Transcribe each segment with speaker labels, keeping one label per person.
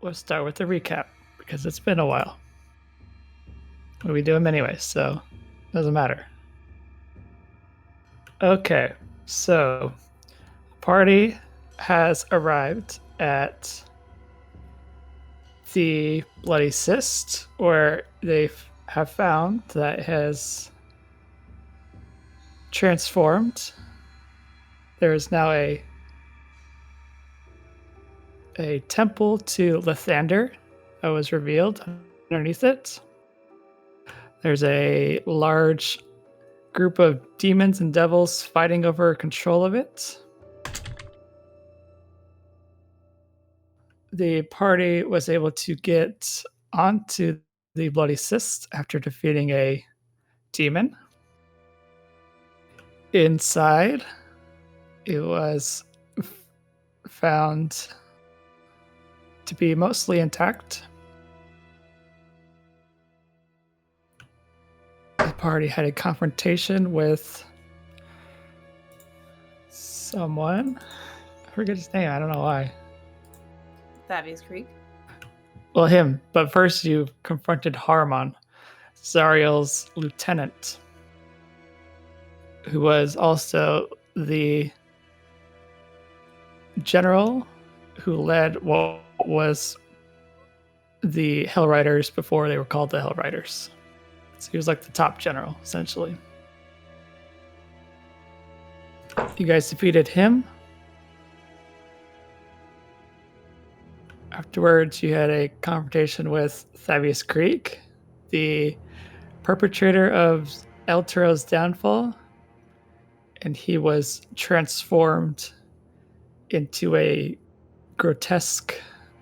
Speaker 1: we'll start with the recap because it's been a while. But we do them anyway, so doesn't matter. Okay, so party has arrived at the Bloody Cyst, where they have found that it has transformed. There is now a temple to Lathander that was revealed underneath it. There's a large group of demons and devils fighting over control of it. The party was able to get onto the Bloody Cyst after defeating a demon. Inside, it was found to be mostly intact. The party had a confrontation with someone. I forget his name. I don't know why.
Speaker 2: Thaddeus Creek.
Speaker 1: Well, him. But first, you confronted Harmon, Zariel's lieutenant, who was also the general who led what was the Hell Riders before they were called the Hell Riders. So he was like the top general, essentially. You guys defeated him. Afterwards, you had a confrontation with Thaddeus Creek, the perpetrator of El Turo's downfall, and he was transformed into a grotesque,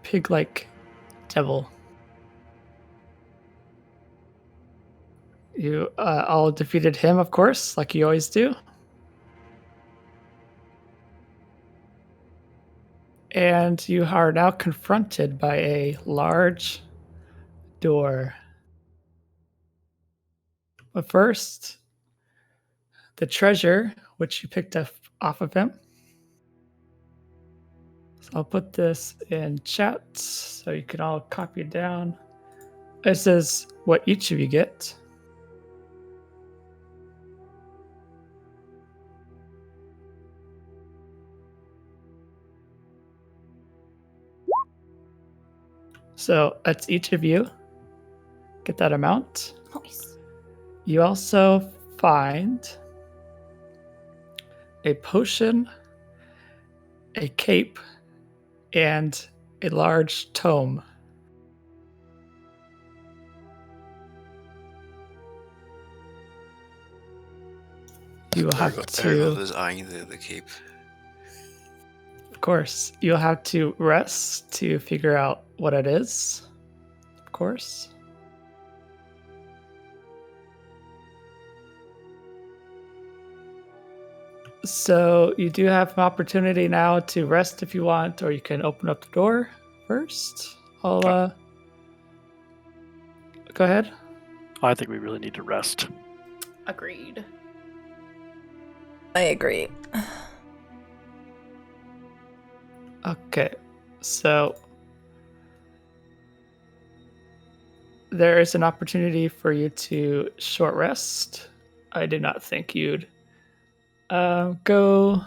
Speaker 1: pig-like devil. You all defeated him, of course, like you always do. And you are now confronted by a large door. But first, the treasure, which you picked up off of him. So I'll put this in chat so you can all copy it down. This is what each of you get. So that's each of you. Get that amount.
Speaker 2: Nice.
Speaker 1: You also find a potion, a cape, and a large tome. You will have
Speaker 3: Aragorn is eyeing the cape.
Speaker 1: Of course, you'll have to rest to figure out what it is. Of course. So you do have an opportunity now to rest if you want, or you can open up the door first. I'll go ahead.
Speaker 4: I think we really need to rest.
Speaker 2: Agreed.
Speaker 5: I agree.
Speaker 1: Okay, so there is an opportunity for you to short rest. I did not think you'd go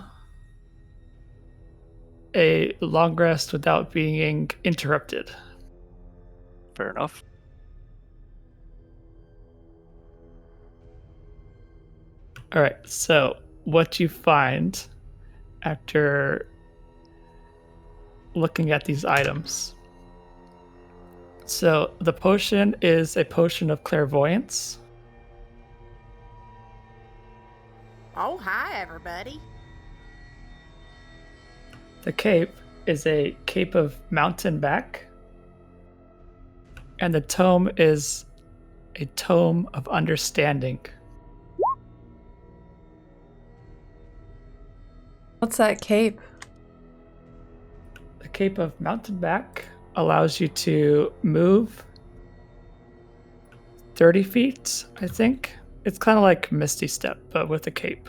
Speaker 1: a long rest without being interrupted.
Speaker 4: Fair enough.
Speaker 1: All right, so what you find after looking at these items. So the potion is a potion of clairvoyance.
Speaker 2: Oh, hi, everybody.
Speaker 1: The cape is a cape of mountain back. And the tome is a tome of understanding.
Speaker 5: What's that cape?
Speaker 1: The cape of mountain back allows you to move 30 feet, I think. It's kind of like Misty Step, but with a cape.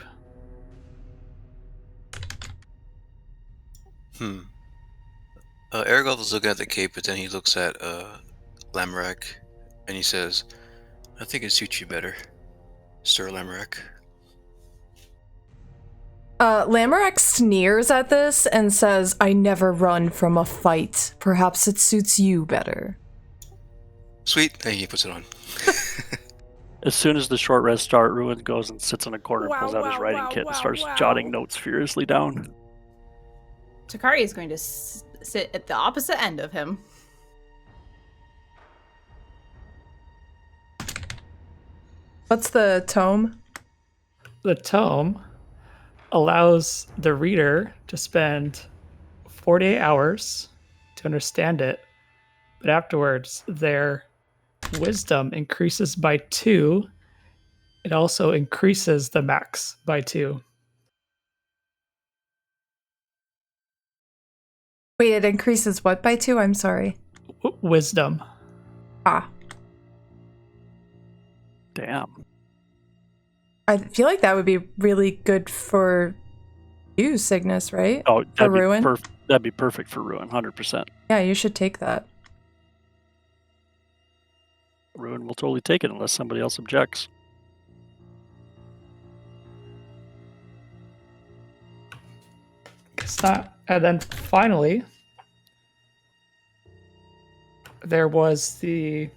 Speaker 3: Aragorn is looking at the cape, but then he looks at Lamorak, and he says, "I think it suits you better, Sir Lamorak."
Speaker 5: Lamorak sneers at this and says, "I never run from a fight. Perhaps it suits you better."
Speaker 3: Sweet, and he puts it on.
Speaker 4: As soon as the short rest start, Ruin goes and sits in a corner, pulls out his writing kit, and starts jotting notes furiously down.
Speaker 2: Takari is going to sit at the opposite end of him.
Speaker 5: What's the tome?
Speaker 1: The tome allows the reader to spend 48 hours to understand it, but afterwards their wisdom increases by 2. It also increases the max by 2.
Speaker 5: Wait, it increases what by 2? I'm sorry.
Speaker 1: Wisdom.
Speaker 5: Ah.
Speaker 4: Damn.
Speaker 5: I feel like that would be really good for you, Cygnus, right?
Speaker 4: Oh,
Speaker 5: For Ruin?
Speaker 4: That'd be perfect for Ruin, 100%.
Speaker 5: Yeah, you should take that.
Speaker 4: Ruin will totally take it unless somebody else objects.
Speaker 1: It's not. And then finally, there was the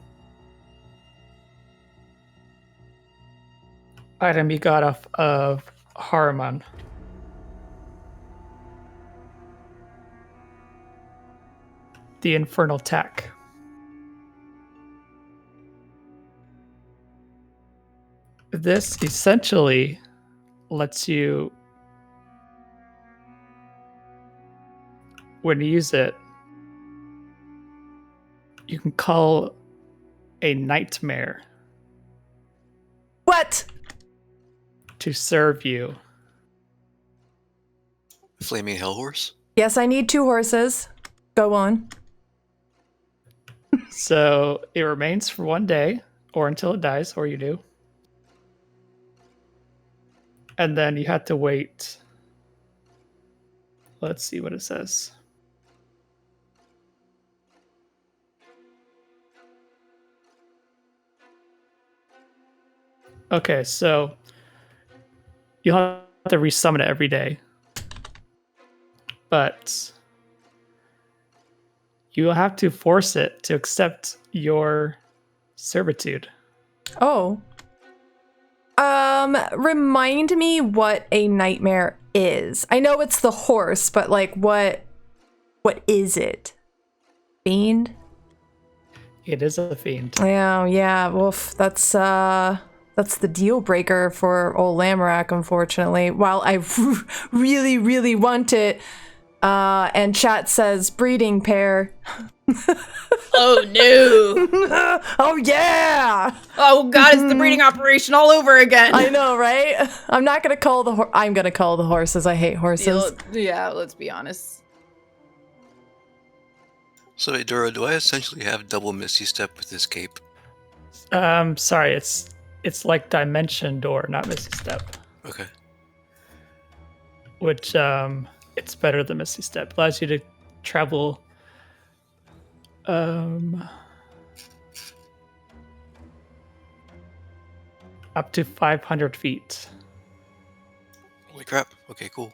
Speaker 1: item you got off of Haruman. The Infernal Attack. This essentially lets you, when you use it, you can call a nightmare
Speaker 5: What?
Speaker 1: to serve you.
Speaker 3: Flaming Hellhorse?
Speaker 5: Yes, I need 2 horses. Go on.
Speaker 1: So it remains for 1 day, or until it dies, or you do. And then you have to wait. Let's see what it says. Okay, so you'll have to resummon it every day. But you will have to force it to accept your servitude.
Speaker 5: Oh. Remind me what a nightmare is. I know it's the horse, but like what is it? Fiend?
Speaker 1: It is a fiend.
Speaker 5: Yeah, woof. That's the deal breaker for old Lamorak, unfortunately. While I really, really want it, and chat says breeding pair.
Speaker 2: Oh no!
Speaker 5: Oh yeah!
Speaker 2: Oh god, it's the breeding operation all over again.
Speaker 5: I know, right? I'm not gonna call the I'm gonna call the horses. I hate horses.
Speaker 2: Yeah, let's be honest.
Speaker 3: So, Dora, do I essentially have double Misty Step with this cape?
Speaker 1: Sorry, it's like Dimension Door, not Misty Step.
Speaker 3: Okay.
Speaker 1: Which it's better than Misty Step. Allows you to travel up to 500 feet.
Speaker 3: Holy crap. Okay, cool.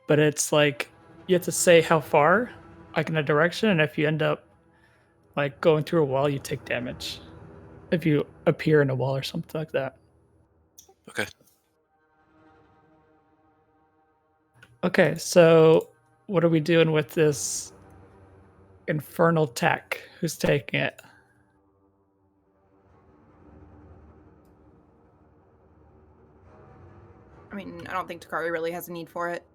Speaker 1: But it's like you have to say how far, like in a direction, and if you end up like going through a wall, you take damage. If you appear in a wall or something like that.
Speaker 3: Okay.
Speaker 1: Okay, so what are we doing with this Infernal Attack? Who's taking it?
Speaker 2: I mean, I don't think Takari really has a need for it.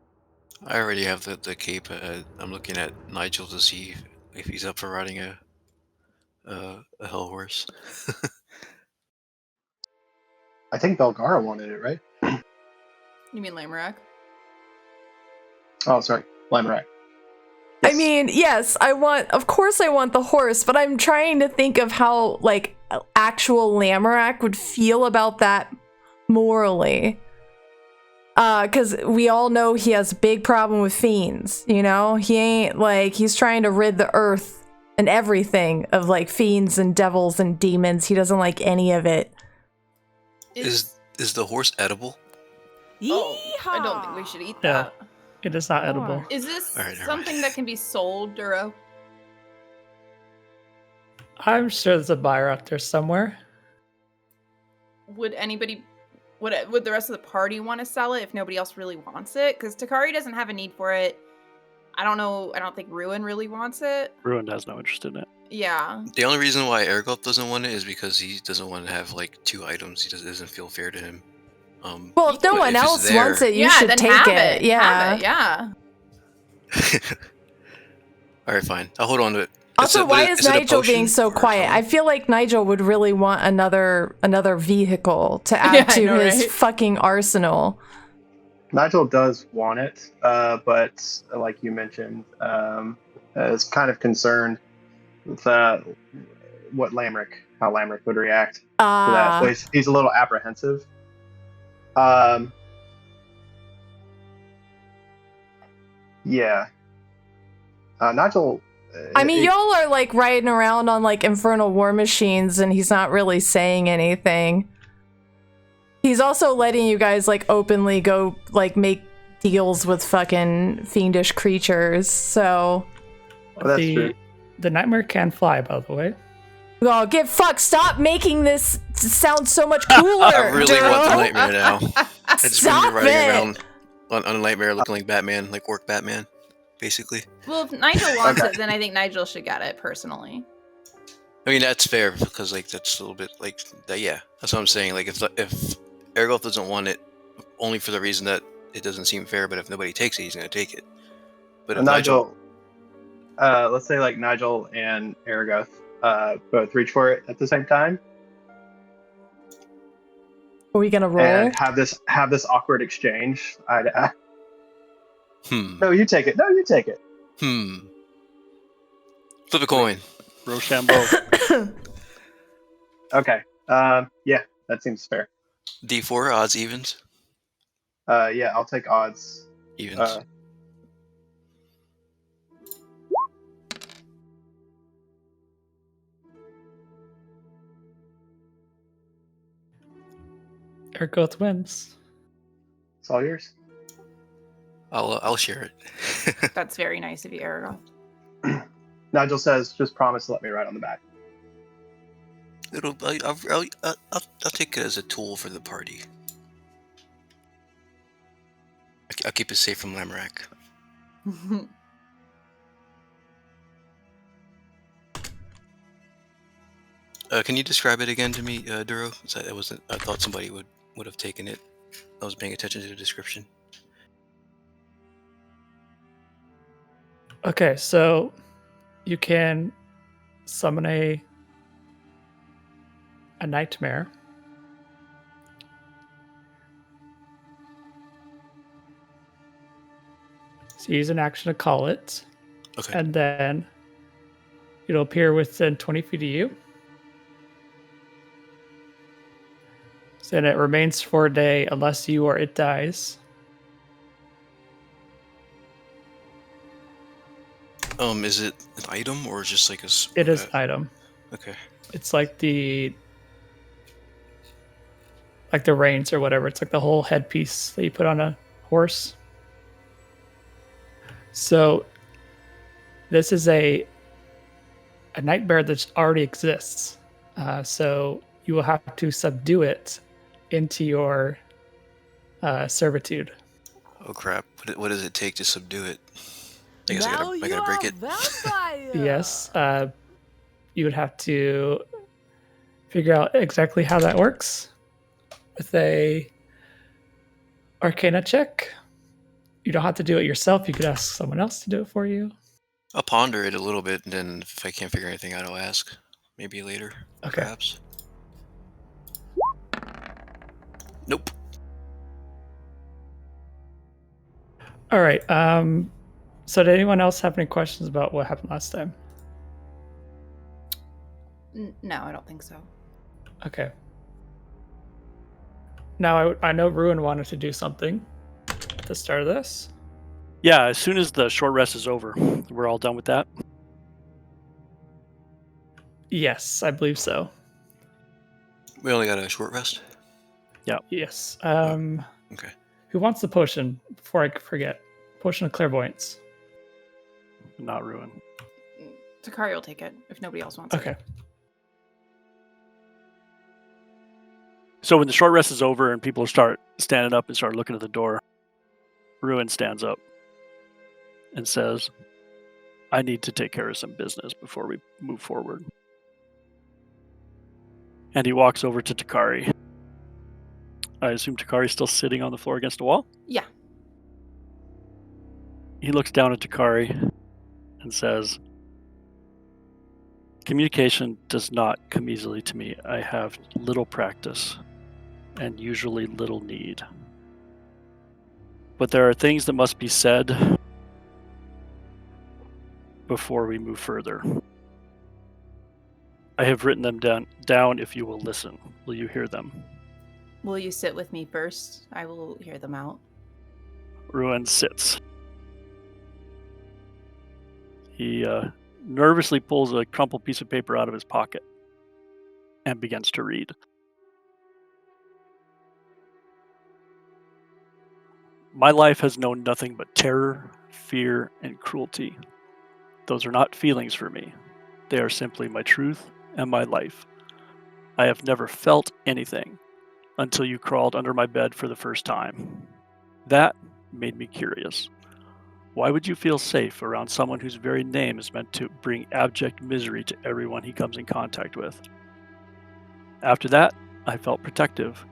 Speaker 3: I already have the cape. I'm looking at Nigel to see if he's up for riding a hell horse.
Speaker 6: I think Belgara wanted it, right?
Speaker 2: You mean Lamorak?
Speaker 6: Oh, sorry. Limerak.
Speaker 5: I mean, yes, of course I want the horse, but I'm trying to think of how, like, actual Lamorak would feel about that morally. Because we all know he has a big problem with fiends, you know? He ain't, like, he's trying to rid the earth and everything of, like, fiends and devils and demons. He doesn't like any of it.
Speaker 3: Is the horse edible?
Speaker 2: Oh, I don't think we should eat
Speaker 1: Yeah.
Speaker 2: that.
Speaker 1: It is not edible.
Speaker 2: Is this
Speaker 3: All right, never
Speaker 2: something
Speaker 3: mind.
Speaker 2: that can be sold, Duro?
Speaker 1: I'm sure there's a buyer out there somewhere.
Speaker 2: Would anybody, would the rest of the party want to sell it if nobody else really wants it? Because Takari doesn't have a need for it. I don't know. I don't think Ruin really wants it.
Speaker 4: Ruin has no interest in it.
Speaker 2: Yeah.
Speaker 3: The only reason why Ergoth doesn't want it is because he doesn't want to have like 2 items. He doesn't feel fair to him.
Speaker 5: Well, if no
Speaker 3: but
Speaker 5: one
Speaker 3: if it's
Speaker 5: else
Speaker 3: there-
Speaker 5: wants it, you
Speaker 2: yeah,
Speaker 5: should
Speaker 2: then
Speaker 5: take
Speaker 2: have
Speaker 5: it. Yeah.
Speaker 2: Have it. Yeah.
Speaker 3: All right, fine. I'll hold on to it.
Speaker 5: Also, why
Speaker 3: Is
Speaker 5: is
Speaker 3: it a
Speaker 5: Nigel being
Speaker 3: potion
Speaker 5: so
Speaker 3: or
Speaker 5: quiet?
Speaker 3: something?
Speaker 5: I feel like Nigel would really want another vehicle to add
Speaker 2: Yeah, I
Speaker 5: to
Speaker 2: know,
Speaker 5: his
Speaker 2: right?
Speaker 5: fucking arsenal.
Speaker 6: Nigel does want it, but like you mentioned, is kind of concerned with how Lamric would react to that. So he's a little apprehensive. Yeah. Nigel.
Speaker 5: I mean, y'all are like riding around on like infernal war machines, and he's not really saying anything. He's also letting you guys like openly go like make deals with fucking fiendish creatures. So,
Speaker 6: Oh, that's true.
Speaker 1: The nightmare can fly, by the way.
Speaker 5: oh, get fucked! Stop making this sound so much cooler.
Speaker 3: I really want the
Speaker 5: Duro.
Speaker 3: nightmare now. I just want to
Speaker 5: Stop
Speaker 3: be riding
Speaker 5: it.
Speaker 3: around on a nightmare looking like Batman, like Orc Batman, basically.
Speaker 2: Well, if Nigel wants
Speaker 6: Okay.
Speaker 2: it, then I think Nigel should get it personally.
Speaker 3: I mean, that's fair because like that's a little bit like that. Yeah, that's what I'm saying. Like if Ergoth doesn't want it, only for the reason that it doesn't seem fair. But if nobody takes it, he's gonna take it. But if
Speaker 6: Nigel, let's say like Nigel and Aragoth both reach for it at the same time
Speaker 5: Are we gonna roll?
Speaker 6: and have this awkward exchange. No, you take it. No, you take it.
Speaker 3: Flip a coin.
Speaker 4: Rochambeau.
Speaker 6: Okay. Yeah, that seems fair.
Speaker 3: D4 odds evens.
Speaker 6: Yeah, I'll take odds.
Speaker 3: Evens.
Speaker 1: Ergoth wins.
Speaker 6: It's all yours.
Speaker 3: I'll share it.
Speaker 2: That's very nice of you, Aragon.
Speaker 6: Nigel says, "Just promise to let me ride on the back."
Speaker 3: I'll take it as a tool for the party. I'll keep it safe from Lamrack. Can you describe it again to me, Duro? I thought somebody would have taken it. I was paying attention to the description.
Speaker 1: Okay, so you can summon a nightmare. So use an action to call it,
Speaker 3: Okay.
Speaker 1: and then it'll appear within 20 feet of you. So then it remains for a day unless you or it dies.
Speaker 3: Is it an item or just like a?
Speaker 1: It is an item.
Speaker 3: Okay.
Speaker 1: It's like the reins or whatever. It's like the whole headpiece that you put on a horse. So this is a nightmare that already exists. So you will have to subdue it into your servitude.
Speaker 3: Oh crap! What does it take to subdue it? I guess I gotta break it.
Speaker 1: Yes, you would have to figure out exactly how that works with a Arcana check. You don't have to do it yourself. You could ask someone else to do it for you.
Speaker 3: I'll ponder it a little bit, and then if I can't figure anything out, I'll ask. Maybe later.
Speaker 1: Okay.
Speaker 3: Perhaps. Nope.
Speaker 1: All right. So did anyone else have any questions about what happened last time?
Speaker 2: No, I don't think so.
Speaker 1: Okay. Now I know Ruin wanted to do something. the start of this?
Speaker 4: Yeah, as soon as the short rest is over, we're all done with that.
Speaker 1: Yes, I believe so.
Speaker 3: We only got a short rest.
Speaker 1: Yes.
Speaker 3: Okay.
Speaker 1: Who wants the potion before I forget? Potion of Clairvoyance.
Speaker 4: Not Ruin.
Speaker 2: Takari will take it if nobody else wants
Speaker 1: Okay.
Speaker 2: it.
Speaker 4: So when the short rest is over and people start standing up and start looking at the door, Ruin stands up and says, I need to take care of some business before we move forward. And he walks over to Takari. I assume Takari's still sitting on the floor against a wall?
Speaker 2: Yeah.
Speaker 4: He looks down at Takari and says, communication does not come easily to me. I have little practice and usually little need. But there are things that must be said before we move further. I have written them down if you will listen. Will you hear them?
Speaker 2: Will you sit with me first? I will hear them out.
Speaker 4: Ruin sits. He nervously pulls a crumpled piece of paper out of his pocket and begins to read. My life has known nothing but terror, fear, and cruelty. Those are not feelings for me. They are simply my truth and my life. I have never felt anything until you crawled under my bed for the first time. That made me curious. Why would you feel safe around someone whose very name is meant to bring abject misery to everyone he comes in contact with? After that, I felt protective,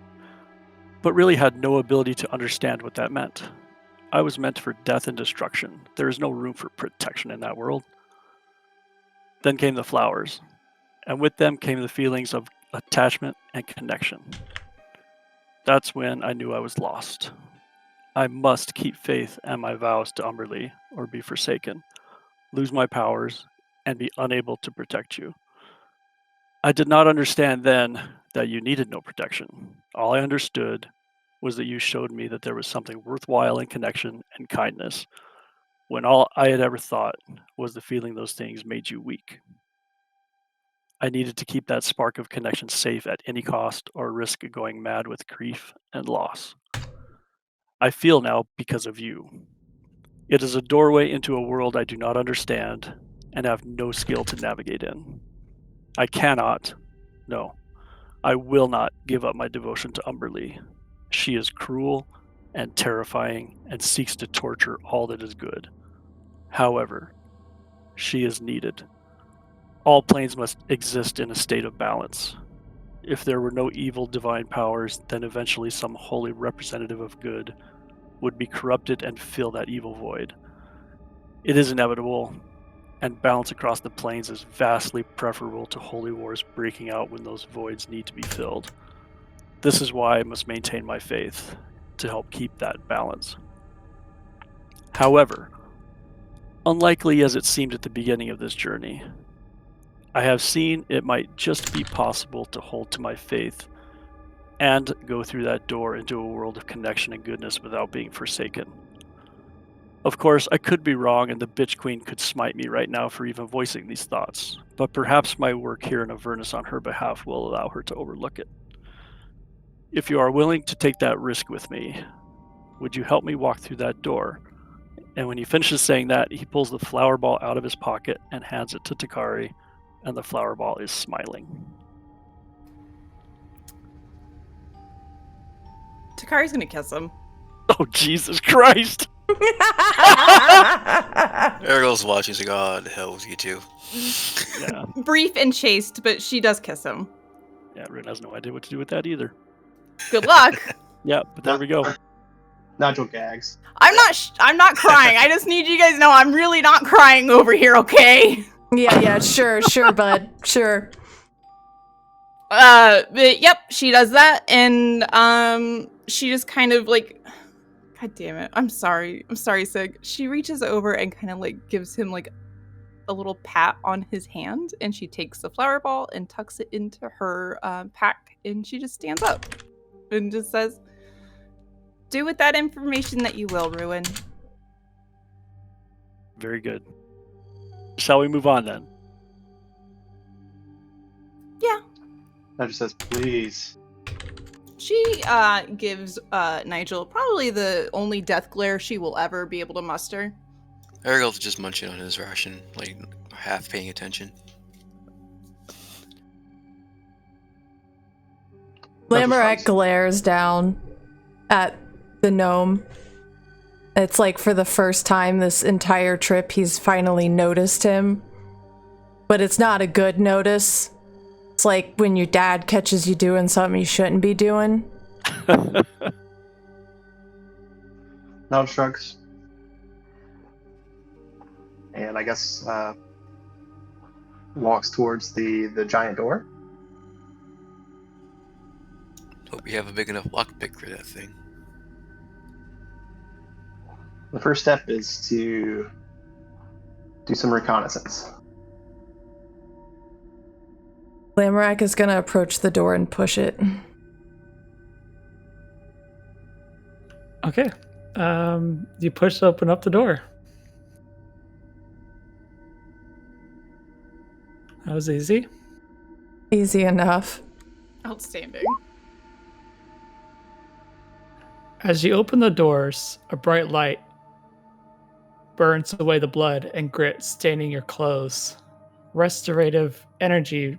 Speaker 4: but really had no ability to understand what that meant. I was meant for death and destruction. There is no room for protection in that world. Then came the flowers, and with them came the feelings of attachment and connection. That's when I knew I was lost. I must keep faith and my vows to Umberlee, or be forsaken, lose my powers, and be unable to protect you. I did not understand then that you needed no protection. All I understood was that you showed me that there was something worthwhile in connection and kindness, when all I had ever thought was the feeling those things made you weak. I needed to keep that spark of connection safe at any cost or risk going mad with grief and loss. I feel now because of you. It is a doorway into a world I do not understand and have no skill to navigate in. I cannot, no, I will not give up my devotion to Umberlee. She is cruel and terrifying and seeks to torture all that is good. However, she is needed. All planes must exist in a state of balance. If there were no evil divine powers, then eventually some holy representative of good would be corrupted and fill that evil void. It is inevitable, and balance across the planes is vastly preferable to holy wars breaking out when those voids need to be filled. This is why I must maintain my faith, to help keep that balance. However, unlikely as it seemed at the beginning of this journey, I have seen it might just be possible to hold to my faith and go through that door into a world of connection and goodness without being forsaken. Of course, I could be wrong and the bitch queen could smite me right now for even voicing these thoughts, but perhaps my work here in Avernus on her behalf will allow her to overlook it. If you are willing to take that risk with me, would you help me walk through that door? And when he finishes saying that, he pulls the flower ball out of his pocket and hands it to Takari, and the flower ball is smiling.
Speaker 2: Takari's gonna kiss him.
Speaker 4: Oh, Jesus Christ!
Speaker 3: Ariel's watching. She's like, oh, the hell with you two.
Speaker 4: Yeah,
Speaker 2: Brief and chaste, but she does kiss him.
Speaker 4: yeah, Rin has no idea what to do with that either.
Speaker 2: Good luck.
Speaker 4: Yeah, but there we go.
Speaker 6: Nigel gags.
Speaker 2: I'm not crying. I just need you guys to know I'm really not crying over here, okay?
Speaker 5: Yeah, sure, bud, sure.
Speaker 2: But yep, she does that, and she just kind of like, God damn it, I'm sorry, Sig. She reaches over and kind of like gives him like a little pat on his hand, and she takes the flower ball and tucks it into her pack, and she just stands up and just says, Do with that information that you will, Ruin.
Speaker 4: Very good. Shall we move on then?
Speaker 2: Yeah.
Speaker 6: Nigel says, please.
Speaker 2: She gives Nigel probably the only death glare she will ever be able to muster.
Speaker 3: Ariel's just munching on his ration, like half paying attention.
Speaker 5: Lamorak glares down at the gnome. It's like for the first time this entire trip he's finally noticed him. But it's not a good notice. It's like when your dad catches you doing something you shouldn't be doing.
Speaker 6: Nod shrugs. And I guess walks towards the giant door.
Speaker 3: Hope we have a big enough lockpick for that thing.
Speaker 6: The first step is to do some reconnaissance.
Speaker 5: Lamorak is gonna approach the door and push it.
Speaker 1: Okay. You push open up the door. That was easy.
Speaker 5: Easy enough.
Speaker 2: Outstanding.
Speaker 1: As you open the doors, a bright light burns away the blood and grit staining your clothes. Restorative energy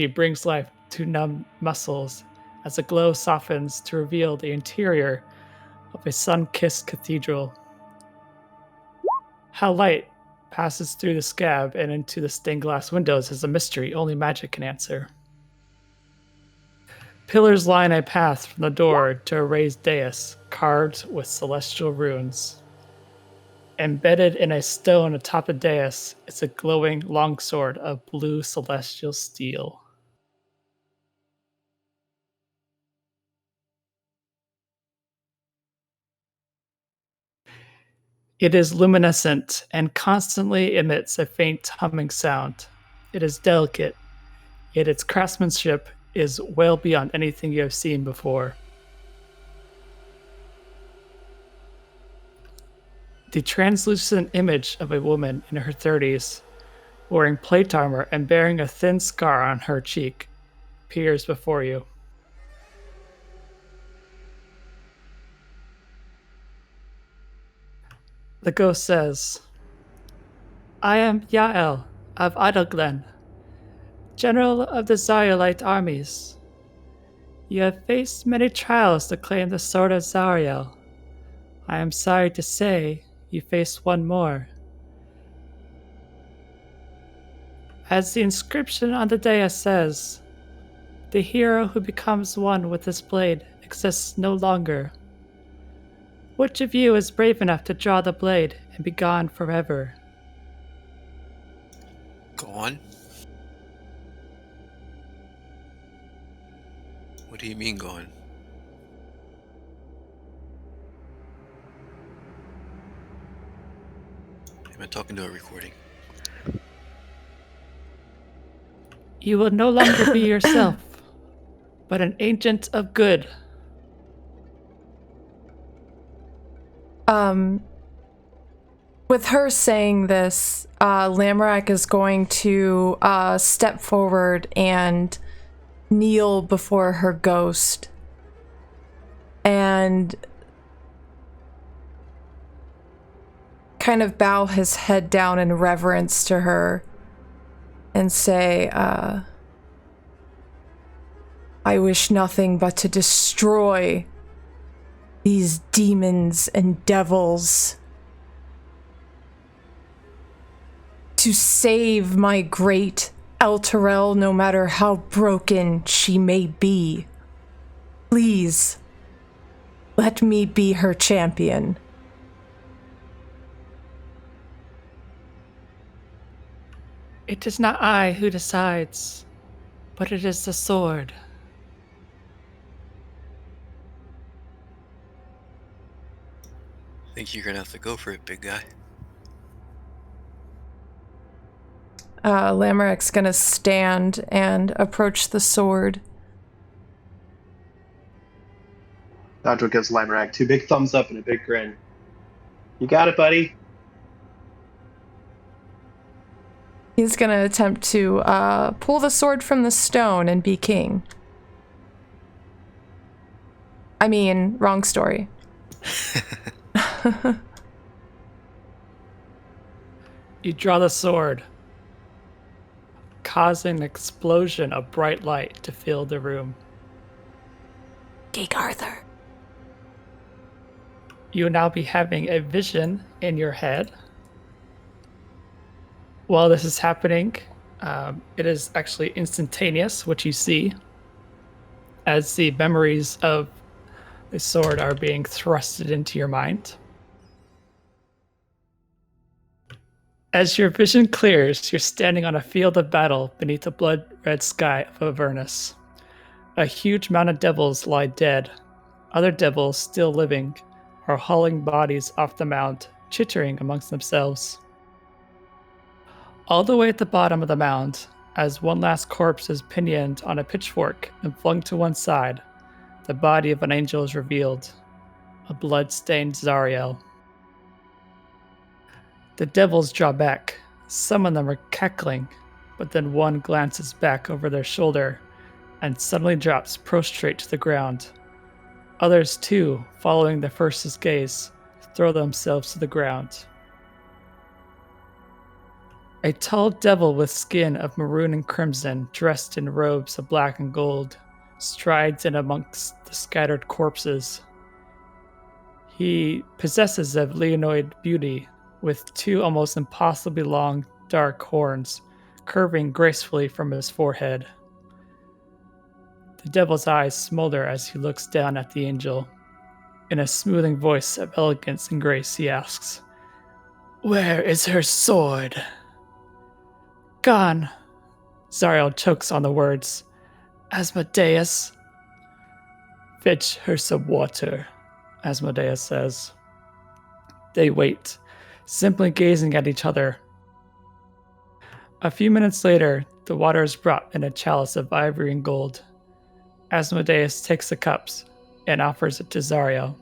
Speaker 1: brings life to numb muscles as the glow softens to reveal the interior of a sun-kissed cathedral. How light passes through the scab and into the stained glass windows is a mystery only magic can answer. Pillars line a path from the door to a raised dais carved with celestial runes. Embedded in a stone atop the dais is a glowing longsword of blue celestial steel. It is luminescent and constantly emits a faint humming sound. It is delicate, yet its craftsmanship is well beyond anything you have seen before. The translucent image of a woman in her 30s, wearing plate armor and bearing a thin scar on her cheek, appears before you. The ghost says, I am Yael of Idleglen, general of the Zarielite armies. You have faced many trials to claim the sword of Zariel. I am sorry to say you face one more. As the inscription on the dais says, the hero who becomes one with this blade exists no longer. Which of you is brave enough to draw the blade and be gone forever?
Speaker 3: Go on. What do you mean going? Am I talking to a recording?
Speaker 1: You will no longer be yourself, but an agent of good.
Speaker 5: With her saying this, Lamorak is going to step forward and kneel before her ghost and kind of bow his head down in reverence to her and say, I wish nothing but to destroy these demons and devils, to save my great Elturel, no matter how broken she may be. Please, let me be her champion.
Speaker 1: It is not I who decides, but it is the sword.
Speaker 3: Think you're gonna have to go for it, big guy.
Speaker 5: Lamorak's gonna stand and approach the sword.
Speaker 6: Nigel gives Lamorak 2 big thumbs up and a big grin. You got it, buddy.
Speaker 5: He's gonna attempt to pull the sword from the stone and be king. I mean, wrong story.
Speaker 1: You draw the sword, causing an explosion of bright light to fill the room.
Speaker 5: Geek Arthur.
Speaker 1: You will now be having a vision in your head. While this is happening, it is actually instantaneous, what you see, as the memories of the sword are being thrusted into your mind. As your vision clears, you're standing on a field of battle beneath the blood-red sky of Avernus. A huge mound of devils lie dead. Other devils, still living, are hauling bodies off the mound, chittering amongst themselves. All the way at the bottom of the mound, as one last corpse is pinioned on a pitchfork and flung to one side, the body of an angel is revealed, a blood-stained Zariel. The devils draw back. Some of them are cackling, but then one glances back over their shoulder and suddenly drops prostrate to the ground. Others, too, following the first's gaze, throw themselves to the ground. A tall devil with skin of maroon and crimson, dressed in robes of black and gold, strides in amongst the scattered corpses. He possesses of leonine beauty, with 2 almost impossibly long, dark horns curving gracefully from his forehead. The devil's eyes smolder as he looks down at the angel. In a smoothing voice of elegance and grace, he asks, "Where is her sword?" "Gone." Zariel chokes on the words. "Asmodeus." "Fetch her some water," Asmodeus says. They wait, simply gazing at each other. A few minutes later, the water is brought in a chalice of ivory and gold. Asmodeus takes the cups and offers it to Zariel.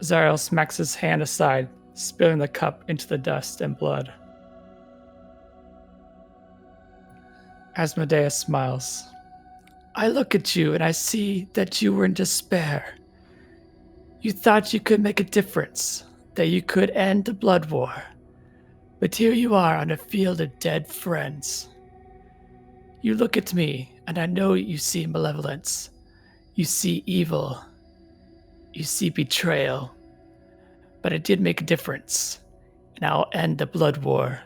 Speaker 1: Zariel smacks his hand aside, spilling the cup into the dust and blood. Asmodeus smiles. "I look at you and I see that you were in despair. You thought you could make a difference, that you could end the blood war. But here you are on a field of dead friends. You look at me and I know you see malevolence. You see evil. You see betrayal. But I did make a difference, and I'll end the blood war.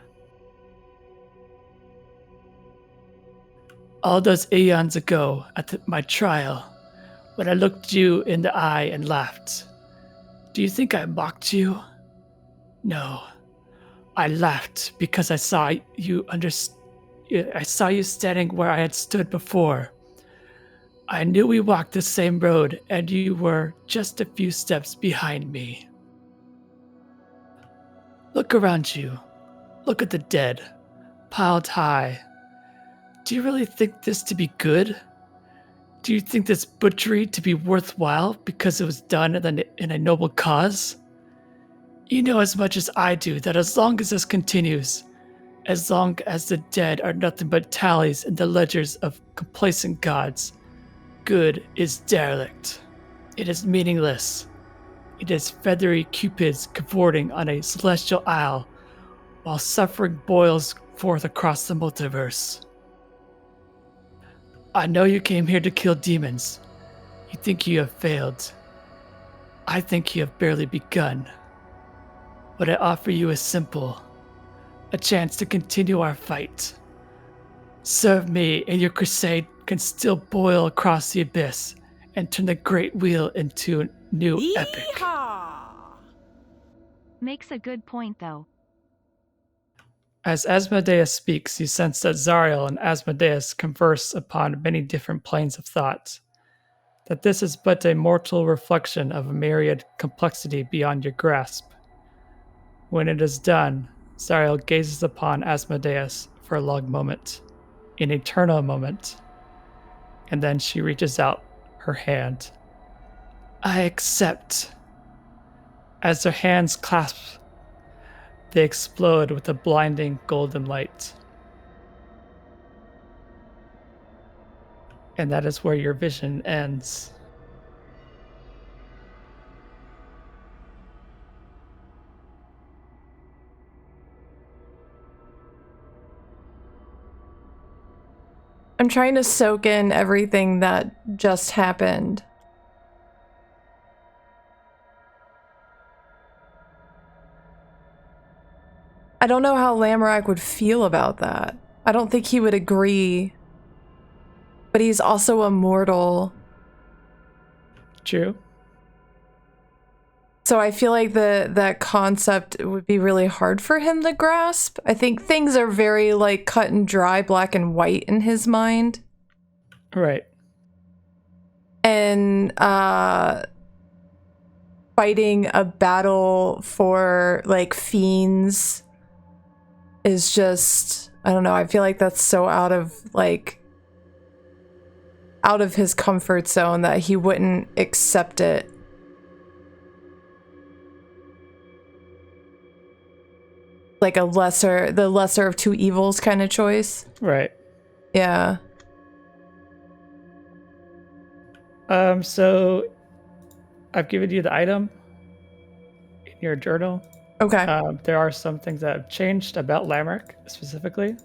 Speaker 1: All those eons ago at my trial, when I looked you in the eye and laughed, do you think I mocked you? No. I laughed because I saw you I saw you standing where I had stood before. I knew we walked the same road and you were just a few steps behind me. Look around you. Look at the dead, piled high. Do you really think this to be good? Do you think this butchery to be worthwhile because it was done in a noble cause? You know as much as I do that as long as this continues, as long as the dead are nothing but tallies in the ledgers of complacent gods, good is derelict. It is meaningless. It is feathery cupids cavorting on a celestial isle while suffering boils forth across the multiverse. I know you came here to kill demons. You think you have failed. I think you have barely begun. What I offer you is simple. A chance to continue our fight. Serve me and your crusade can still boil across the abyss and turn the great wheel into a new epic.
Speaker 7: Makes a good point, though.
Speaker 1: As Asmodeus speaks, you sense that Zariel and Asmodeus converse upon many different planes of thought, that this is but a mortal reflection of a myriad complexity beyond your grasp. When it is done, Zariel gazes upon Asmodeus for a long moment, an eternal moment, and then she reaches out her hand I accept. As their hands clasp, they explode with a blinding golden light. And that is where your vision ends.
Speaker 5: I'm trying to soak in everything that just happened. I don't know how Lamorak would feel about that. I don't think he would agree. But he's also immortal.
Speaker 1: True.
Speaker 5: So I feel like that concept would be really hard for him to grasp. I think things are very like cut and dry, black and white in his mind.
Speaker 1: Right.
Speaker 5: And fighting a battle for like fiends is just, I don't know, I feel like that's so out of his comfort zone that he wouldn't accept it. Like the lesser of two evils kind of choice.
Speaker 1: Right.
Speaker 5: Yeah.
Speaker 1: So I've given you the item in your journal.
Speaker 5: Okay.
Speaker 1: There are some things that have changed about Lamorak specifically.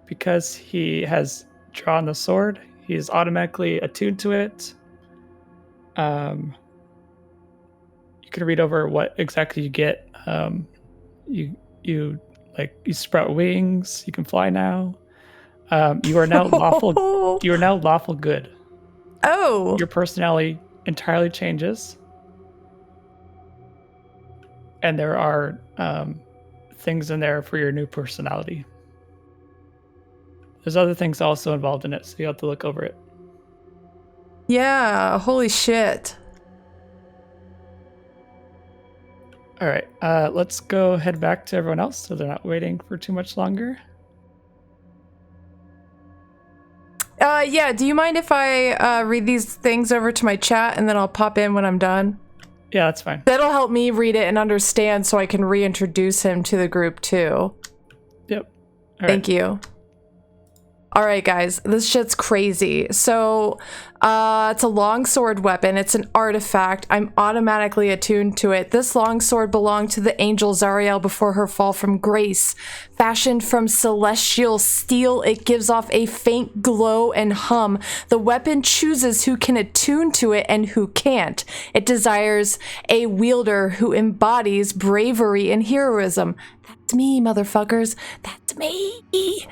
Speaker 1: Because he has drawn the sword, he's automatically attuned to it. You can read over what exactly you get. You sprout wings. You can fly now. You are now lawful. You are now lawful good.
Speaker 5: Oh.
Speaker 1: Your personality entirely changes, and there are things in there for your new personality. There's other things also involved in it, so you have to look over it.
Speaker 5: Yeah. Holy shit.
Speaker 1: All right, let's go head back to everyone else so they're not waiting for too much longer.
Speaker 5: Yeah, do you mind if I read these things over to my chat and then I'll pop in when I'm done?
Speaker 1: Yeah, that's fine.
Speaker 5: That'll help me read it and understand so I can reintroduce him to the group too.
Speaker 1: Yep. All
Speaker 5: Thank you. All right, guys, this shit's crazy. So, it's a longsword weapon. It's an artifact. I'm automatically attuned to it. This longsword belonged to the angel Zariel before her fall from grace. Fashioned from celestial steel, it gives off a faint glow and hum. The weapon chooses who can attune to it and who can't. It desires a wielder who embodies bravery and heroism. That's me, motherfuckers. That's me.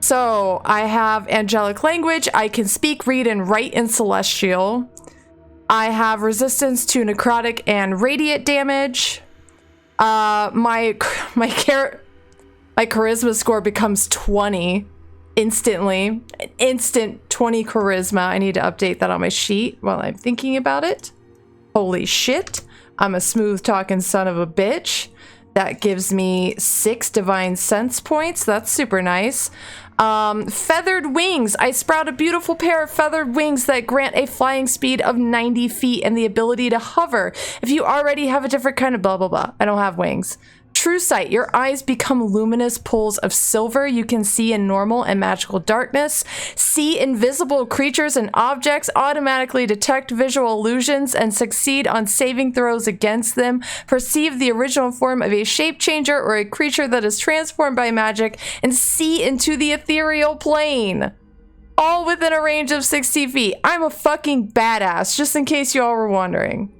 Speaker 5: So I have angelic language. I can speak, read, and write in celestial. I have resistance to necrotic and radiant damage. My charisma score becomes 20 instantly. Instant 20 charisma. I need to update that on my sheet while I'm thinking about it. Holy shit. I'm a smooth talking son of a bitch. That gives me 6 divine sense points. That's super nice. Feathered wings. I sprout a beautiful pair of feathered wings that grant a flying speed of 90 feet and the ability to hover. If you already have a different kind of blah, blah, blah. I don't have wings. True sight. Your eyes become luminous pools of silver. You can see in normal and magical darkness. See invisible creatures and objects. Automatically detect visual illusions and succeed on saving throws against them. Perceive the original form of a shape changer or a creature that is transformed by magic. And see into the ethereal plane. All within a range of 60 feet. I'm a fucking badass, just in case you all were wondering.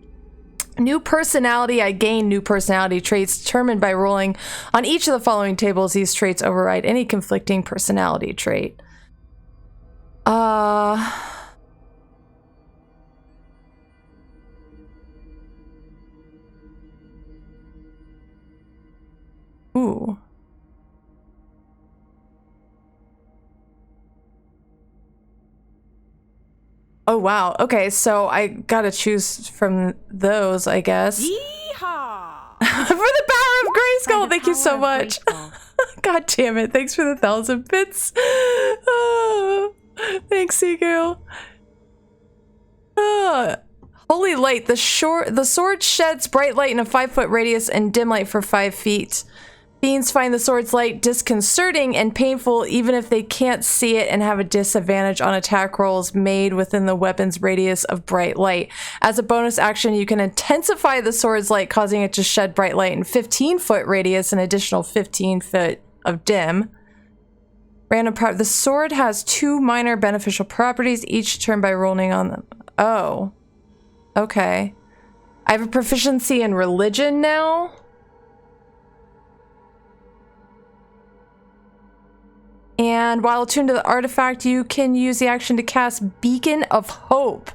Speaker 5: New personality. I gain new personality traits determined by rolling on each of the following tables. These traits override any conflicting personality trait. Ooh. Oh, wow. Okay, so I gotta choose from those, I guess.
Speaker 8: Yeehaw!
Speaker 5: For the power of Grayskull, thank you so much. God damn it, thanks for the 1,000 bits. Oh, thanks, Seagull. Holy light. The sword sheds bright light in a 5-foot radius and dim light for 5 feet. Fiends find the sword's light disconcerting and painful even if they can't see it and have a disadvantage on attack rolls made within the weapon's radius of bright light. As a bonus action, you can intensify the sword's light, causing it to shed bright light in 15-foot radius, an additional 15 foot of dim. The sword has 2 minor beneficial properties, each turned by rolling on them. Oh. Okay. I have a proficiency in religion now. And while attuned to the artifact, you can use the action to cast Beacon of Hope.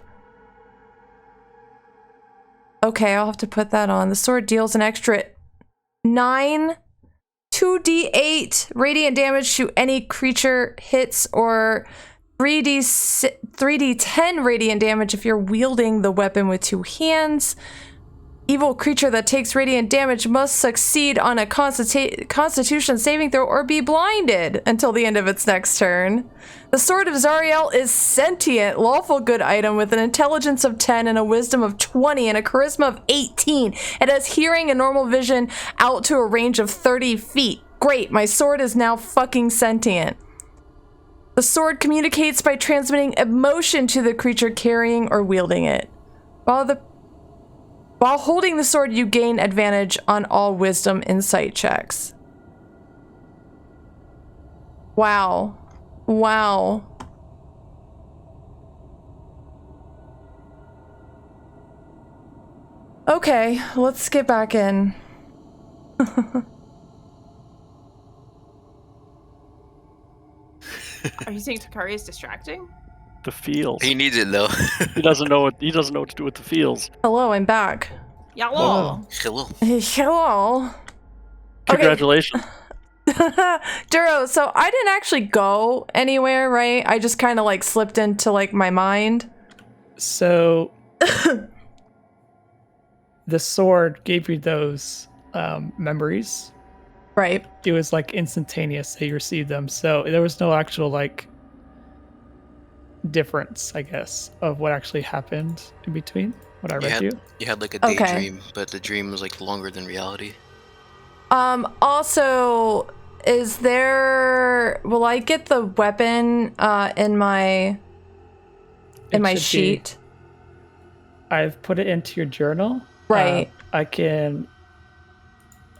Speaker 5: Okay, I'll have to put that on. The sword deals an extra 9 2d8 radiant damage to any creature hits, or 3d10 radiant damage if you're wielding the weapon with 2 hands. Evil creature that takes radiant damage must succeed on a constitution saving throw or be blinded until the end of its next turn. The Sword of Zariel is sentient, lawful good item with an intelligence of 10 and a wisdom of 20 and a charisma of 18. It has hearing and normal vision out to a range of 30 feet. Great, my sword is now fucking sentient. The sword communicates by transmitting emotion to the creature carrying or wielding it. While holding the sword, you gain advantage on all wisdom insight checks. Wow. Wow. Okay, let's get back in.
Speaker 2: Are you saying Takari is distracting?
Speaker 4: The feels.
Speaker 3: He needs it though.
Speaker 4: He doesn't know what to do with the feels.
Speaker 5: Hello, I'm back.
Speaker 2: Hello.
Speaker 3: Hello.
Speaker 5: Hello.
Speaker 4: Congratulations.
Speaker 5: Duro, so I didn't actually go anywhere, right? I just kind of like slipped into like my mind.
Speaker 1: So the sword gave you those memories.
Speaker 5: Right.
Speaker 1: It was like instantaneous that you received them. So there was no actual like difference, I guess, of what actually happened in between what I read you.
Speaker 3: You had like a daydream, but the dream was like longer than reality.
Speaker 5: Also, will I get the weapon in my sheet?
Speaker 1: I've put it into your journal.
Speaker 5: Right.
Speaker 1: I can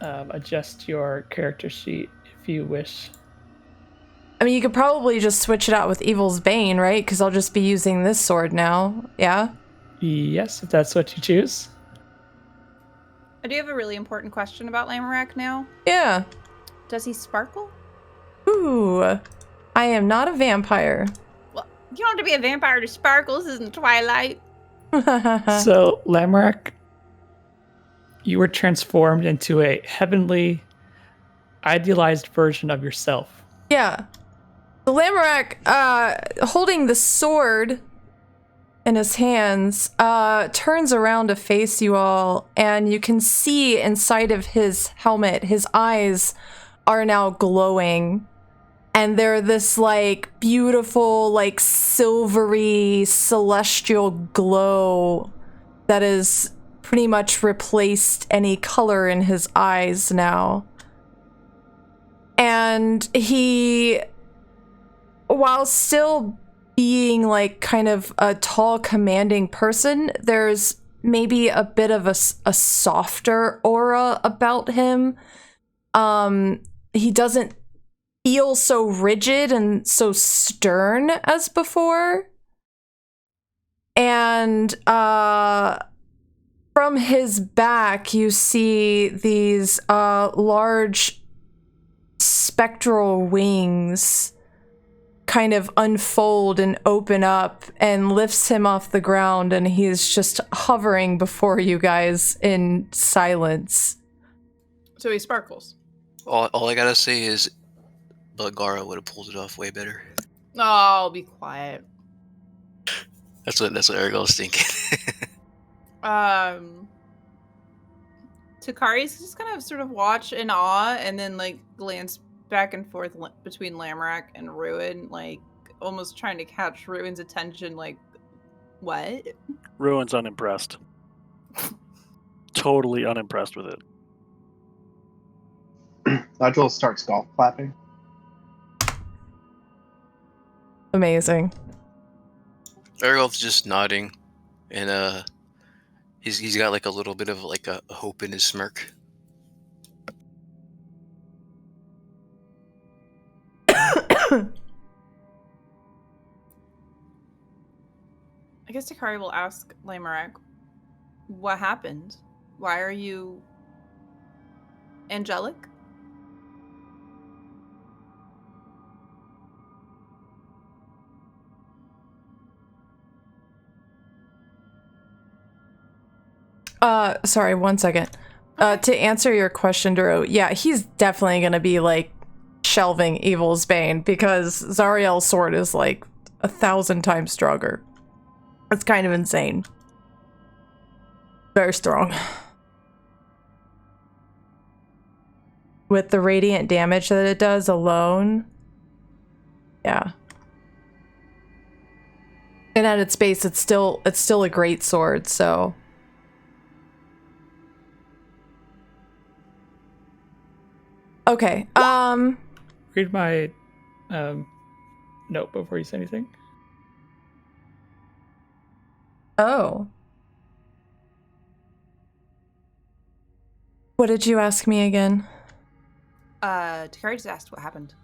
Speaker 1: adjust your character sheet if you wish.
Speaker 5: I mean, you could probably just switch it out with Evil's Bane, right? Because I'll just be using this sword now. Yeah?
Speaker 1: Yes, if that's what you choose.
Speaker 2: I do have a really important question about Lamorak now.
Speaker 5: Yeah.
Speaker 2: Does he sparkle?
Speaker 5: Ooh. I am not a vampire.
Speaker 2: Well, you don't have to be a vampire to sparkle. This isn't Twilight.
Speaker 1: So, Lamorak, you were transformed into a heavenly, idealized version of yourself.
Speaker 5: Yeah. The Lamorak, holding the sword in his hands, turns around to face you all, and you can see inside of his helmet, his eyes are now glowing. And they're this, like, beautiful, like, silvery, celestial glow that has pretty much replaced any color in his eyes now. And he, while still being, like, kind of a tall, commanding person, there's maybe a bit of a softer aura about him. He doesn't feel so rigid and so stern as before. And from his back, you see these large spectral wings kind of unfold and open up and lifts him off the ground, and he is just hovering before you guys in silence.
Speaker 2: So he sparkles.
Speaker 3: All I gotta say is, but Gara would have pulled it off way better.
Speaker 2: Oh, I'll be quiet.
Speaker 3: That's what Ergo's thinking.
Speaker 2: Takari's just gonna sort of watch in awe and then like glance back and forth between Lamorak and Ruin, like almost trying to catch Ruin's attention, like What?
Speaker 4: Rowan's unimpressed. Totally unimpressed with it.
Speaker 6: Nigel starts golf clapping.
Speaker 5: Amazing.
Speaker 3: Ergolf's just nodding, and he's got like a little bit of like a hope in his smirk.
Speaker 2: I guess Takari will ask Lamorak, what happened? Why are you angelic?
Speaker 5: Sorry, 1 second. To answer your question, Duro, yeah, he's definitely gonna be, like, shelving Evil's Bane, because Zariel's sword is, like, 1,000 times stronger. It's kind of insane. Very strong. With the radiant damage that it does alone, yeah. And at its base, it's still a great sword, so... Okay,
Speaker 1: Read my note before you say anything.
Speaker 5: Oh. What did you ask me again?
Speaker 2: Takari just asked what happened.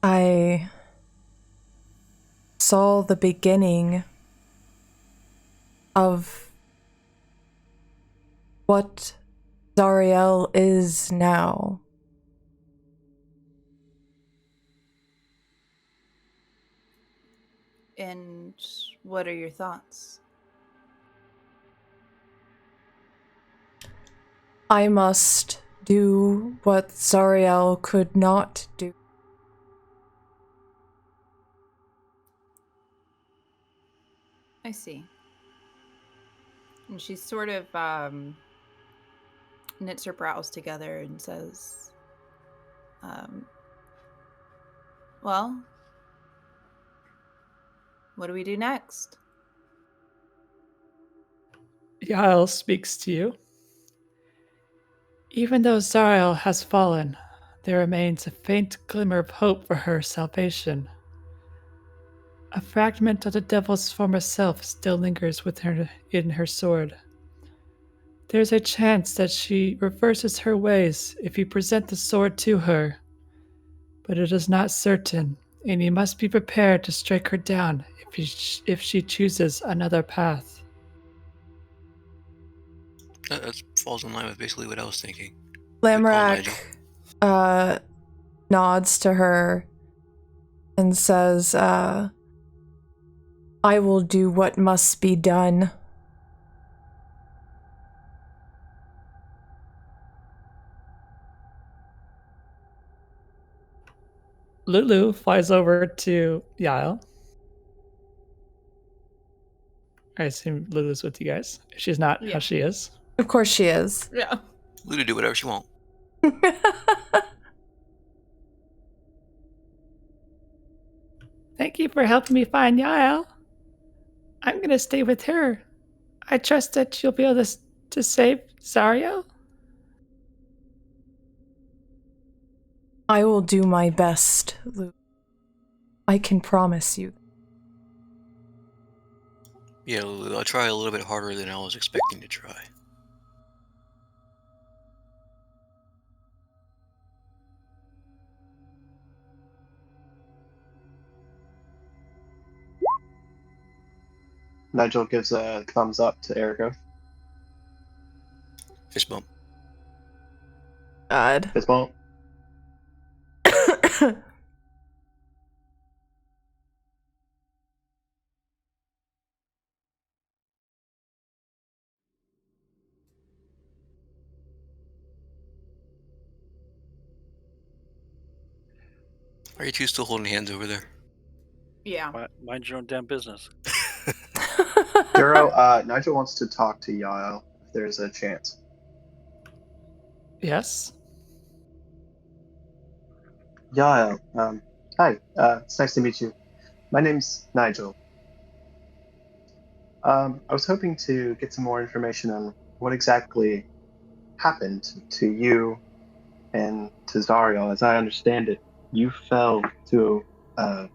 Speaker 5: I saw the beginning of what Zariel is now.
Speaker 2: And what are your thoughts?
Speaker 5: I must do what Zariel could not do.
Speaker 2: I see. And she sort of knits her brows together and says, well, what do we do next?
Speaker 1: Yael speaks to you. Even though Zariel has fallen, there remains a faint glimmer of hope for her salvation. A fragment of the devil's former self still lingers with her in her sword. There's a chance that she reverses her ways if you present the sword to her, but it is not certain, and you must be prepared to strike her down if she chooses another path.
Speaker 3: That falls in line with basically what I was thinking. Good call, Nigel.
Speaker 5: Lamorak nods to her and says, I will do what must be done.
Speaker 1: Lulu flies over to Yael. I assume Lulu's with you guys. If she's not,
Speaker 2: Yeah.
Speaker 1: how she is.
Speaker 5: Of course she is.
Speaker 2: Yeah.
Speaker 3: Lulu do whatever she wants.
Speaker 1: Thank you for helping me find Yael. I'm going to stay with her. I trust that she'll be able to save Zariel.
Speaker 5: I will do my best, Luke. I can promise you.
Speaker 3: Yeah, Lulu, I'll try a little bit harder than I was expecting to try.
Speaker 6: Nigel gives a thumbs up to Ergo.
Speaker 3: Fist bump.
Speaker 5: God.
Speaker 6: Fist bump.
Speaker 3: Are you two still holding hands over there?
Speaker 2: Yeah.
Speaker 4: Mind your own damn business.
Speaker 6: Duro, Nigel wants to talk to Yael if there's a chance.
Speaker 1: Yes.
Speaker 6: Yeah, hi, it's nice to meet you. My name's Nigel. I was hoping to get some more information on what exactly happened to you and to Zariel. As I understand it, you fell to uh,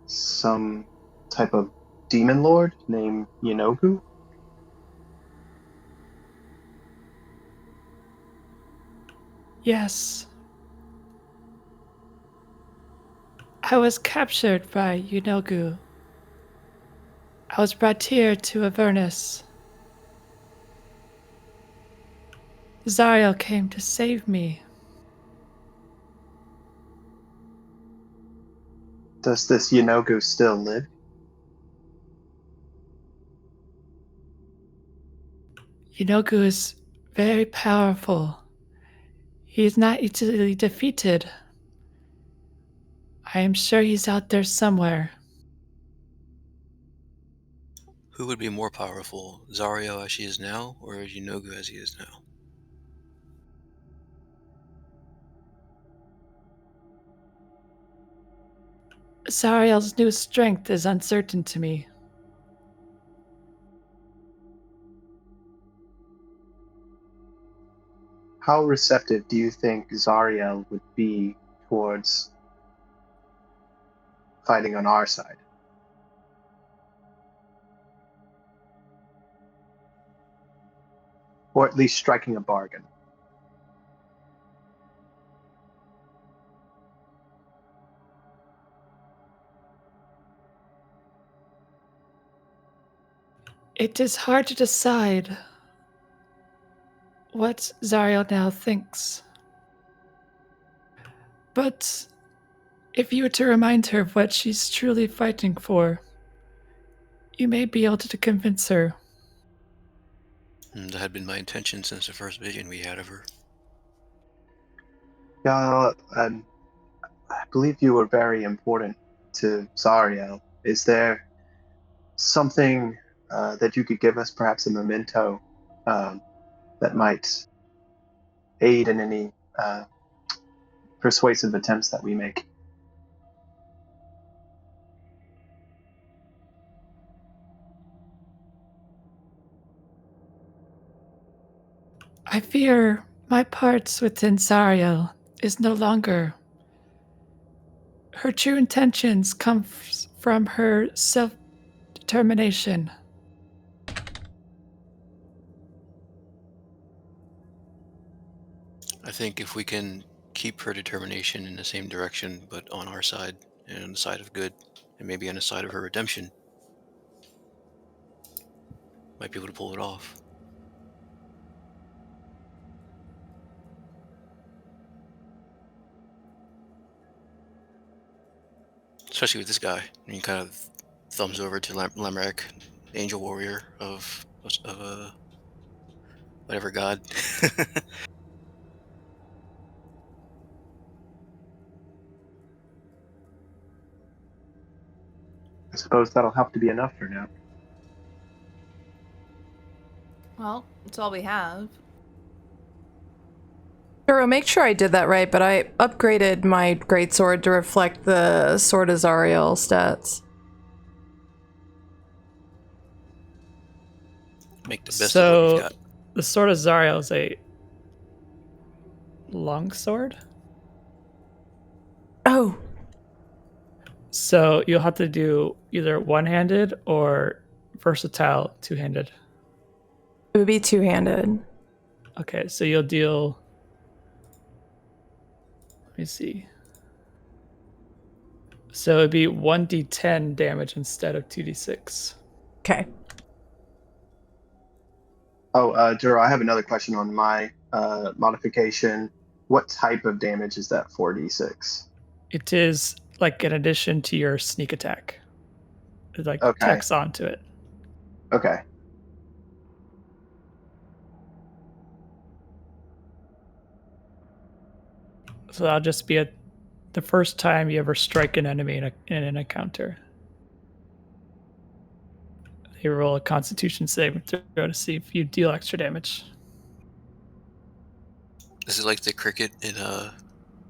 Speaker 6: some type of demon lord named Yenogu.
Speaker 1: Yes. I was captured by Yunogu. I was brought here to AVERNUS. Zariel came to save me.
Speaker 6: Does this Yenogu still live?
Speaker 1: Yunogu is very powerful. He is not easily defeated. I am sure he's out there somewhere.
Speaker 3: Who would be more powerful, Zario as she is now, or Yunogu as he is now?
Speaker 1: Zariel's new strength is uncertain to me.
Speaker 6: How receptive do you think Zariel would be towards fighting on our side? Or at least striking a bargain?
Speaker 1: It is hard to decide what Zariel now thinks. But if you were to remind her of what she's truly fighting for, you may be able to convince her.
Speaker 3: That had been my intention since the first vision we had of her.
Speaker 6: Yeah, I believe you were very important to Zariel. Is there something that you could give us, perhaps a memento, that might aid in any persuasive attempts that we make?
Speaker 1: I fear my parts within Zariel is no longer. Her true intentions come from her self-determination.
Speaker 3: I think if we can keep her determination in the same direction, but on our side, and on the side of good, and maybe on the side of her redemption, might be able to pull it off. Especially with this guy. And he kind of thumbs over to Lamrek, angel warrior of whatever god.
Speaker 6: I suppose that'll have to be enough for now.
Speaker 2: Well, that's all we have.
Speaker 5: Duro, make sure I did that right, but I upgraded my greatsword to reflect the Sword of Zariel stats.
Speaker 3: Make the best of what we've got.
Speaker 1: The Sword of Zariel is a long sword.
Speaker 5: Oh,
Speaker 1: So you'll have to do either one-handed or versatile two-handed.
Speaker 5: it would be two-handed.
Speaker 1: Okay, so you'll deal. Let me see. So it'd be 1d10 damage instead of 2d6.
Speaker 5: Okay.
Speaker 6: Oh, Duro, I have another question on my modification. What type of damage is that 4d6?
Speaker 1: It is like an addition to your sneak attack. It like
Speaker 6: Okay.
Speaker 1: tacks onto it.
Speaker 6: Okay.
Speaker 1: So that'll just be the first time you ever strike an enemy in an encounter. You roll a Constitution saving throw to see if you deal extra damage.
Speaker 3: This is like the cricket in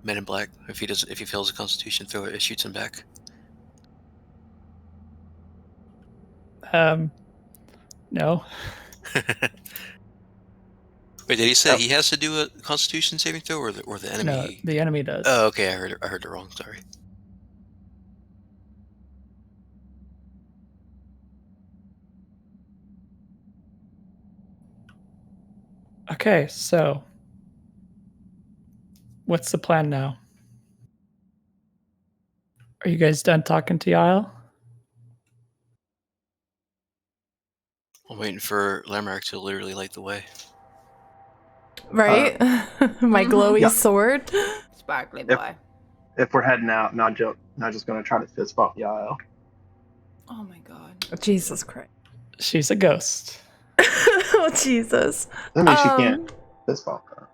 Speaker 3: Men in Black. If he fails a Constitution, it shoots him back.
Speaker 1: No.
Speaker 3: Wait, did he say he has to do a Constitution saving throw, or the enemy?
Speaker 1: No, the enemy does.
Speaker 3: Oh, okay. I heard it wrong. Sorry.
Speaker 1: Okay, so what's the plan now? Are you guys done talking to Yael?
Speaker 3: I'm waiting for Lamarck to literally light the way.
Speaker 5: Right? My glowy
Speaker 6: Yeah.
Speaker 5: sword.
Speaker 2: Sparkly
Speaker 6: Yep.
Speaker 2: boy.
Speaker 6: If we're heading out, not just going to try to fist bump Yael.
Speaker 2: Oh my god.
Speaker 5: Jesus Christ.
Speaker 1: She's a ghost.
Speaker 5: Oh, Jesus.
Speaker 6: I mean, she can't fist bump her.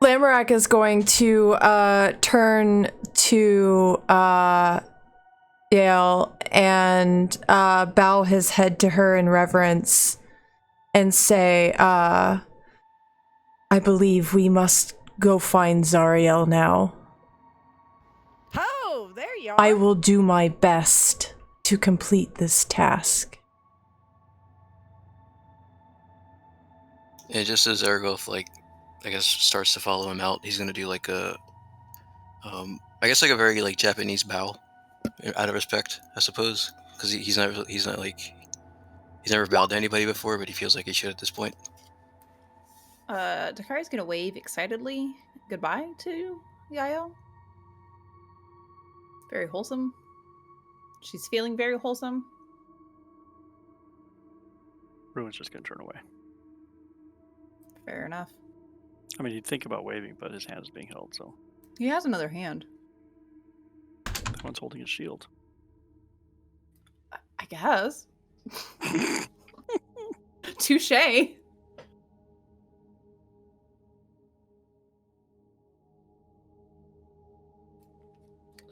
Speaker 5: Lamorak is going to turn to Yale and bow his head to her in reverence and say, I believe we must go find Zariel now.
Speaker 8: Oh, there you are.
Speaker 5: I will do my best to complete this task.
Speaker 3: And just as Ergoth, like, I guess, starts to follow him out, he's gonna do like a, I guess like a very like Japanese bow, out of respect, I suppose, because he's never bowed to anybody before, but he feels like he should at this point.
Speaker 2: Dakari's gonna wave excitedly goodbye to Yael. Very wholesome. She's feeling very wholesome.
Speaker 4: Ruin's just gonna turn away.
Speaker 2: Fair enough.
Speaker 4: I mean, he'd think about waving, but his hand's being held, so
Speaker 2: He has another hand.
Speaker 4: one's holding his shield.
Speaker 2: I guess. Touche.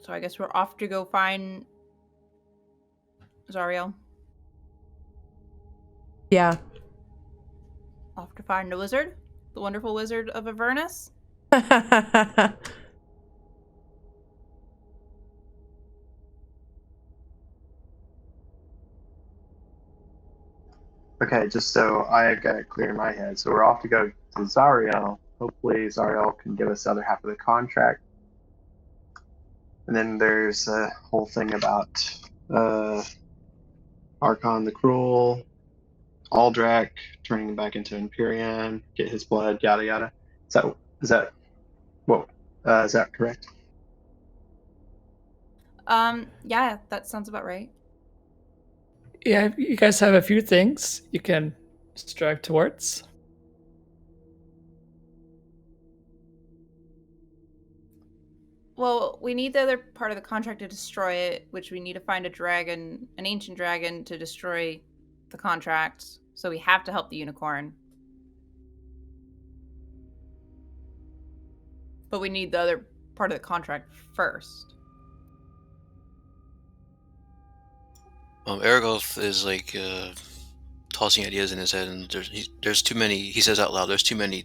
Speaker 2: So I guess we're off to go find Zariel.
Speaker 5: Yeah.
Speaker 2: Off to find the wizard. The wonderful wizard of Avernus.
Speaker 6: Okay, just so I got it clear in my head. So we're off to go to Zariel. Hopefully Zariel can give us the other half of the contract. And then there's a whole thing about Archon the Cruel, Aldrak turning him back into Empyrean, get his blood, yada yada. Is that correct?
Speaker 2: Yeah, that sounds about right.
Speaker 1: Yeah, you guys have a few things you can strive towards.
Speaker 2: Well, we need the other part of the contract to destroy it, which we need to find a dragon, an ancient dragon, to destroy the contract. So we have to help the unicorn. But we need the other part of the contract first.
Speaker 3: Ergoth is like tossing ideas in his head, and there's too many. He says out loud, "There's too many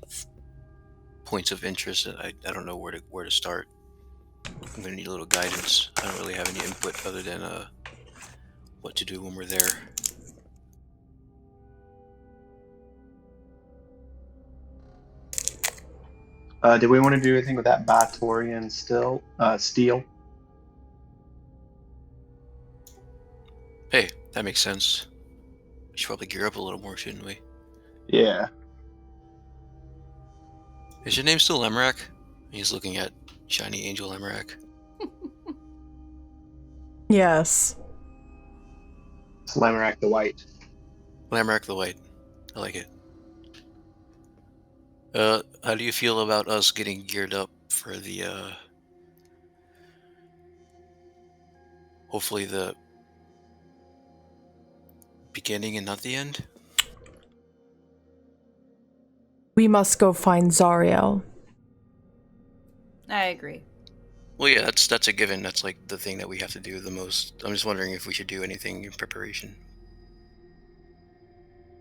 Speaker 3: points of interest, and I don't know where to start. I'm gonna need a little guidance. I don't really have any input other than what to do when we're there."
Speaker 6: Did we want to do anything with that Batorian steel?
Speaker 3: Hey, that makes sense. We should probably gear up a little more, shouldn't we?
Speaker 6: Yeah.
Speaker 3: Is your name still Lemrak? He's looking at shiny angel Lemrak.
Speaker 5: Yes.
Speaker 6: It's Lamorak the White.
Speaker 3: Lemrak the White. I like it. How do you feel about us getting geared up for the, hopefully the beginning and not the end?
Speaker 5: We must go find Zariel.
Speaker 2: I agree.
Speaker 3: Well, yeah, that's a given. That's like the thing that we have to do the most. I'm just wondering if we should do anything in preparation.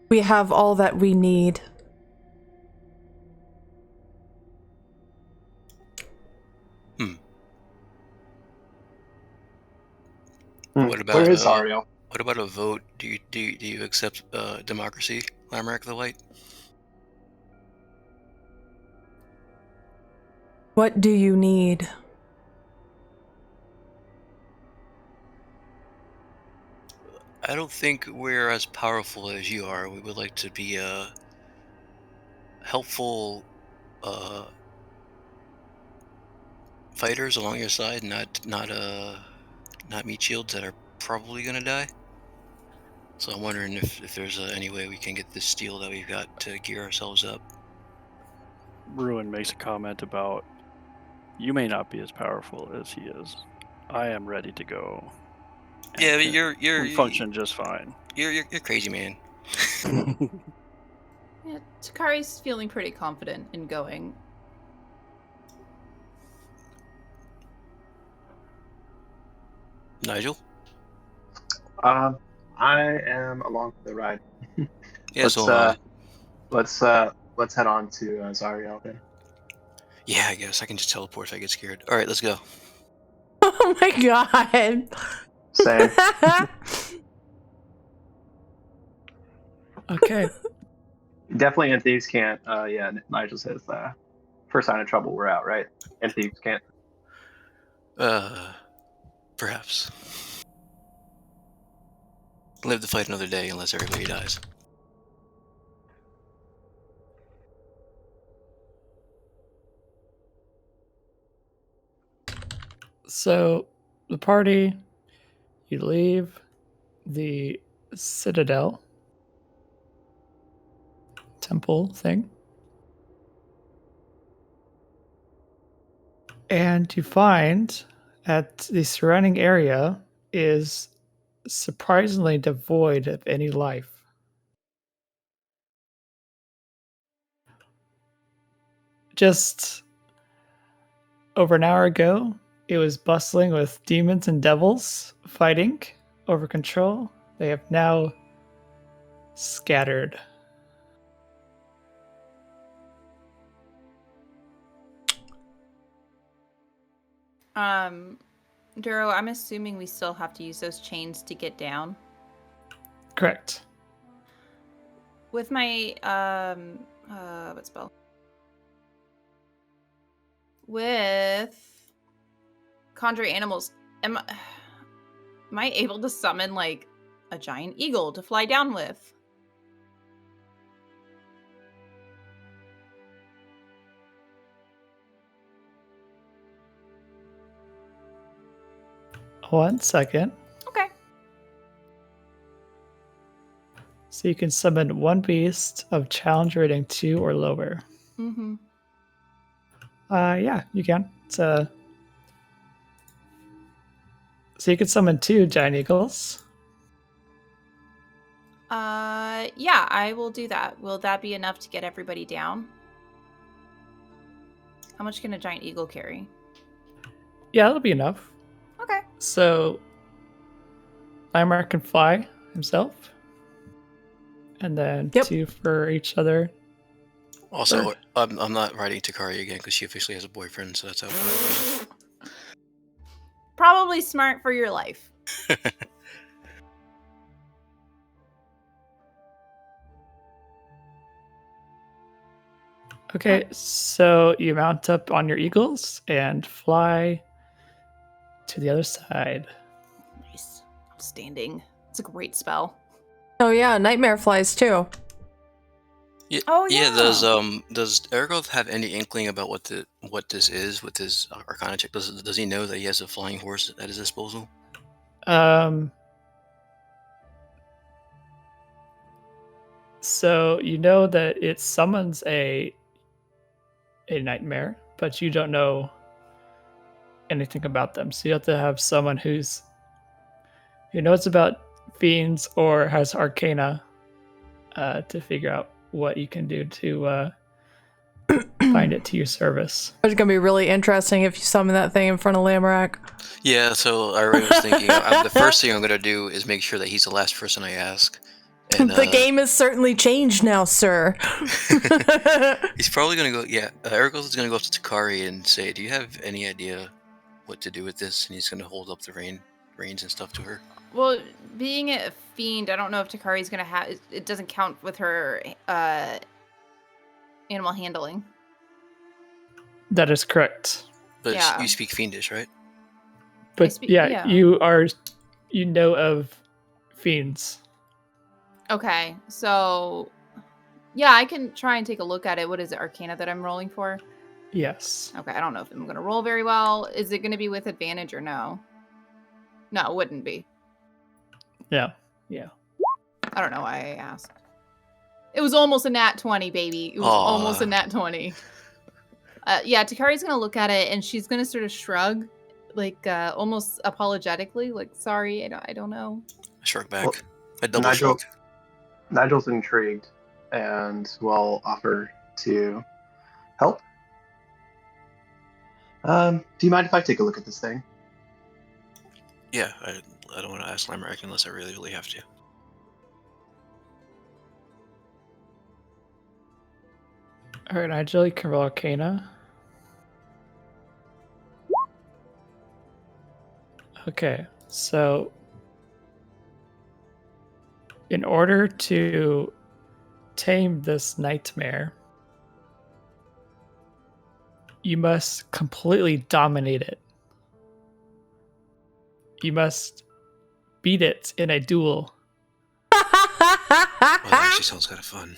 Speaker 5: We have all that we need.
Speaker 3: What about
Speaker 6: Where is Zariel?
Speaker 3: What about a vote? Do you accept democracy, Lamarck the White?
Speaker 5: What do you need?
Speaker 3: I don't think we're as powerful as you are. We would like to be helpful fighters along your side, not meat shields that are probably gonna die. So I'm wondering if there's any way we can get this steel that we've got to gear ourselves up.
Speaker 4: Ruin makes a comment about, you may not be as powerful as he is. I am ready to go. And
Speaker 3: Yeah, but
Speaker 4: we function just fine.
Speaker 3: You're crazy, man.
Speaker 2: Yeah, Takari's feeling pretty confident in going.
Speaker 3: Nigel?
Speaker 6: I am along for the ride.
Speaker 3: Yeah, so am I.
Speaker 6: Let's head on to Zariel then.
Speaker 3: Yeah, I guess I can just teleport if I get scared. All right, let's go.
Speaker 5: Oh my god.
Speaker 6: Same.
Speaker 1: Okay.
Speaker 6: Definitely in Thieves Can't. Yeah, Nigel says first sign of trouble, we're out, right? In Thieves Can't.
Speaker 3: Perhaps. Live to fight another day unless everybody dies.
Speaker 1: So the party, you leave the Citadel temple thing, and you find that the surrounding area is surprisingly devoid of any life. Just over an hour ago, it was bustling with demons and devils fighting over control. They have now scattered.
Speaker 2: Duro, I'm assuming we still have to use those chains to get down.
Speaker 1: Correct.
Speaker 2: With my what spell? With conjure animals, am I able to summon like a giant eagle to fly down with?
Speaker 1: One second.
Speaker 2: Okay.
Speaker 1: So you can summon one beast of challenge rating 2 or lower.
Speaker 2: Mm-hmm.
Speaker 1: Yeah, you can. So you can summon 2 giant eagles.
Speaker 2: Yeah, I will do that. Will that be enough to get everybody down? How much can a giant eagle carry?
Speaker 1: Yeah, that'll be enough.
Speaker 2: Okay.
Speaker 1: So Limar can fly himself. And then
Speaker 5: Yep.
Speaker 1: 2 for each other.
Speaker 3: Also, I'm not riding Takari again because she officially has a boyfriend, so that's how.
Speaker 2: Probably smart for your life.
Speaker 1: Okay, so you mount up on your eagles and fly to the other side.
Speaker 2: Nice. Outstanding. It's a great spell.
Speaker 5: Oh yeah, nightmare flies too.
Speaker 3: Yeah,
Speaker 2: Oh,
Speaker 3: yeah.
Speaker 2: yeah.
Speaker 3: Does Ergoth have any inkling about what this is with his Arcana check? Does he know that he has a flying horse at his disposal?
Speaker 1: So you know that it summons a nightmare, but you don't know anything about them. So you have to have someone who knows about fiends or has arcana to figure out what you can do to find it to your service.
Speaker 5: It's gonna be really interesting if you summon that thing in front of Lamorak.
Speaker 3: Yeah. So I was thinking the first thing I'm gonna do is make sure that he's the last person I ask. And,
Speaker 5: The game has certainly changed now, sir.
Speaker 3: He's probably gonna go. Yeah, Ergoth is gonna go up to Takari and say, "Do you have any idea what to do with this?" And he's gonna hold up the reins and stuff to her.
Speaker 2: Well, being a fiend, I don't know if Takari's gonna have. It doesn't count with her animal handling.
Speaker 1: That is correct.
Speaker 3: But
Speaker 2: Yeah.
Speaker 3: you speak fiendish, right?
Speaker 1: But yeah,
Speaker 2: yeah.
Speaker 1: you know of fiends.
Speaker 2: Okay, so yeah, I can try and take a look at it. What is it, Arcana that I'm rolling for?
Speaker 1: Yes.
Speaker 2: Okay, I don't know if I'm gonna roll very well. Is it gonna be with advantage or no? No, it wouldn't be.
Speaker 1: Yeah.
Speaker 2: I don't know why I asked. It was almost a nat 20, baby. It was almost a nat 20. Yeah, Takari's gonna look at it and she's gonna sort of shrug, like almost apologetically, like sorry, I don't know.
Speaker 3: I shrug back.
Speaker 6: Well,
Speaker 3: I double shrug.
Speaker 6: Nigel's intrigued and will offer to help. Do you mind if I take a look at this thing?
Speaker 3: Yeah, I don't want to ask Lamerack unless I really, really have to.
Speaker 1: All right, Nigel, you can roll Arcana. Okay, so in order to tame this nightmare, you must completely dominate it. You must beat it in a duel.
Speaker 3: Well, that actually sounds kind of fun.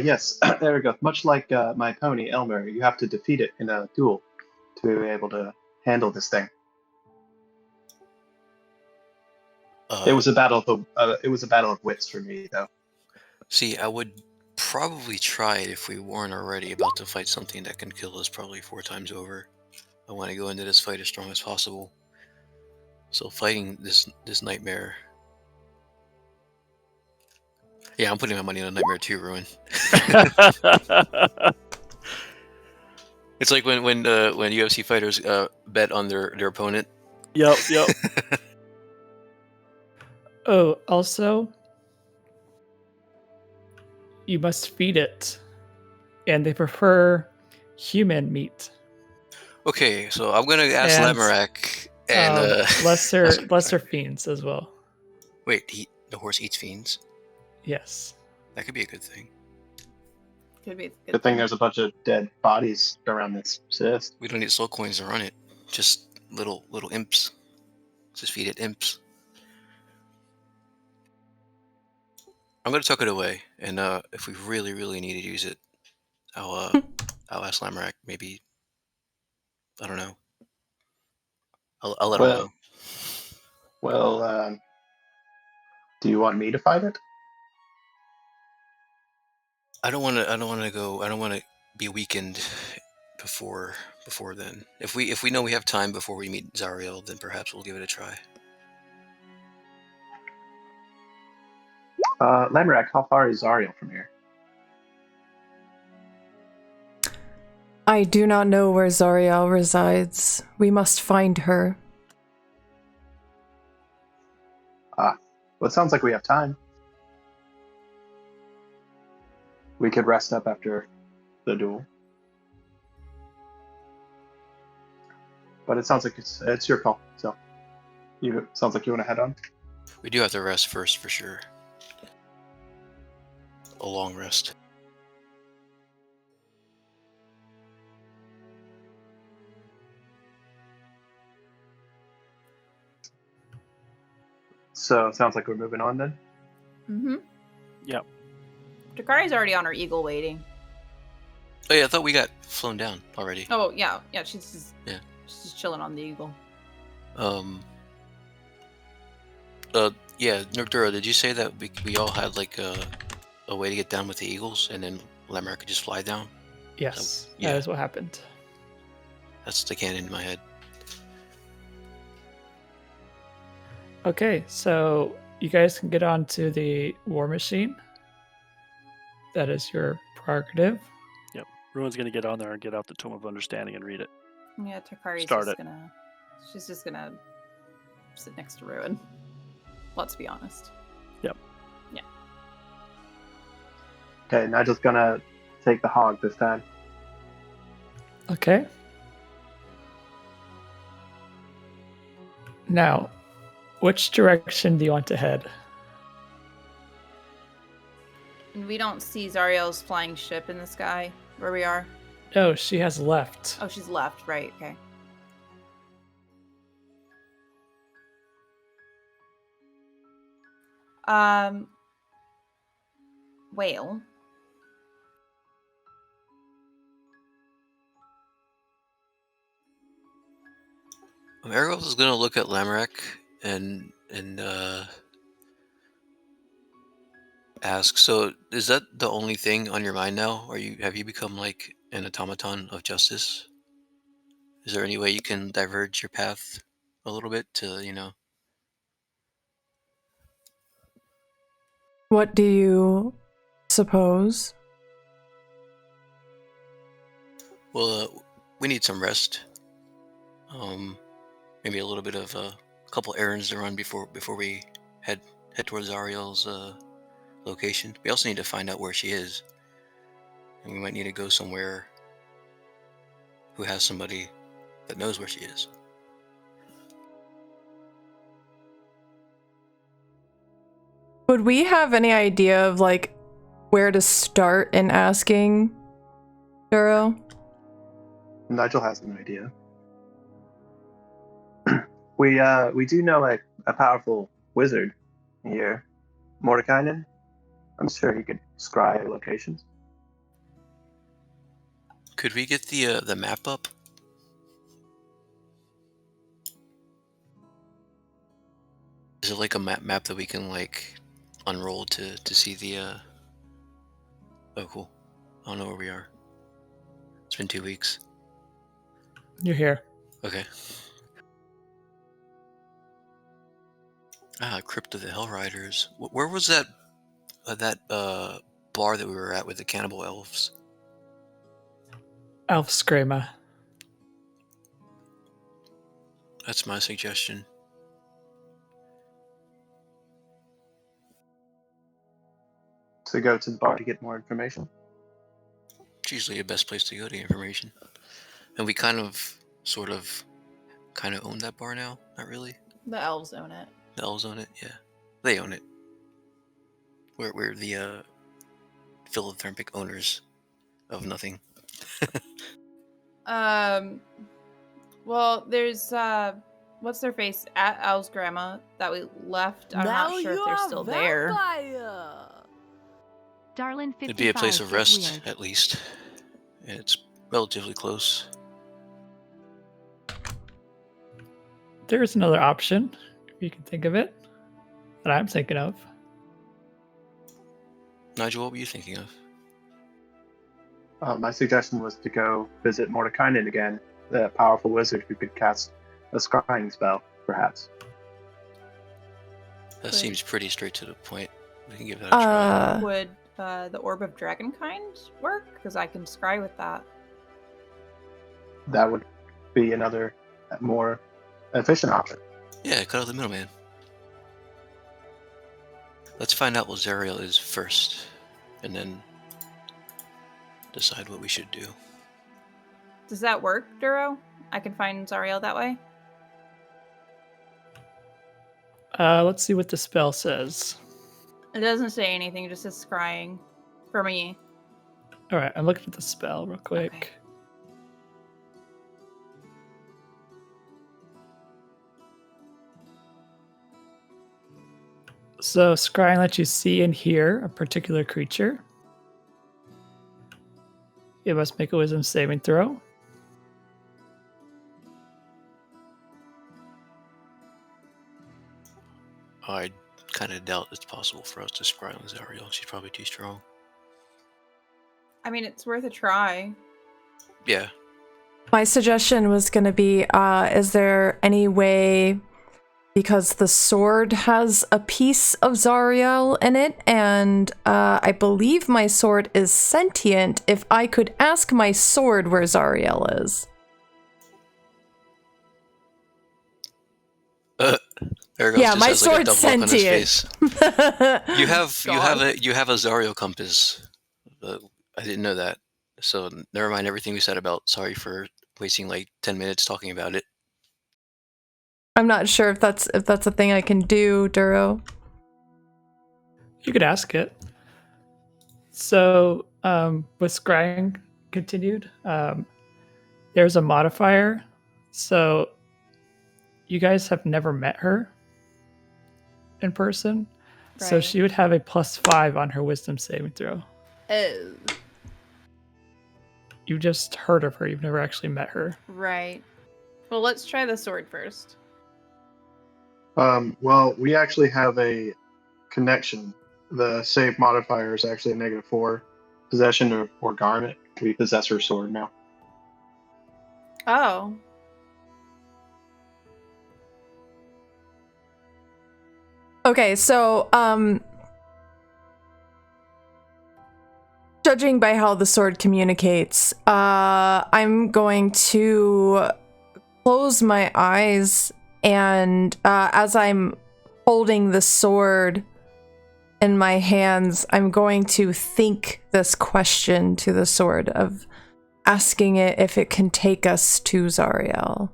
Speaker 6: Yes, there we go. Much like my pony, Elmer, you have to defeat it in a duel to be able to handle this thing. It was a battle of wits for me, though.
Speaker 3: See, I would probably try it if we weren't already about to fight something that can kill us probably 4 times over. I want to go into this fight as strong as possible. So fighting this nightmare. Yeah, I'm putting my money on a nightmare too, Ruin. It's like when UFC fighters bet on their opponent.
Speaker 4: Yep.
Speaker 1: Oh, also, you must feed it, and they prefer human meat.
Speaker 3: Okay, so I'm gonna ask
Speaker 1: And,
Speaker 3: Lamerack and
Speaker 1: lesser fiends as well.
Speaker 3: Wait, the horse eats fiends?
Speaker 1: Yes.
Speaker 3: That could be a good thing.
Speaker 2: Could be a
Speaker 6: Good thing there's a bunch of dead bodies around this cyst.
Speaker 3: We don't need soul coins to run it. Just little imps. Just feed it imps. I'm gonna tuck it away, and if we really, really need to use it, I'll ask Lamerack. Maybe, I don't know. I'll let him know.
Speaker 6: Well, do you want me to fight it?
Speaker 3: I don't want to be weakened before then. If we know we have time before we meet Zariel, then perhaps we'll give it a try.
Speaker 6: Lamerack, how far is Zariel from here?
Speaker 5: I do not know where Zariel resides. We must find her.
Speaker 6: Well, it sounds like we have time. We could rest up after the duel. But it sounds like it's your call. So, sounds like you want to head on.
Speaker 3: We do have to rest first, for sure. A long rest.
Speaker 6: So, it sounds like we're moving on then.
Speaker 2: Mm-hmm.
Speaker 4: Yep.
Speaker 2: Takari's already on her eagle waiting.
Speaker 3: Oh yeah, I thought we got flown down already.
Speaker 2: Oh yeah, she's
Speaker 3: Yeah.
Speaker 2: She's just chilling on the eagle.
Speaker 3: Yeah, Nerdura, did you say that we all had like a way to get down with the eagles, and then Lamerack could just fly down?
Speaker 1: Yes,
Speaker 3: yeah.
Speaker 1: that is what happened.
Speaker 3: That's the canon in my head.
Speaker 1: Okay, so you guys can get on to the war machine. That is your prerogative.
Speaker 4: Yep. Ruin's gonna get on there and get out the Tome of Understanding and read it.
Speaker 2: Yeah, Takari's she's just gonna sit next to Ruin. Let's be honest.
Speaker 4: Yep.
Speaker 2: Yeah.
Speaker 6: Okay, Nigel's gonna take the hog this time.
Speaker 1: Okay. Now, which direction do you want to head?
Speaker 2: And we don't see Zariel's flying ship in the sky where we are.
Speaker 1: Oh, she has left.
Speaker 2: Oh, she's left. Right. Okay. Whale.
Speaker 3: Marigold is gonna look at Lamorak and ask. So, is that the only thing on your mind now? Have you become like an automaton of justice? Is there any way you can diverge your path a little bit to,
Speaker 5: What do you suppose?
Speaker 3: Well, we need some rest. Maybe a little bit of a couple errands to run before we head towards Ariel's location. We also need to find out where she is, and we might need to go somewhere who has somebody that knows where she is.
Speaker 5: Would we have any idea of like where to start in asking Duro?
Speaker 6: Nigel has an idea. We do know a powerful wizard here, Mordekainen. I'm sure he could scry locations.
Speaker 3: Could we get the map up? Is it like a map that we can like unroll to see the? Oh, cool. I don't know where we are. It's been 2 weeks.
Speaker 1: You're here.
Speaker 3: Okay. Crypt of the Hellriders. Where was that bar that we were at with the cannibal elves?
Speaker 1: Elfskrema.
Speaker 3: That's my suggestion.
Speaker 6: To go to the bar to get more information.
Speaker 3: It's usually the best place to go to get information. And we kind of own that bar now. Not really.
Speaker 2: The elves own it.
Speaker 3: The elves own it. Yeah, they own it. We're the philanthropic owners of nothing.
Speaker 2: Well, there's what's their face at Al's grandma that we left. I'm not sure if they're still there.
Speaker 7: Darlin 55.
Speaker 3: It'd be a place of
Speaker 7: get
Speaker 3: rest,
Speaker 7: weird.
Speaker 3: at least. And it's relatively close.
Speaker 1: There's another option, if you can think of it, that I'm thinking of.
Speaker 3: Nigel, what were you thinking of?
Speaker 6: My suggestion was to go visit Mordekainen again, the powerful wizard who could cast a scrying spell, perhaps.
Speaker 3: That seems pretty straight to the point. We can give that a try.
Speaker 2: Would the Orb of Dragonkind work? Because I can scry with that.
Speaker 6: That would be another more efficient option.
Speaker 3: Yeah, cut out the middleman. Let's find out what Zariel is first, and then decide what we should do.
Speaker 2: Does that work, Duro? I can find Zariel that way?
Speaker 1: Let's see what the spell says.
Speaker 2: It doesn't say anything, it just says scrying. For me.
Speaker 1: All right, I'm looking at the spell real quick.
Speaker 2: Okay.
Speaker 1: So scrying lets you see and hear a particular creature. You must make a wisdom saving throw.
Speaker 3: I kind of doubt it's possible for us to scry on Zariel. She's probably too strong.
Speaker 2: I mean, it's worth a try.
Speaker 3: Yeah.
Speaker 5: My suggestion was going to be, is there any way, because the sword has a piece of Zariel in it, and I believe my sword is sentient, if I could ask my sword where Zariel is.
Speaker 3: Ergos
Speaker 5: Yeah,
Speaker 3: just
Speaker 5: my
Speaker 3: has, like, a
Speaker 5: sword's
Speaker 3: double look on his
Speaker 5: sentient.
Speaker 3: face. You have a Zariel compass. I didn't know that. So never mind everything we said about sorry for wasting like 10 minutes talking about it.
Speaker 5: I'm not sure if that's a thing I can do, Duro.
Speaker 1: You could ask it. So, with scrying continued, there's a modifier. So, you guys have never met her in person. So,
Speaker 2: Right.
Speaker 1: she would have a +5 on her wisdom saving throw.
Speaker 2: Oh,
Speaker 1: You just heard of her, you've never actually met her.
Speaker 2: right. Well, let's try the sword first.
Speaker 6: Well, we actually have a connection. The save modifier is actually a -4. Possession or garment. We possess her sword now.
Speaker 2: Oh.
Speaker 5: Okay, so judging by how the sword communicates, I'm going to close my eyes, and as I'm holding the sword in my hands, I'm going to think this question to the sword of asking it if it can take us to Zariel.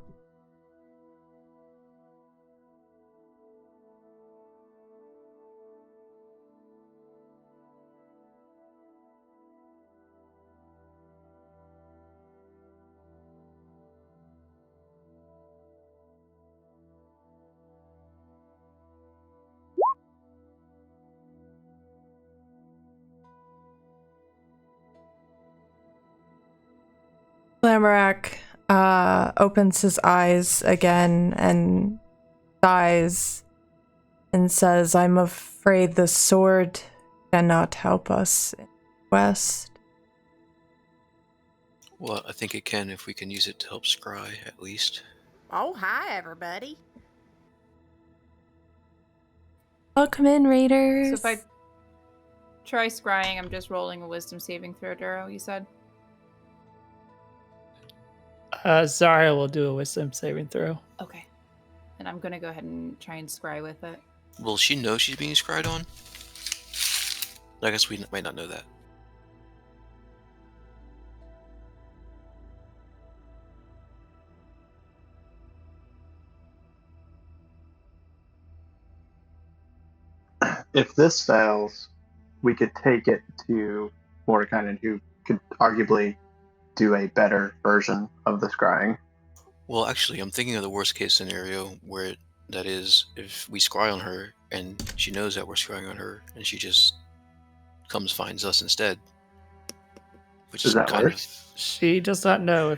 Speaker 5: Lamorak opens his eyes again and sighs and says, I'm afraid the sword cannot help us in the West.
Speaker 3: Well, I think it can if we can use it to help scry, at least.
Speaker 8: Oh, hi, everybody.
Speaker 5: Welcome in, Raiders.
Speaker 2: So if I try scrying, I'm just rolling a wisdom saving throw, Duro, you said?
Speaker 1: Zarya will do a wisdom saving throw.
Speaker 2: Okay. And I'm gonna go ahead and try and scry with it.
Speaker 3: Will she know she's being scried on? I guess we might not know that.
Speaker 6: If this fails, we could take it to Mordekainen, who could arguably do a better version of the scrying.
Speaker 3: Well, actually, I'm thinking of the worst case scenario where that is if we scry on her and she knows that we're scrying on her and she just finds us instead. Which
Speaker 6: Is
Speaker 3: is
Speaker 6: that
Speaker 3: kind
Speaker 6: worse?
Speaker 1: She does not know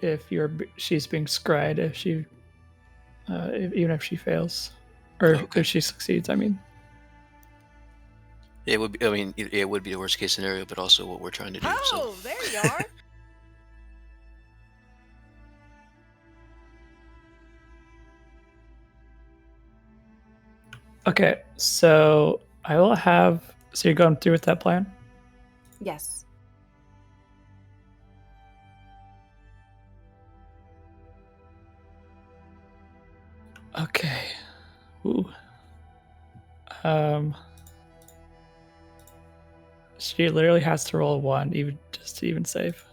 Speaker 1: if she's being scried if she even if she fails or
Speaker 3: Okay.
Speaker 1: if she succeeds. I mean,
Speaker 3: it would be. I mean, it would be the worst case scenario, but also what we're trying to do.
Speaker 8: Oh, there you are.
Speaker 1: okay. So I will have. So you're going through with that plan.
Speaker 2: Yes.
Speaker 1: Okay. Ooh. Um. She literally has to roll a 1 even just to even save.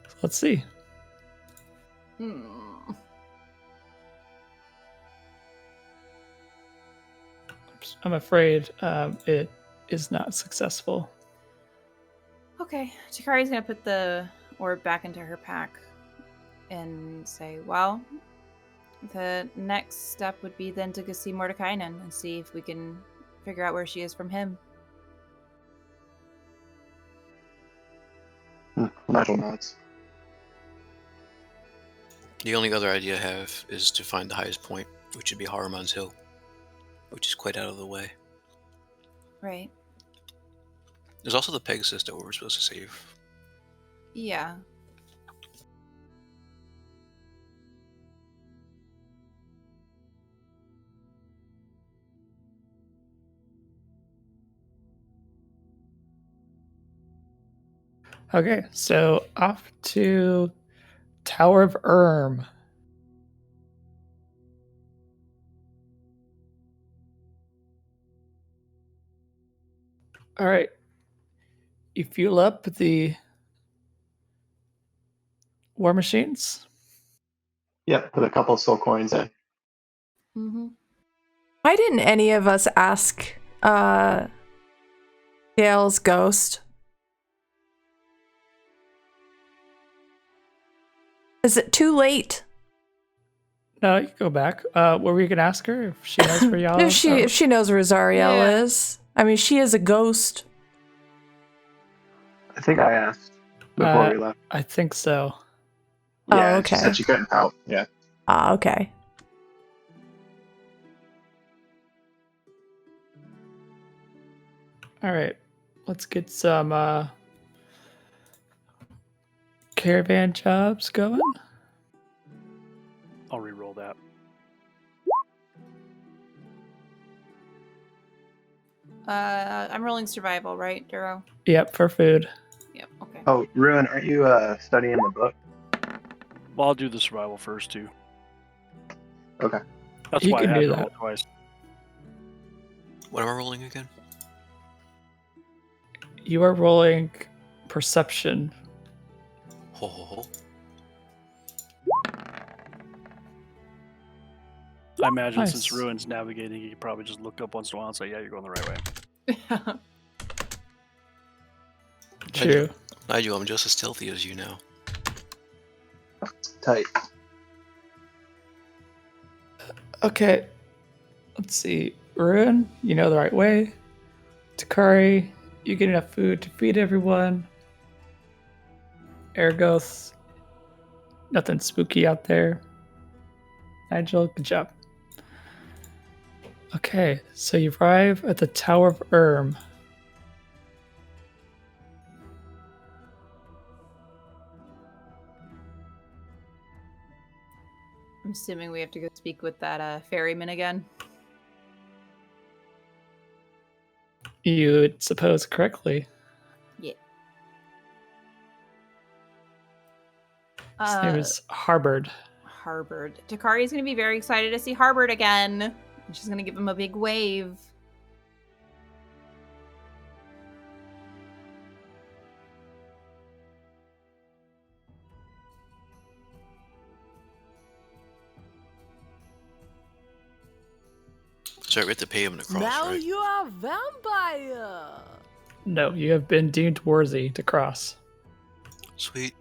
Speaker 1: So let's see. I'm afraid it is not successful.
Speaker 2: Okay. Chikari's gonna put the orb back into her pack and say, well, the next step would be then to go see Mordekainen and see if we can figure out where she is from him.
Speaker 6: Nigel nods.
Speaker 3: The only other idea I have is to find the highest point, which would be Haruman's Hill, which is quite out of the way.
Speaker 2: Right.
Speaker 3: There's also the Pegasus that we were supposed to save.
Speaker 2: Yeah.
Speaker 1: Okay, so off to Tower of Erm. All right. You fuel up the war machines.
Speaker 6: Yep, put a couple of soul coins in.
Speaker 2: Mm-hmm.
Speaker 5: Why didn't any of us ask Gail's ghost? Is it too late?
Speaker 1: No, you can go back. Were we gonna ask her if she knows where y'all?
Speaker 5: If she knows where Zariel
Speaker 2: Yeah.
Speaker 5: is. I mean, she is a ghost.
Speaker 6: I think I asked before we left.
Speaker 1: I think so.
Speaker 5: Oh,
Speaker 6: Yeah,
Speaker 5: okay.
Speaker 6: she said she couldn't help. Yeah.
Speaker 5: Ah, okay.
Speaker 1: All right, let's get some caravan jobs going.
Speaker 4: I'll re-roll that.
Speaker 2: I'm rolling survival, right, Duro?
Speaker 1: Yep, for food.
Speaker 2: Yep. Okay.
Speaker 6: Oh, Ruin, aren't you studying the book?
Speaker 4: Well, I'll do the survival first too.
Speaker 6: Okay.
Speaker 4: That's
Speaker 1: You
Speaker 4: why I
Speaker 1: can
Speaker 4: had
Speaker 1: do
Speaker 4: to
Speaker 1: that.
Speaker 4: roll twice.
Speaker 3: What am I rolling again?
Speaker 1: You are rolling perception.
Speaker 3: Ho ho ho.
Speaker 4: I imagine
Speaker 1: Nice.
Speaker 4: since Ruin's navigating, you could probably just look up once in a while and say, "Yeah, you're going the right way."
Speaker 1: True.
Speaker 3: Nigel, I'm just as stealthy as you now.
Speaker 6: Tight.
Speaker 1: Okay. Let's see. Ruin, you know the right way. Takari, you get enough food to feed everyone. Ergoth, nothing spooky out there. Nigel, good job. Okay, so you arrive at the Tower of Erm.
Speaker 2: I'm assuming we have to go speak with that ferryman again.
Speaker 1: You would suppose correctly.
Speaker 2: Yeah.
Speaker 1: His name is Harbord.
Speaker 2: Harbord. Takari's gonna be very excited to see Harbord again. And she's gonna give him a big wave.
Speaker 3: Sorry, we have to pay him to cross,
Speaker 8: Now
Speaker 3: right?
Speaker 8: you are vampire.
Speaker 1: No, you have been deemed worthy to cross.
Speaker 3: Sweet.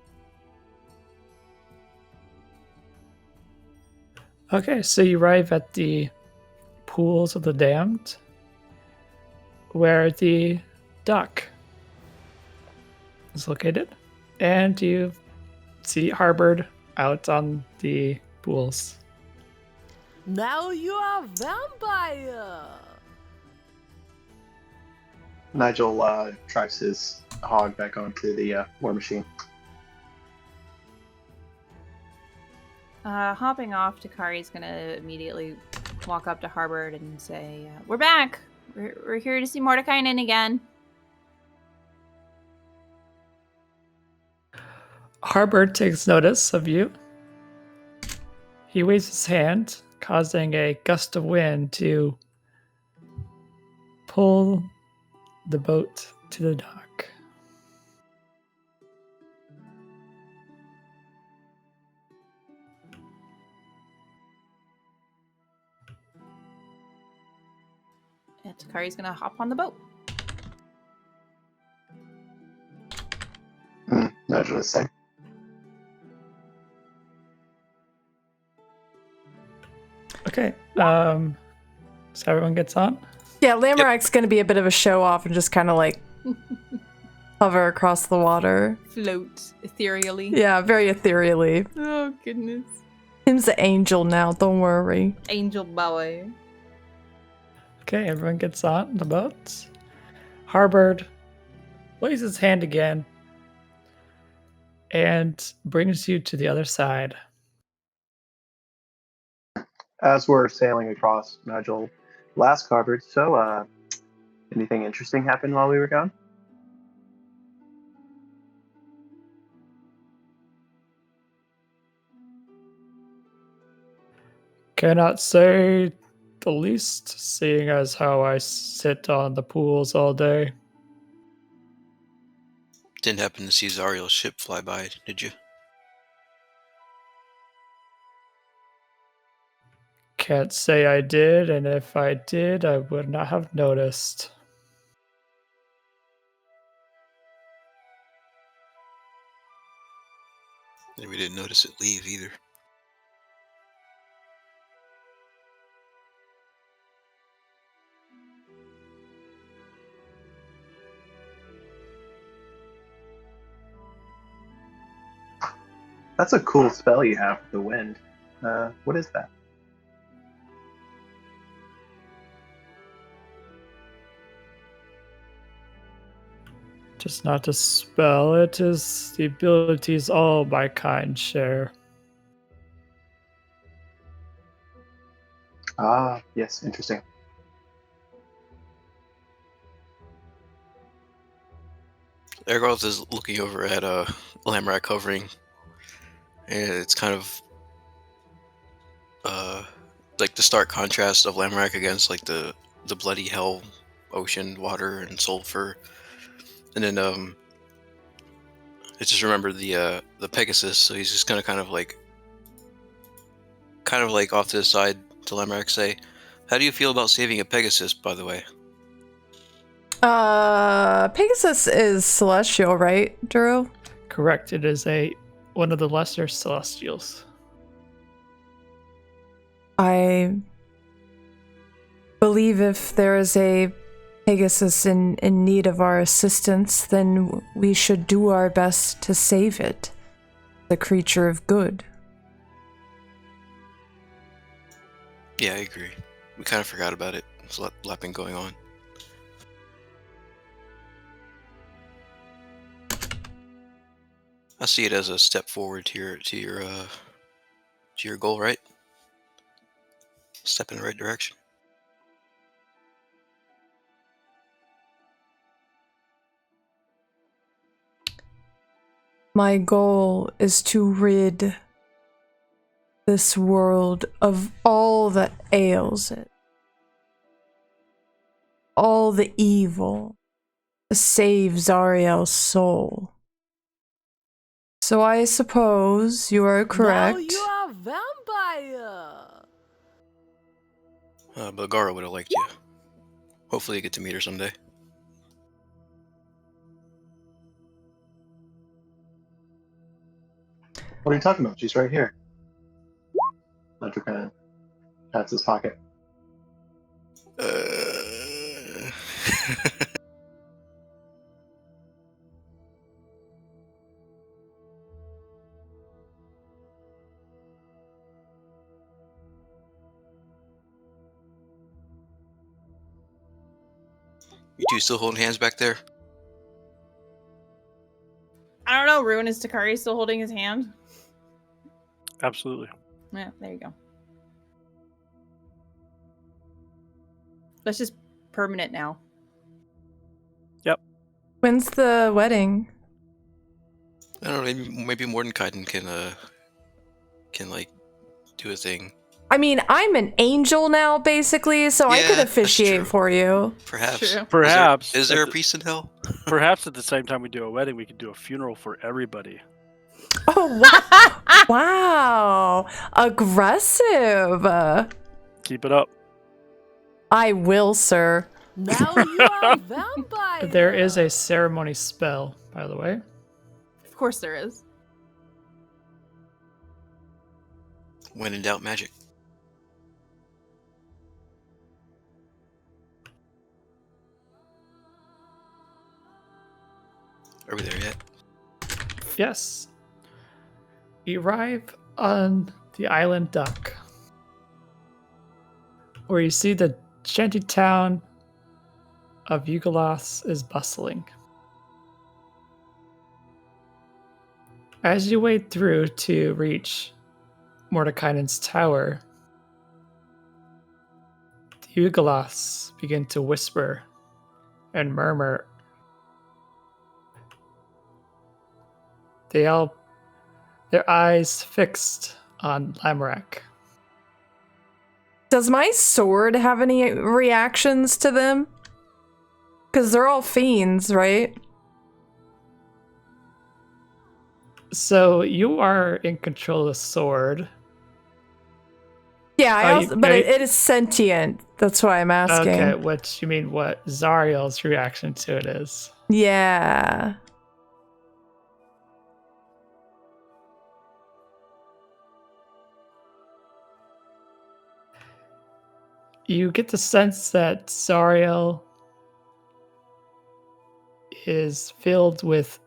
Speaker 1: Okay, so you arrive at the Pools of the Damned, where the dock is located, and you see Harbord out on the pools.
Speaker 8: Now you are vampire.
Speaker 6: Nigel drives his hog back onto the war machine.
Speaker 2: Hopping off, Takari's gonna immediately walk up to Harbord and say, "We're back. We're here to see Mordekainen again."
Speaker 1: Harbord takes notice of you. He waves his hand, causing a gust of wind to pull the boat to the dock.
Speaker 2: And Takari's gonna hop on the boat.
Speaker 6: Nigel is saying.
Speaker 1: Okay, so everyone gets on?
Speaker 5: Yeah, Lamorak's gonna be a bit of a show off and just kind of like hover across the water.
Speaker 2: Float ethereally.
Speaker 5: Yeah, very ethereally.
Speaker 2: Oh, goodness.
Speaker 5: Him's the angel now, don't worry.
Speaker 2: Angel boy.
Speaker 1: Okay, everyone gets on the boat. Harbord waves his hand again and brings you to the other side.
Speaker 6: As we're sailing across, Nigel last Harbord. So, anything interesting happened while we were gone?
Speaker 1: Cannot say the least, seeing as how I sit on the pools all day.
Speaker 3: Didn't happen to see Zariel's ship fly by, did you?
Speaker 1: Can't say I did, and if I did, I would not have noticed.
Speaker 3: And we didn't notice it leave either.
Speaker 6: That's a cool spell you have with the wind. What is that?
Speaker 1: Just not a spell, it is the abilities all my kind share.
Speaker 6: Ah, yes, interesting.
Speaker 3: Ergoth is looking over at Lamrak hovering, and it's kind of like the stark contrast of Lamrak against like the bloody hell, ocean, water, and sulfur. And then I just remember the Pegasus, so he's just gonna kind of like off to the side to Lamrak say, "How do you feel about saving a Pegasus, by the way?"
Speaker 5: Pegasus is celestial, right, Duro?
Speaker 1: Correct, it is one of the lesser celestials.
Speaker 5: I believe if there is a Pegasus in need of our assistance, then we should do our best to save it. The creature of good.
Speaker 3: Yeah, I agree. We kind of forgot about it. There's a lot been going on. I see it as a step forward to your goal, right? Step in the right direction.
Speaker 5: My goal is to rid this world of all that ails it. All the evil. To save Zariel's soul. So I suppose you are correct.
Speaker 8: Now you are vampire.
Speaker 3: But Gara would have liked you. Hopefully you get to meet her someday.
Speaker 6: What are you talking about? She's right here. Ledger kind of pats his pocket.
Speaker 3: You two still holding hands back there?
Speaker 2: I don't know, Ruin, is Takari still holding his hand?
Speaker 4: Absolutely.
Speaker 2: Yeah, there you go. That's just permanent now.
Speaker 5: When's the wedding?
Speaker 3: I don't know. Maybe Mordenkainen can like do a thing.
Speaker 5: I mean, I'm an angel now, basically, so I
Speaker 3: Yeah,
Speaker 5: could
Speaker 3: that's
Speaker 5: officiate
Speaker 3: true.
Speaker 5: for you.
Speaker 3: Perhaps.
Speaker 2: True.
Speaker 4: Perhaps.
Speaker 3: Is there a
Speaker 4: at
Speaker 3: priest in hell?
Speaker 4: Perhaps at the same time we do a wedding, we could do a funeral for everybody.
Speaker 5: Oh, wow. Wow. Aggressive.
Speaker 4: Keep it up.
Speaker 5: I will, sir.
Speaker 8: Now you are vampire.
Speaker 1: There is a ceremony spell, by the way.
Speaker 2: Of course there is.
Speaker 3: When in doubt, magic. Are we there yet?
Speaker 1: Yes. You arrive on the island dock, where you see the shanty town of Yugalos is bustling. As you wade through to reach Mordekainen's tower, the Yugalos begin to whisper and murmur. Their eyes fixed on Lamrak.
Speaker 5: Does my sword have any reactions to them? Because they're all fiends, right?
Speaker 1: So you are in control of the sword.
Speaker 5: Yeah,
Speaker 1: Oh,
Speaker 5: but it is sentient. That's why I'm asking.
Speaker 1: Okay, what you mean? What Zariel's reaction to it is?
Speaker 5: Yeah.
Speaker 1: You get the sense that Zariel is filled with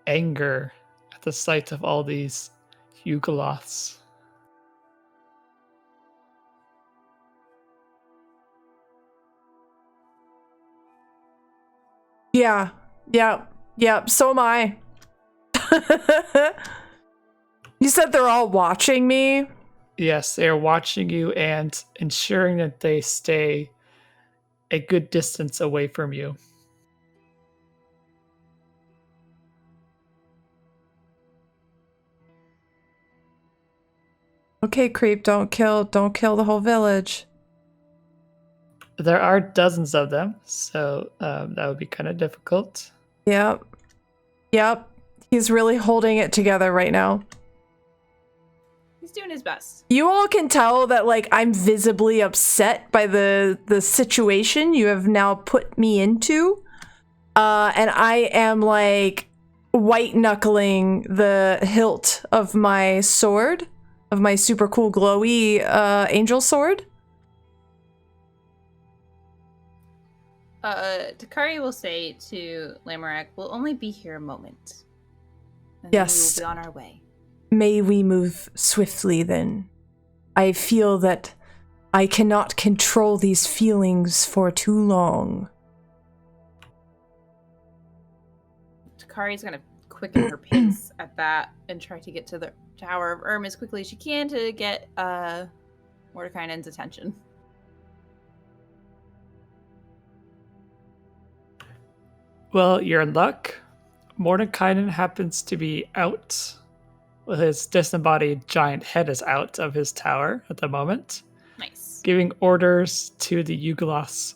Speaker 1: anger at the sight of all these Yugoloths.
Speaker 5: Yeah. Yeah. So am I. You said they're all watching me?
Speaker 1: Yes, they are watching you and ensuring that they stay a good distance away from you.
Speaker 5: Okay, creep, don't kill the whole village.
Speaker 1: There are dozens of them, so that would be kind of difficult.
Speaker 5: Yep. He's really holding it together right now.
Speaker 2: He's doing his best.
Speaker 5: You all can tell that, like, I'm visibly upset by the situation you have now put me into. And I am, like, white-knuckling the hilt of my sword, of my super cool glowy angel sword.
Speaker 2: Takari will say to Lamorak, we'll only be here a moment. And
Speaker 5: Yes.
Speaker 2: then we will be on our way.
Speaker 5: May we move swiftly, then. I feel that I cannot control these feelings for too long.
Speaker 2: Takari's gonna quicken her pace at that and try to get to the Tower of as quickly as she can to get Mordekainen's attention.
Speaker 1: Well, you're in luck. Mordekainen happens to be out. Well, his disembodied giant head is out of his tower at the moment,
Speaker 2: Nice.
Speaker 1: giving orders to the Yugoloths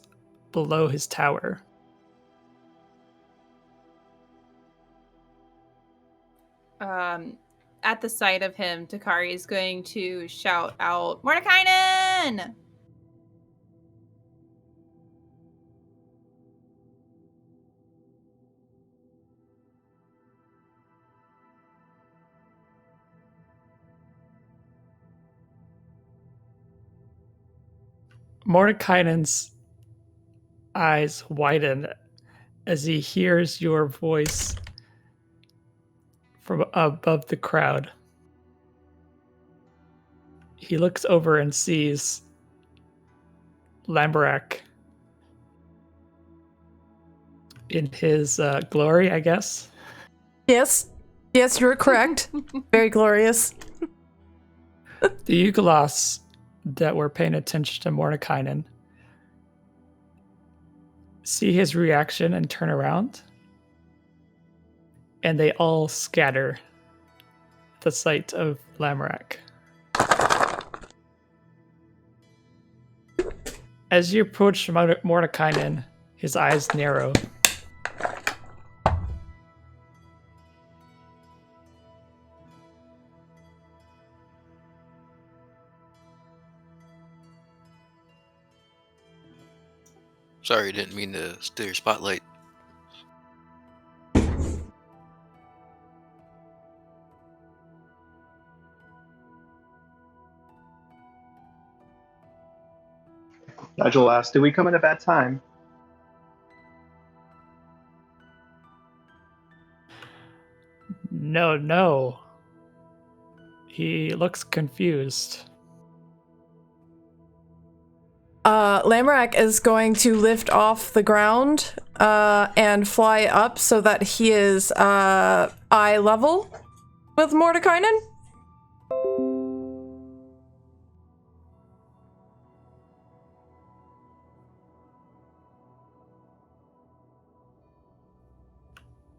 Speaker 1: below his tower.
Speaker 2: At the sight of him, Takari is going to shout out, Mordekainen!
Speaker 1: Mordekainen's eyes widen as he hears your voice from above the crowd. He looks over and sees Lamorak in his glory, I guess.
Speaker 5: Yes, you're correct. Very glorious.
Speaker 1: The Yugoloths that were paying attention to Mordekainen see his reaction and turn around, and they all scatter at the sight of Lamorak. As you approach Mordekainen, his eyes narrow.
Speaker 3: Sorry, didn't mean to steal your spotlight.
Speaker 6: Nigel asked, "Did we come at a bad time?"
Speaker 1: No. He looks confused.
Speaker 5: Lamorak is going to lift off the ground and fly up so that he is eye level with Mordekainen.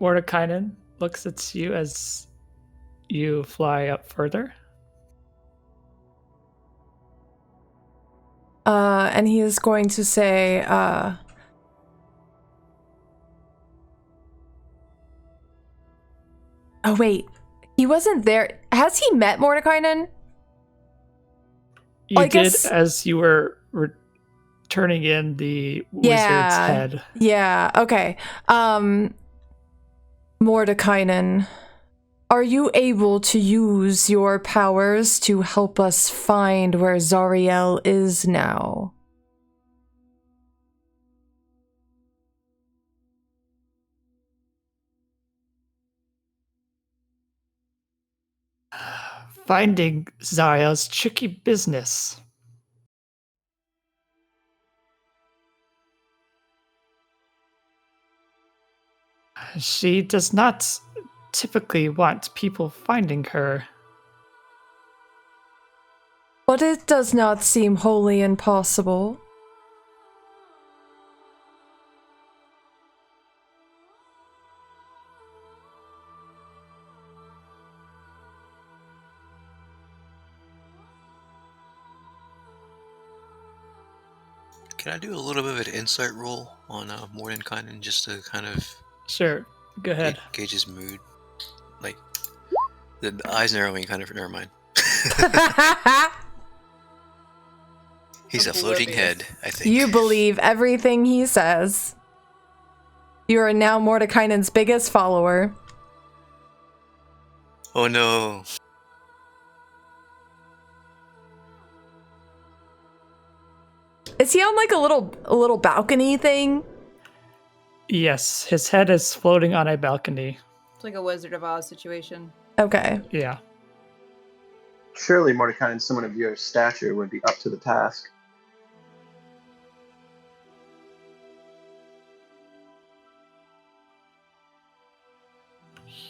Speaker 1: Mordekainen looks at you as you fly up further.
Speaker 5: And he is going to say, oh wait, He wasn't there. Has he met Mordekainen?
Speaker 1: You
Speaker 5: I
Speaker 1: did
Speaker 5: guess-
Speaker 1: as you were turning in the wizard's
Speaker 5: Yeah.
Speaker 1: head.
Speaker 5: Yeah, okay. Mordekainen, are you able to use your powers to help us find where Zariel is now?
Speaker 1: Finding Zariel's tricky business. She does not typically want people finding her.
Speaker 5: But it does not seem wholly impossible.
Speaker 3: Can I do a little bit of an insight roll on Mordenkainen just to kind of
Speaker 1: Sure, go ahead.
Speaker 3: gauge his mood? Like, the eyes narrowing kind of, never mind. He's a floating
Speaker 2: Oblivious.
Speaker 3: head, I think.
Speaker 5: You believe everything he says. You are now Mordekainen's biggest follower.
Speaker 3: Oh no.
Speaker 5: Is he on like a little balcony thing?
Speaker 1: Yes, his head is floating on a balcony.
Speaker 2: It's like a Wizard of Oz situation.
Speaker 5: Okay.
Speaker 1: Yeah.
Speaker 6: Surely Mordecai, someone of your stature, would be up to the task.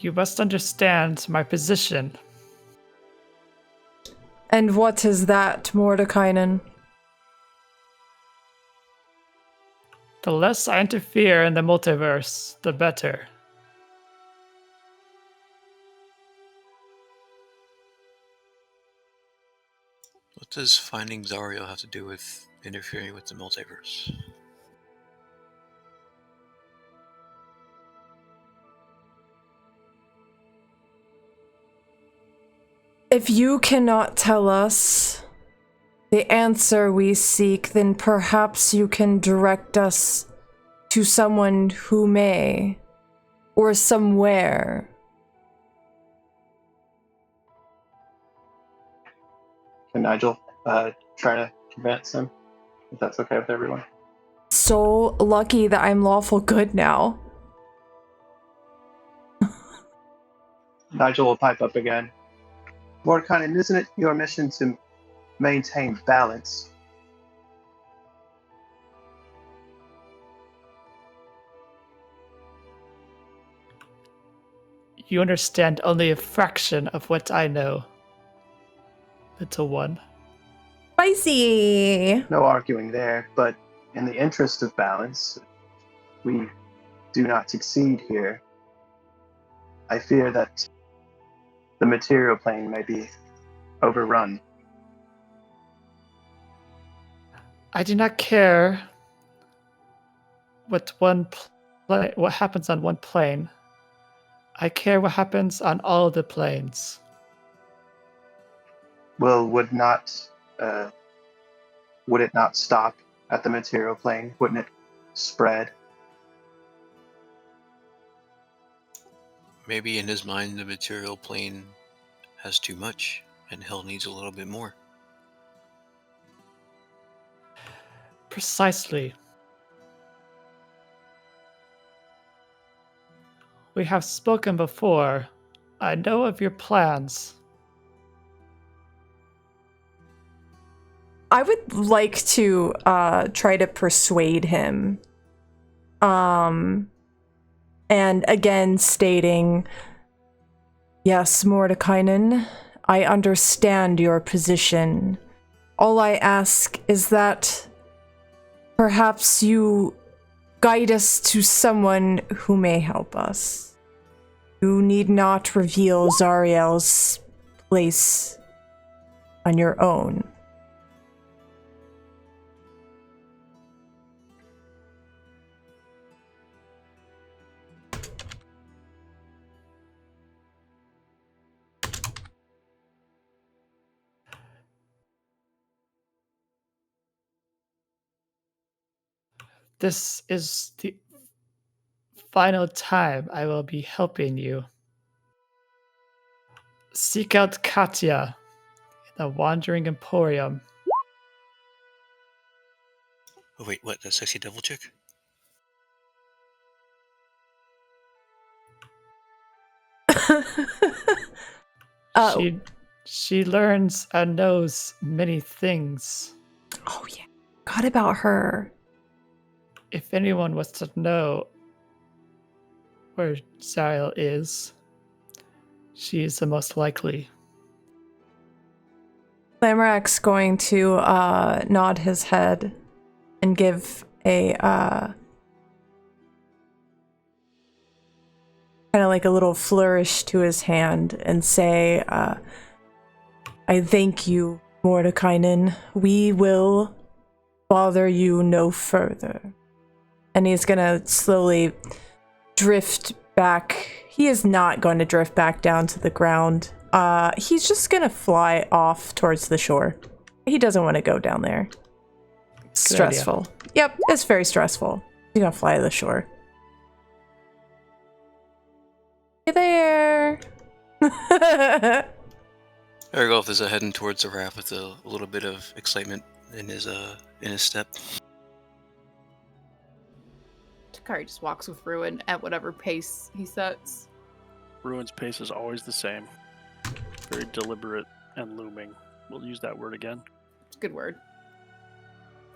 Speaker 1: You must understand my position.
Speaker 5: And what is that, Mordekainen?
Speaker 1: The less I interfere in the multiverse, the better.
Speaker 3: What does finding Zariel have to do with interfering with the multiverse?
Speaker 5: If you cannot tell us the answer we seek, then perhaps you can direct us to someone who may, or somewhere.
Speaker 6: Can Nigel try to convince him, if that's okay with everyone?
Speaker 5: So lucky that I'm lawful good now.
Speaker 6: Nigel will pipe up again. Mordecai, isn't it your mission to maintain balance?
Speaker 1: You understand only a fraction of what I know. Little one.
Speaker 5: Spicy!
Speaker 6: No arguing there, but in the interest of balance, we do not succeed here. I fear that the material plane may be overrun.
Speaker 1: I do not care what what happens on one plane. I care what happens on all the planes.
Speaker 6: Well, would it not stop at the material plane? Wouldn't it spread?
Speaker 3: Maybe in his mind the material plane has too much and hell needs a little bit more.
Speaker 1: Precisely. We have spoken before. I know of your plans.
Speaker 5: I would like to try to persuade him. And again stating, yes, Mordekainen, I understand your position. All I ask is that perhaps you guide us to someone who may help us. You need not reveal Zariel's place on your own.
Speaker 1: This is the final time I will be helping you. Seek out Katya in the Wandering Emporium.
Speaker 3: Oh wait, what? That sexy devil chick?
Speaker 5: Oh.
Speaker 1: She learns and knows many things.
Speaker 5: Oh yeah. Forgot about her.
Speaker 1: If anyone was to know where Zariel is, she is the most likely.
Speaker 5: Lamorak's going to nod his head and give a kind of like a little flourish to his hand and say, I thank you, Mordekainen. We will bother you no further. And he's gonna slowly drift back. He is not going to drift back down to the ground. He's just gonna fly off towards the shore. He doesn't want to go down there. Stressful. Yep, it's very stressful. He's gonna fly to the shore. Hey there!
Speaker 3: Ergolf is heading towards the raft with a little bit of excitement in his step.
Speaker 2: Takari just walks with Ruin at whatever pace he sets.
Speaker 4: Ruin's pace is always the same. Very deliberate and looming. We'll use that word again.
Speaker 2: It's a good word.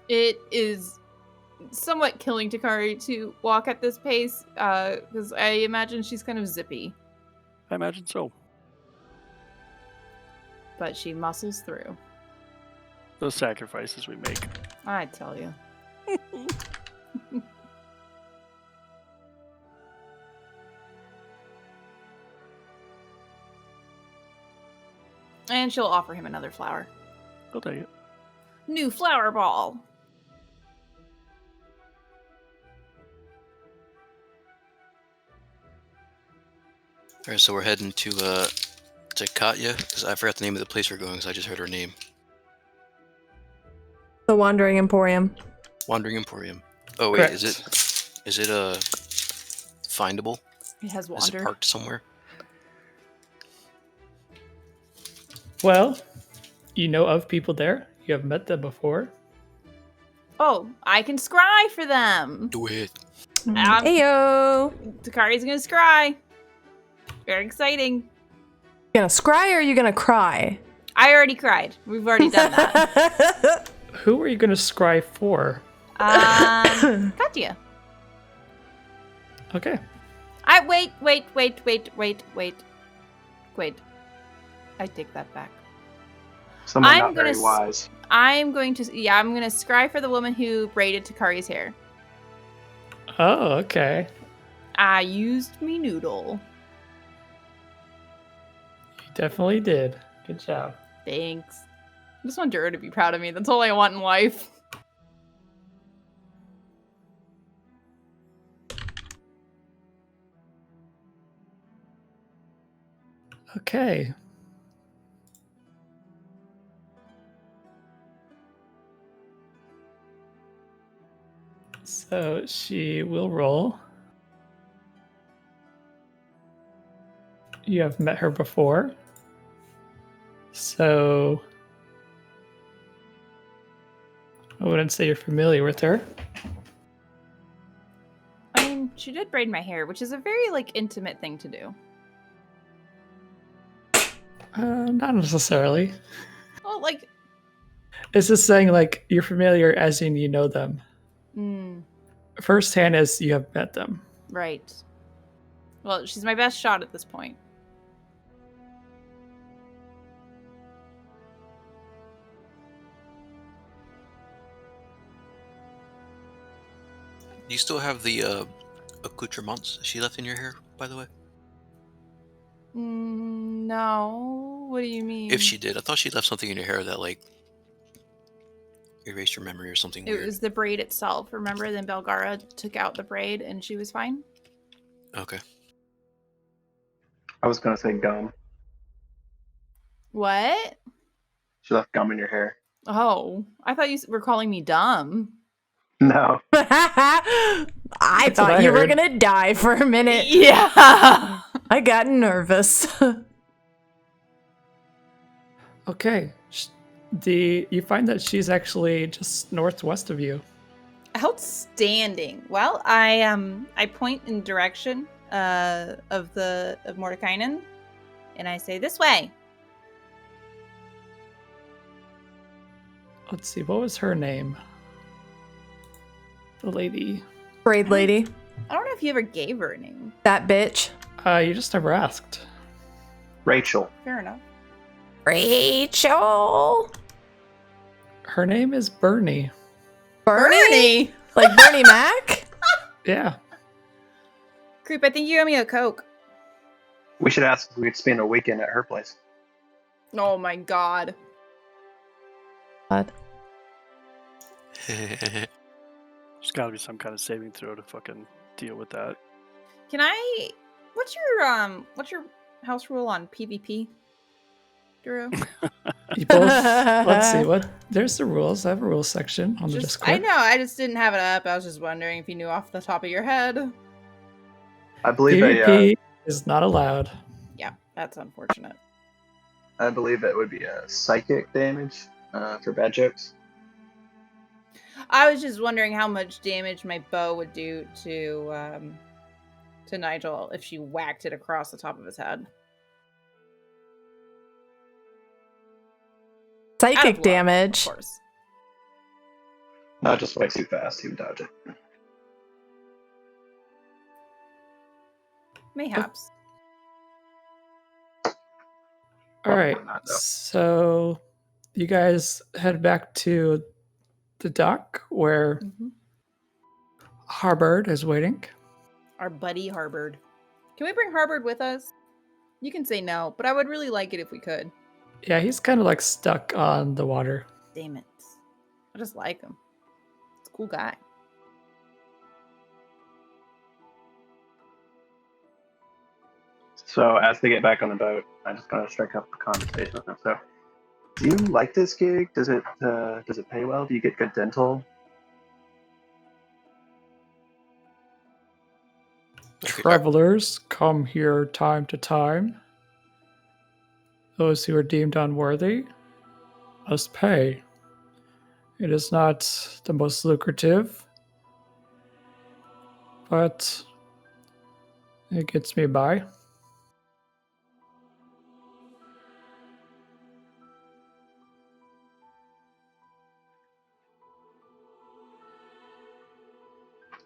Speaker 2: It is somewhat killing Takari to walk at this pace, because I imagine she's kind of zippy.
Speaker 4: I imagine so.
Speaker 2: But she muscles through.
Speaker 4: Those sacrifices we make.
Speaker 2: I tell you. And she'll offer him another flower.
Speaker 4: I'll take it.
Speaker 2: New flower ball.
Speaker 3: Alright, so we're heading to Katya, because I forgot the name of the place we're going, because I just heard her name.
Speaker 5: The Wandering Emporium.
Speaker 3: Wandering Emporium. Oh wait,
Speaker 1: Correct.
Speaker 3: is it findable?
Speaker 2: It has
Speaker 3: Is it
Speaker 2: wander.
Speaker 3: parked somewhere?
Speaker 1: Well, you know of people there. You have met them before.
Speaker 2: Oh, I can scry for them.
Speaker 3: Do it.
Speaker 5: Ayo!
Speaker 2: Takari's gonna scry. Very exciting.
Speaker 5: You gonna scry or are you gonna cry?
Speaker 2: I already cried. We've already done that.
Speaker 1: Who are you going to scry for?
Speaker 2: Katya.
Speaker 1: Okay.
Speaker 2: Wait. I take that back.
Speaker 6: Someone
Speaker 2: I'm
Speaker 6: not very
Speaker 2: gonna
Speaker 6: wise.
Speaker 2: I'm going to scry for the woman who braided Takari's hair.
Speaker 1: Oh, okay.
Speaker 2: I used me noodle.
Speaker 1: You definitely did. Good job.
Speaker 2: Thanks. I just want Dura to be proud of me. That's all I want in life.
Speaker 1: Okay. So she will roll. You have met her before. So I wouldn't say you're familiar with her.
Speaker 2: I mean, she did braid my hair, which is a very, intimate thing to do.
Speaker 1: Not necessarily.
Speaker 2: Well,
Speaker 1: It's just saying, you're familiar as in you know them. Firsthand as you have met them.
Speaker 2: right. Well, she's my best shot at this point.
Speaker 3: Do you still have the accoutrements she left in your hair, by the way?
Speaker 2: No. What do you mean?
Speaker 3: If she did, I thought she left something in your hair that erased your memory or something
Speaker 2: It
Speaker 3: weird.
Speaker 2: was the braid itself. Remember, then Belgara took out the braid and she was fine?
Speaker 3: Okay.
Speaker 6: I was gonna say gum.
Speaker 2: What?
Speaker 6: She left gum in your hair.
Speaker 2: Oh, I thought you were calling me dumb.
Speaker 6: No.
Speaker 5: I
Speaker 1: That's what
Speaker 5: thought
Speaker 1: I
Speaker 5: you were
Speaker 1: heard.
Speaker 5: gonna die for a minute.
Speaker 2: Yeah.
Speaker 5: I got nervous.
Speaker 1: Okay. You find that she's actually just northwest of you.
Speaker 2: Outstanding. Well, I point in direction of Mordekainen, and I say this way.
Speaker 1: Let's see, what was her name? The lady.
Speaker 5: Braid lady.
Speaker 2: I don't know if you ever gave her a name.
Speaker 5: That bitch.
Speaker 1: You just never asked.
Speaker 6: Rachel.
Speaker 2: Fair enough.
Speaker 5: Rachel.
Speaker 1: Her name is Bernie.
Speaker 5: Bernie? Like Bernie Mac?
Speaker 1: Yeah.
Speaker 2: Creep, I think you owe me a Coke.
Speaker 6: We should ask if we could spend a weekend at her place.
Speaker 2: Oh my god.
Speaker 5: God.
Speaker 4: There's got to be some kind of saving throw to fucking deal with that.
Speaker 2: Can I? What's your house rule on PvP, Drew?
Speaker 1: You both, let's see, there's the rules. I have a rules section on the Discord.
Speaker 2: I know. I just didn't have it up. I was just wondering if you knew off the top of your head.
Speaker 6: I believe
Speaker 1: PvP is not allowed.
Speaker 2: Yeah, that's unfortunate.
Speaker 6: I believe it would be a psychic damage for bad jokes.
Speaker 2: I was just wondering how much damage my bow would do to Nigel if she whacked it across the top of his head. Out of
Speaker 5: Psychic
Speaker 2: love,
Speaker 5: damage.
Speaker 2: of course.
Speaker 6: Not just way too fast, he would dodge it.
Speaker 2: Mayhaps.
Speaker 1: All right.
Speaker 6: Probably not, though.
Speaker 1: So you guys head back to the dock where
Speaker 2: Mhm.
Speaker 1: Harbord is waiting.
Speaker 2: Our buddy Harbord. Can we bring Harbord with us? You can say no, but I would really like it if we could.
Speaker 1: Yeah, he's kind of like stuck on the water.
Speaker 2: Damn it. I just like him. He's a cool guy.
Speaker 6: So as they get back on the boat, I just gotta strike up a conversation with them. So, do you like this gig? Does it pay well? Do you get good dental?
Speaker 1: Travelers come here time to time. Those who are deemed unworthy must pay. It is not the most lucrative, but it gets me by.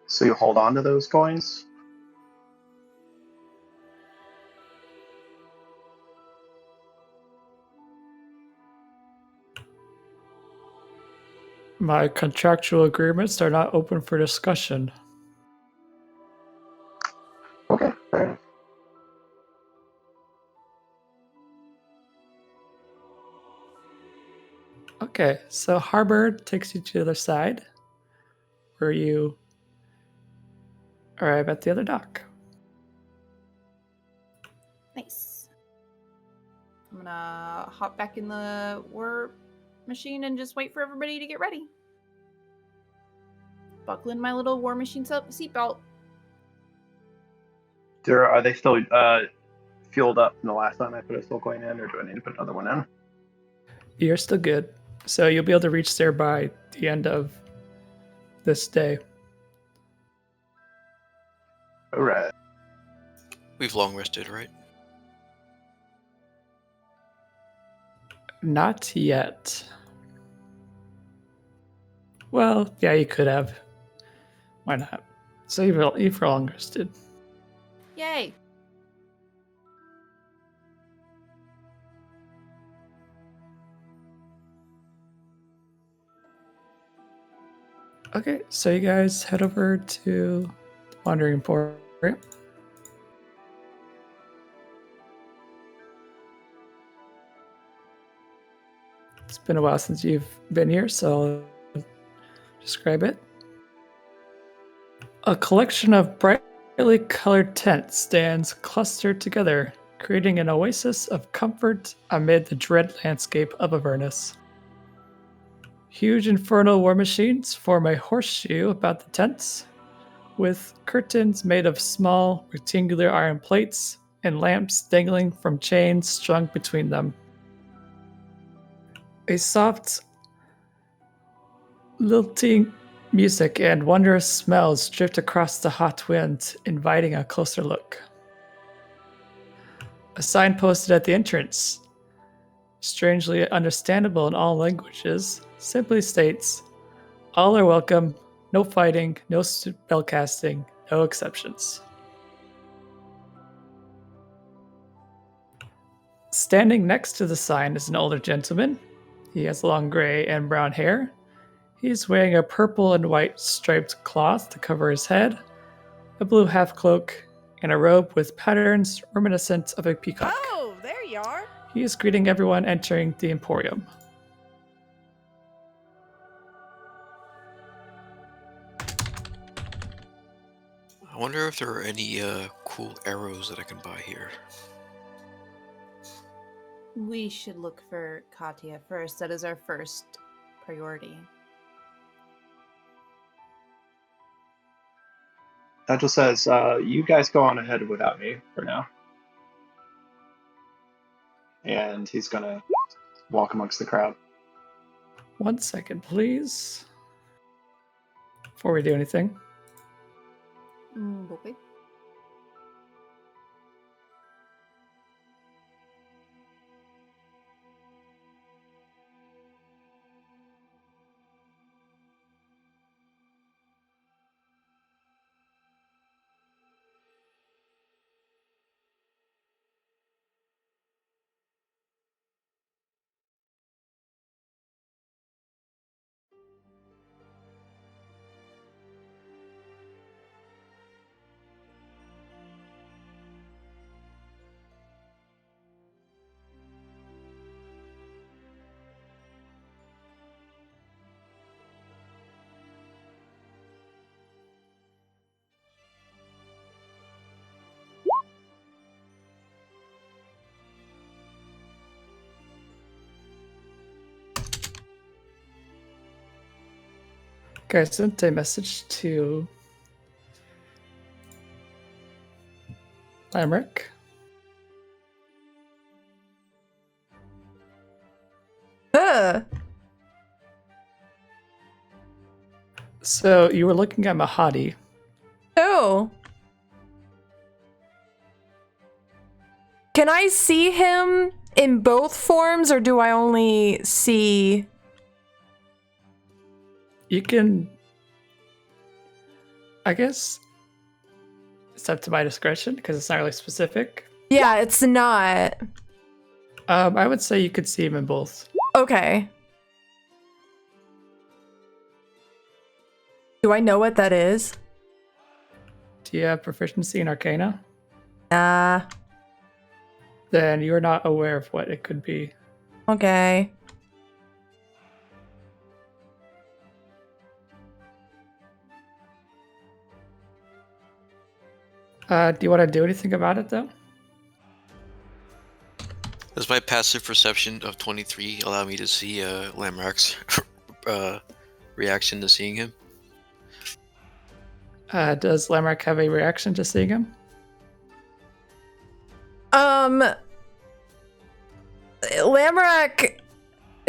Speaker 6: So you hold on to those coins?
Speaker 1: My contractual agreements are not open for discussion.
Speaker 6: Okay, fair enough.
Speaker 1: Okay, so Harbord takes you to the other side where you arrive at the other dock.
Speaker 2: Nice. I'm gonna hop back in the war machine and just wait for everybody to get ready. Buckle in my little war machine seatbelt.
Speaker 6: Are they still fueled up from the last time I put a soul coin in, or do I need to put another one in?
Speaker 1: You're still good. So you'll be able to reach there by the end of this day.
Speaker 6: Alright.
Speaker 3: We've long rested, right?
Speaker 1: Not yet. Well, yeah, you could have. Why not? So you've long rested.
Speaker 2: Yay!
Speaker 1: Okay, so you guys head over to the Wandering Emporium. It's been a while since you've been here, so I'll describe it. A collection of brightly colored tents stands clustered together, creating an oasis of comfort amid the dread landscape of Avernus. Huge infernal war machines form a horseshoe about the tents, with curtains made of small rectangular iron plates and lamps dangling from chains strung between them. A soft, lilting music and wondrous smells drift across the hot wind, inviting a closer look. A sign posted at the entrance, strangely understandable in all languages, simply states, "All are welcome, no fighting, no spellcasting, no exceptions." Standing next to the sign is an older gentleman. He has long gray and brown hair. He's wearing a purple and white striped cloth to cover his head, a blue half cloak, and a robe with patterns reminiscent of a peacock.
Speaker 8: Oh, there you are.
Speaker 1: He is greeting everyone entering the Emporium.
Speaker 3: I wonder if there are any cool arrows that I can buy here.
Speaker 2: We should look for Katya first. That is our first priority.
Speaker 6: Nigel says, you guys go on ahead without me for now. And he's gonna walk amongst the crowd.
Speaker 1: 1 second, please. Before we do anything.
Speaker 2: Okay.
Speaker 1: Okay, I sent a message to Lamrick. So you were looking at Mahadi.
Speaker 5: Oh. Can I see him in both forms, or do I only see...
Speaker 1: You can, I guess, it's up to my discretion because it's not really specific.
Speaker 5: Yeah, it's not.
Speaker 1: I would say you could see him in both.
Speaker 5: Okay. Do I know what that is?
Speaker 1: Do you have proficiency in Arcana?
Speaker 5: Nah.
Speaker 1: Then you're not aware of what it could be.
Speaker 5: Okay.
Speaker 1: Do you want to do anything about it, though?
Speaker 3: Does my passive perception of 23 allow me to see Lamrack's reaction to seeing him?
Speaker 1: Does Lamrick have a reaction to seeing him?
Speaker 5: Lamrack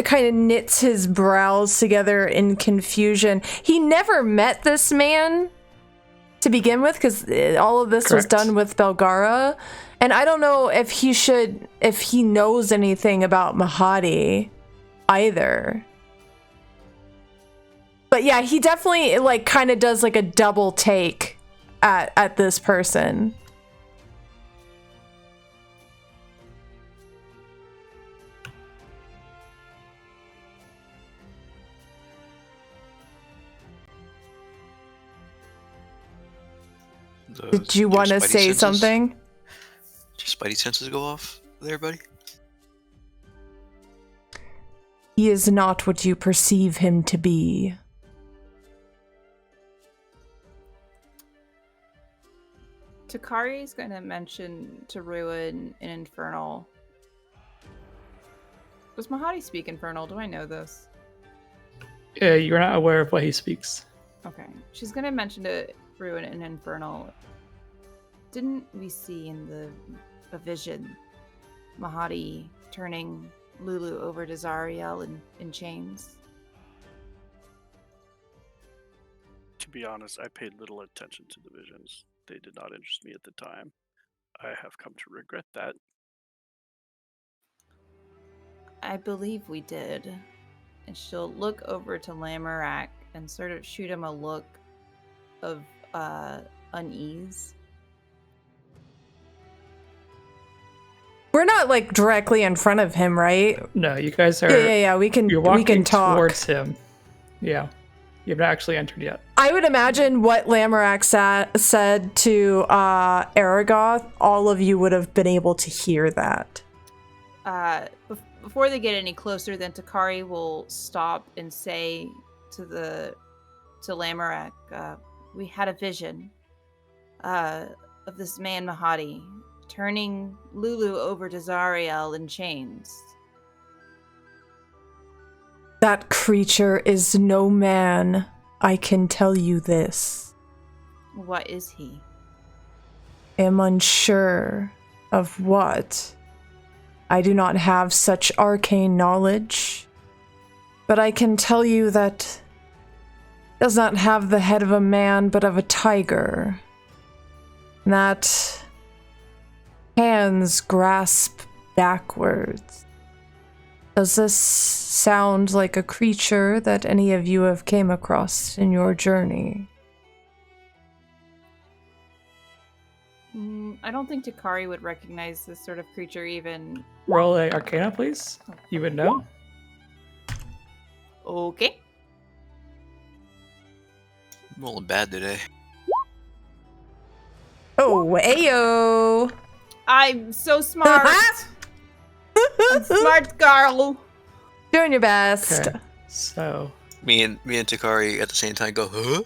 Speaker 5: kind of knits his brows together in confusion. He never met this man to begin with, because all of this was
Speaker 1: Correct.
Speaker 5: done with Belgara, and I don't know if he knows anything about Mahadi either. But yeah, he definitely like kind of does like a double take at this person. Did you want to say something?
Speaker 3: Did your spidey senses go off there, buddy?
Speaker 5: He is not what you perceive him to be.
Speaker 2: Takari is going to mention to Ruin in Infernal. Does Mahadi speak Infernal? Do I know this?
Speaker 1: You're not aware of what he speaks.
Speaker 2: Okay. She's gonna mention to Ruin and Infernal. Didn't we see in a vision Mahadi turning Lulu over to Zariel in chains?
Speaker 4: To be honest, I paid little attention to the visions. They did not interest me at the time. I have come to regret that.
Speaker 2: I believe we did. And she'll look over to Lamorak and sort of shoot him a look of unease.
Speaker 5: We're not like directly in front of him, right?
Speaker 1: No, you guys are.
Speaker 5: Yeah. We
Speaker 1: You're walking
Speaker 5: can talk
Speaker 1: towards him. Yeah, you haven't actually entered yet.
Speaker 5: I would imagine what Lamorak said to Aragoth. All of you would have been able to hear that.
Speaker 2: Before they get any closer, then Takari will stop and say to Lamorak, we had a vision of this man Mahadi turning Lulu over to Zariel in chains.
Speaker 5: That creature is no man, I can tell you this.
Speaker 2: What is he?
Speaker 5: Am unsure of what. I do not have such arcane knowledge, but I can tell you that does not have the head of a man, but of a tiger. That hands grasp backwards. Does this sound like a creature that any of you have came across in your journey?
Speaker 2: I don't think Takari would recognize this sort of creature even.
Speaker 1: Roll a Arcana, please. You would know.
Speaker 2: Okay.
Speaker 3: I'm rolling bad today.
Speaker 5: Oh, ayo!
Speaker 2: I'm so smart. I'm smart girl.
Speaker 5: Doing your best.
Speaker 1: Okay. So,
Speaker 3: Me and Takari at the same time go, huh?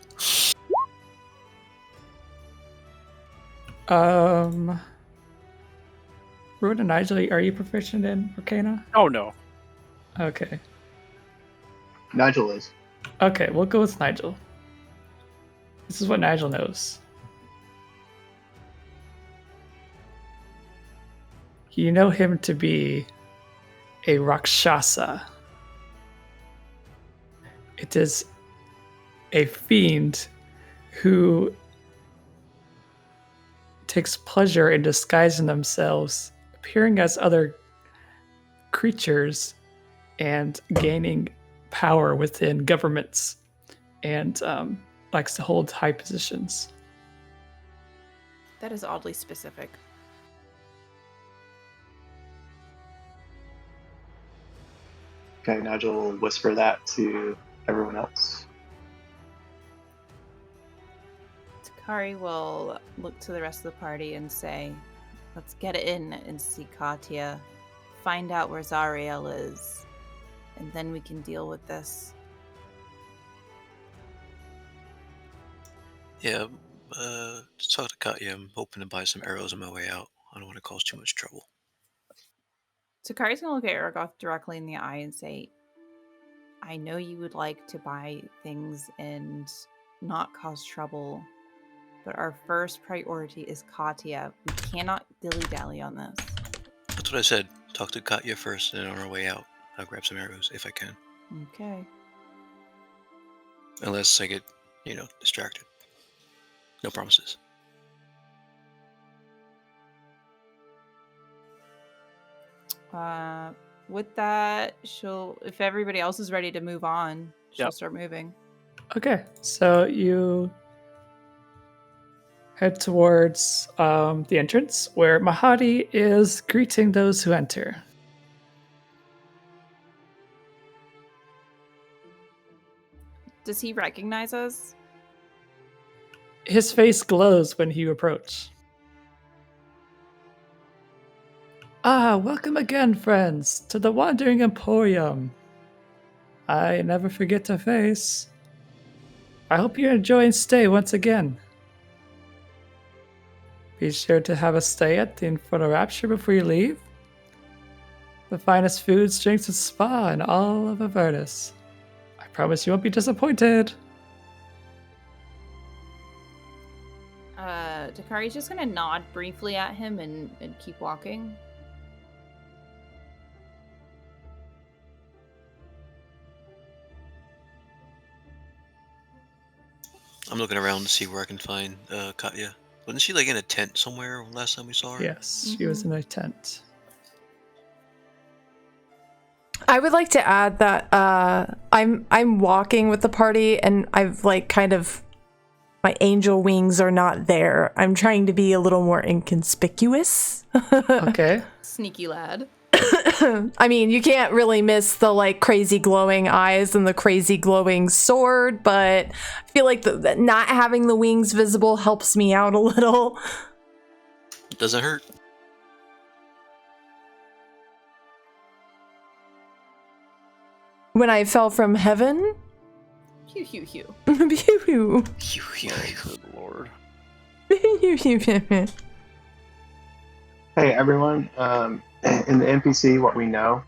Speaker 1: Ruin and Nigel, are you proficient in Arcana?
Speaker 4: Oh no.
Speaker 1: Okay.
Speaker 6: Nigel is.
Speaker 1: Okay, we'll go with Nigel. This is what Nigel knows. You know him to be a Rakshasa. It is a fiend who takes pleasure in disguising themselves, appearing as other creatures, and gaining power within governments, and likes to hold high positions.
Speaker 2: That is oddly specific.
Speaker 6: Okay, Nigel will whisper that to everyone else.
Speaker 2: Takari will look to the rest of the party and say, let's get in and see Katya, find out where Zariel is, and then we can deal with this.
Speaker 3: Yeah, to talk to Katya, I'm hoping to buy some arrows on my way out. I don't want to cause too much trouble.
Speaker 2: Takari's going to look at Aragoth directly in the eye and say, I know you would like to buy things and not cause trouble, but our first priority is Katya. We cannot dilly-dally on this.
Speaker 3: That's what I said. Talk to Katya first, and on our way out, I'll grab some arrows if I can.
Speaker 2: Okay.
Speaker 3: Unless I get, distracted. No promises.
Speaker 2: With that, if everybody else is ready to move on, she'll start moving.
Speaker 1: Okay, so you head towards the entrance where Mahadi is greeting those who enter.
Speaker 2: Does he recognize us?
Speaker 1: His face glows when you approach. Ah, welcome again, friends, to the Wandering Emporium. I never forget a face. I hope you're enjoying stay once again. Be sure to have a stay at the Infernal Rapture before you leave. The finest foods, drinks, and spa in all of Avernus. I Promise you won't be disappointed.
Speaker 2: Takari's just gonna nod briefly at him and keep walking.
Speaker 3: I'm looking around to see where I can find Katya. Wasn't she like in a tent somewhere last time we saw her?
Speaker 1: Yes, she was in a tent.
Speaker 5: I would like to add that I'm walking with the party, and I've like kind of my angel wings are not there. I'm trying to be a little more inconspicuous.
Speaker 1: Okay.
Speaker 2: Sneaky lad.
Speaker 5: I mean, you can't really miss the like crazy glowing eyes and the crazy glowing sword, but I feel like not having the wings visible helps me out a little.
Speaker 3: It doesn't hurt.
Speaker 5: When I fell from heaven.
Speaker 2: Pew pew pew.
Speaker 5: Pew pew.
Speaker 4: Good lord.
Speaker 6: Hey everyone, in the NPC, what we know,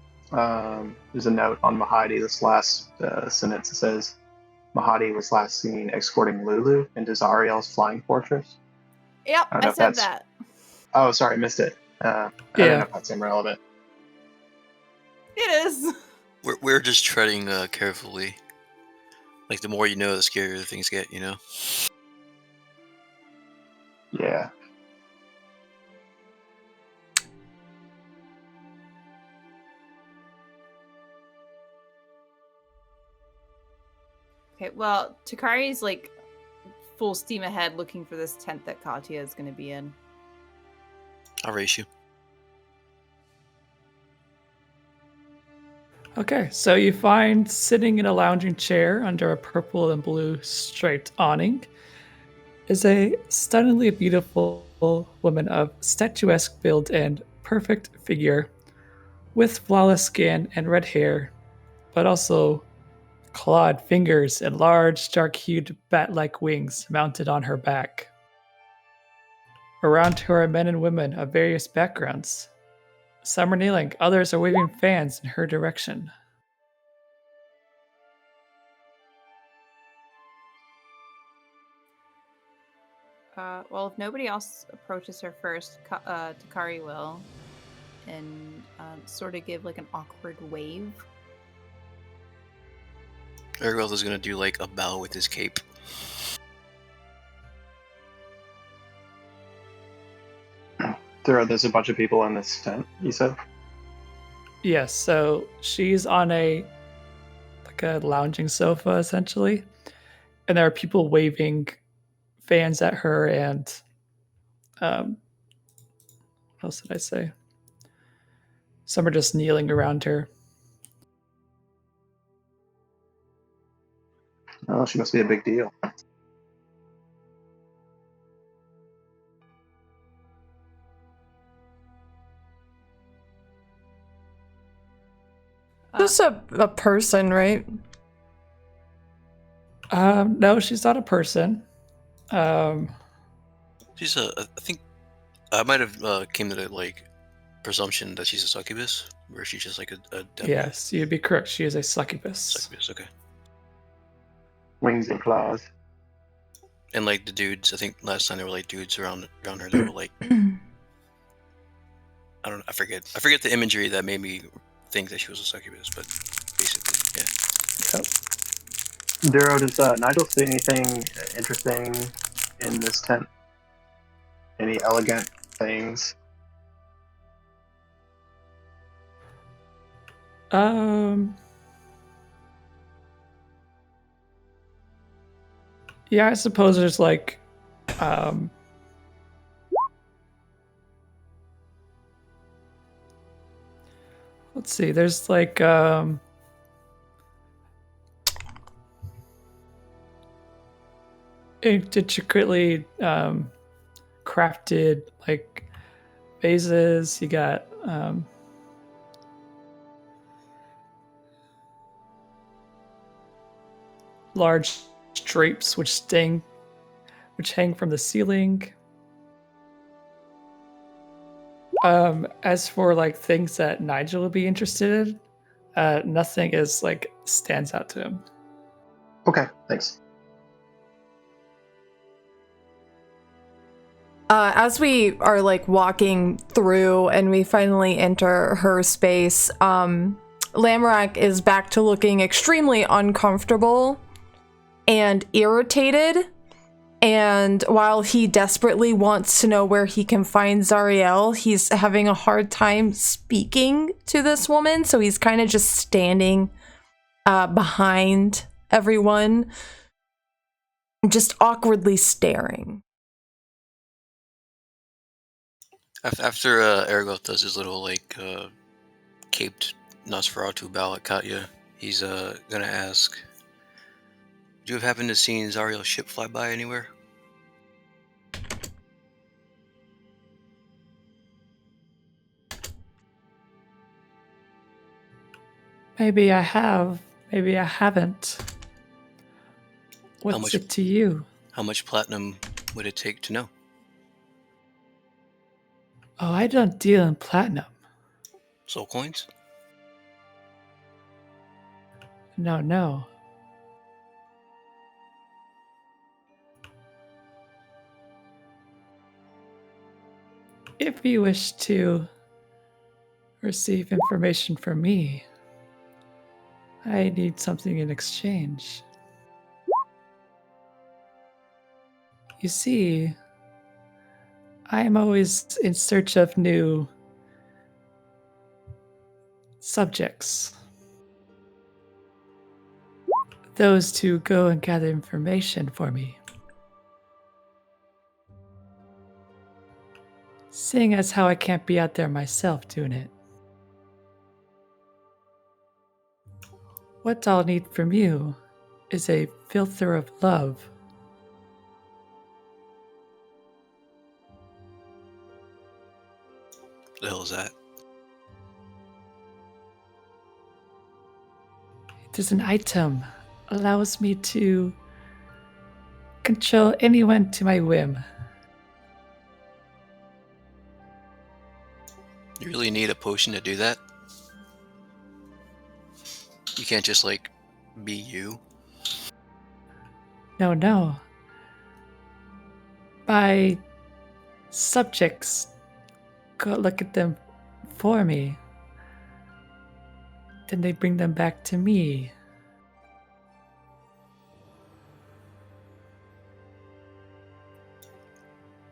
Speaker 6: there's a note on Mahadi, this last sentence. It says, Mahadi was last seen escorting Lulu into Zariel's flying fortress.
Speaker 2: Yep,
Speaker 6: I don't know
Speaker 2: I
Speaker 6: if
Speaker 2: said
Speaker 6: that's-
Speaker 2: that.
Speaker 6: Oh, sorry, missed it. I don't know if that's irrelevant.
Speaker 2: It is.
Speaker 3: We're just treading carefully. Like the more you know, the scarier things get. You know.
Speaker 6: Yeah.
Speaker 2: Okay, well, Takari's like full steam ahead looking for this tent that Katya is going to be in.
Speaker 3: I'll race you.
Speaker 1: Okay, so you find sitting in a lounging chair under a purple and blue striped awning is a stunningly beautiful woman of statuesque build and perfect figure, with flawless skin and red hair, but also clawed fingers and large, dark-hued bat-like wings mounted on her back. Around her are men and women of various backgrounds. Some are kneeling, others are waving fans in her direction.
Speaker 2: Well, if nobody else approaches her first, Takari will, and sort of give like an awkward wave.
Speaker 3: Ergoth is gonna do like a bow with his cape.
Speaker 6: There's a bunch of people in this tent, you said?
Speaker 1: Yes, so she's on a lounging sofa essentially, and there are people waving fans at her, and what else did I say? Some are just kneeling around her.
Speaker 6: Oh, she must be a big deal.
Speaker 5: Just a person, right?
Speaker 1: No, she's not a person.
Speaker 3: She's I think I might have came to the like presumption that she's a succubus, or she's just like a devil.
Speaker 1: Yes, you'd be correct. She is a succubus.
Speaker 3: Succubus, okay.
Speaker 6: Wings and claws.
Speaker 3: And like the dudes, I think last time there were like dudes around her that were like, I don't know, I forget the imagery that made me think that she was a succubus, but basically, yeah.
Speaker 1: Yep.
Speaker 6: Duro, does Nigel see anything interesting in this tent? Any elegant things?
Speaker 1: Yeah, I suppose there's like let's see, there's like intricately crafted like vases. You got large drapes which hang from the ceiling. As for like things that Nigel would be interested in, nothing is like stands out to him.
Speaker 6: Okay, thanks.
Speaker 5: As we are like walking through and we finally enter her space, Lamorak is back to looking extremely uncomfortable and irritated. And while he desperately wants to know where he can find Zariel, he's having a hard time speaking to this woman. So he's kind of just standing behind everyone, just awkwardly staring.
Speaker 3: After Ergoth does his little caped Nosferatu bow at Katya, he's gonna ask, "Do you have happened to see Zariel's ship fly by anywhere?"
Speaker 1: Maybe I have, maybe I haven't. What's it to you?
Speaker 3: How much platinum would it take to know?
Speaker 1: Oh, I don't deal in platinum.
Speaker 3: Soul coins?
Speaker 1: No. If you wish to receive information from me, I need something in exchange. You see, I am always in search of new subjects. Those to go and gather information for me. Seeing as how I can't be out there myself doing it. What I'll need from you is a filter of love.
Speaker 3: The hell is that?
Speaker 1: It is an item. Allows me to control anyone to my whim.
Speaker 3: You really need a potion to do that? You can't just be you?
Speaker 1: No. My subjects go look at them for me. Then they bring them back to me.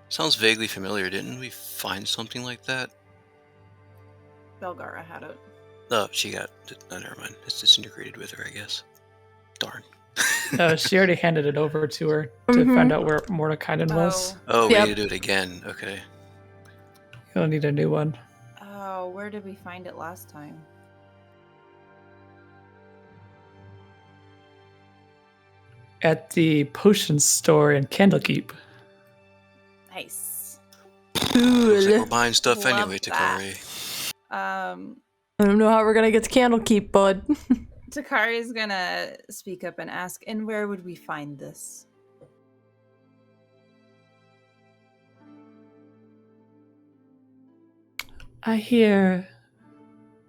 Speaker 3: Sounds vaguely familiar. Didn't we find something like that?
Speaker 2: Belgara had it.
Speaker 3: Oh, she got... Oh, never mind. It's disintegrated with her, I guess. Darn.
Speaker 1: She already handed it over to her to find out where Mordekainen was.
Speaker 3: Oh,
Speaker 5: Yep.
Speaker 3: we need to do it again. Okay.
Speaker 1: You'll need a new one.
Speaker 2: Oh, where did we find it last time?
Speaker 1: At the potion store in Candlekeep.
Speaker 2: Nice.
Speaker 3: Looks like we're buying stuff
Speaker 2: Love
Speaker 3: anyway,
Speaker 2: that.
Speaker 3: Takari.
Speaker 5: I don't know how we're gonna get to Candlekeep, bud.
Speaker 2: Takari's gonna speak up and ask, and where would we find this?
Speaker 1: I hear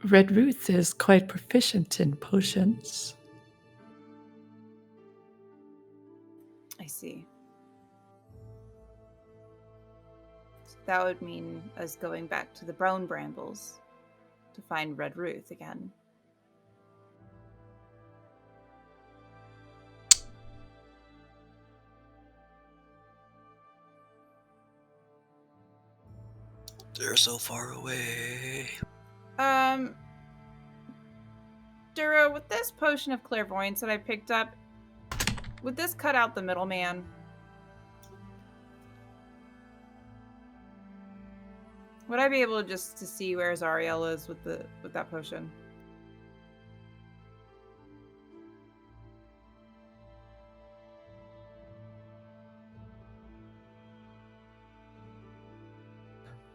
Speaker 1: Red Ruth is quite proficient in potions.
Speaker 2: I see. So that would mean us going back to the Brown Brambles to find Red Ruth again.
Speaker 3: They're so far away.
Speaker 2: Duro, with this potion of clairvoyance that I picked up, would this cut out the middleman? Would I be able just to see where Zariel is with that potion?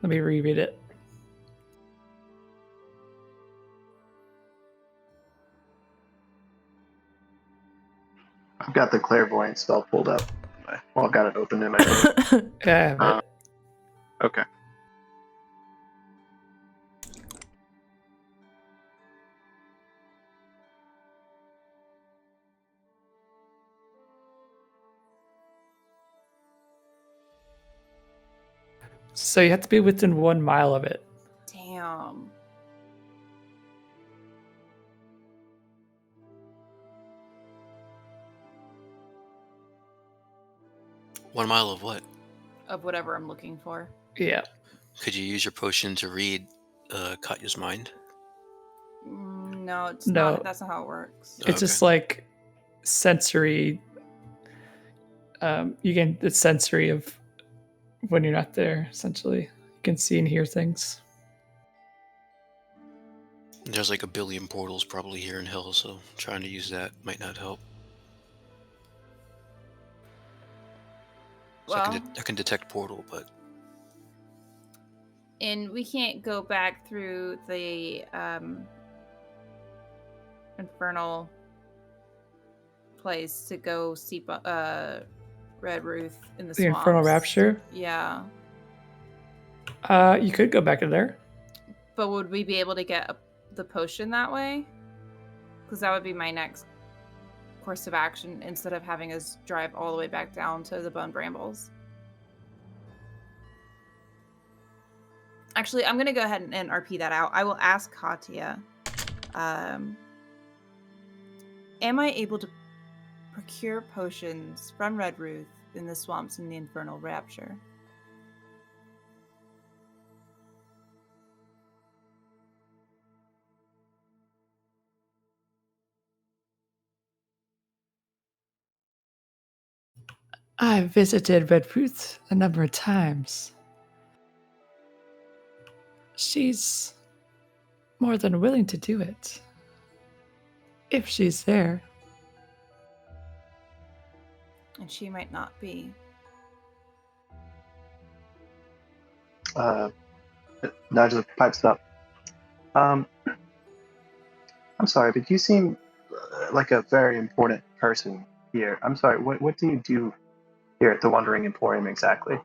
Speaker 1: Let me reread it.
Speaker 6: I've got the clairvoyance spell pulled up. Well, I've got it open in my phone.
Speaker 1: Yeah,
Speaker 6: Okay.
Speaker 1: So you have to be within 1 mile of it.
Speaker 2: Damn.
Speaker 3: One mile of what?
Speaker 2: Of whatever I'm looking for.
Speaker 1: Yeah.
Speaker 3: Could you use your potion to read Katya's mind?
Speaker 2: No, it's
Speaker 1: No.
Speaker 2: not. That's not how it works.
Speaker 1: It's just like sensory. You get the sensory of when you're not there, essentially. You can see and hear things.
Speaker 3: There's like a billion portals probably here in hell, so trying to use that might not help. So
Speaker 2: Well,
Speaker 3: I can detect portal, but
Speaker 2: and we can't go back through the infernal place to go see Red Ruth in the
Speaker 1: The
Speaker 2: swamps.
Speaker 1: Infernal Rapture?
Speaker 2: Yeah.
Speaker 1: You could go back in there.
Speaker 2: But would we be able to get the potion that way? Because that would be my next course of action instead of having us drive all the way back down to the Bone Brambles. Actually, I'm going to go ahead and RP that out. I will ask Katya, am I able to procure potions from Red Ruth in the swamps in the Infernal Rapture?
Speaker 1: I've visited Red Ruth a number of times. She's more than willing to do it. If she's there.
Speaker 2: And she might not be.
Speaker 6: Nigel pipes up. I'm sorry, but you seem like a very important person here. I'm sorry, what do you do here at the Wandering Emporium exactly?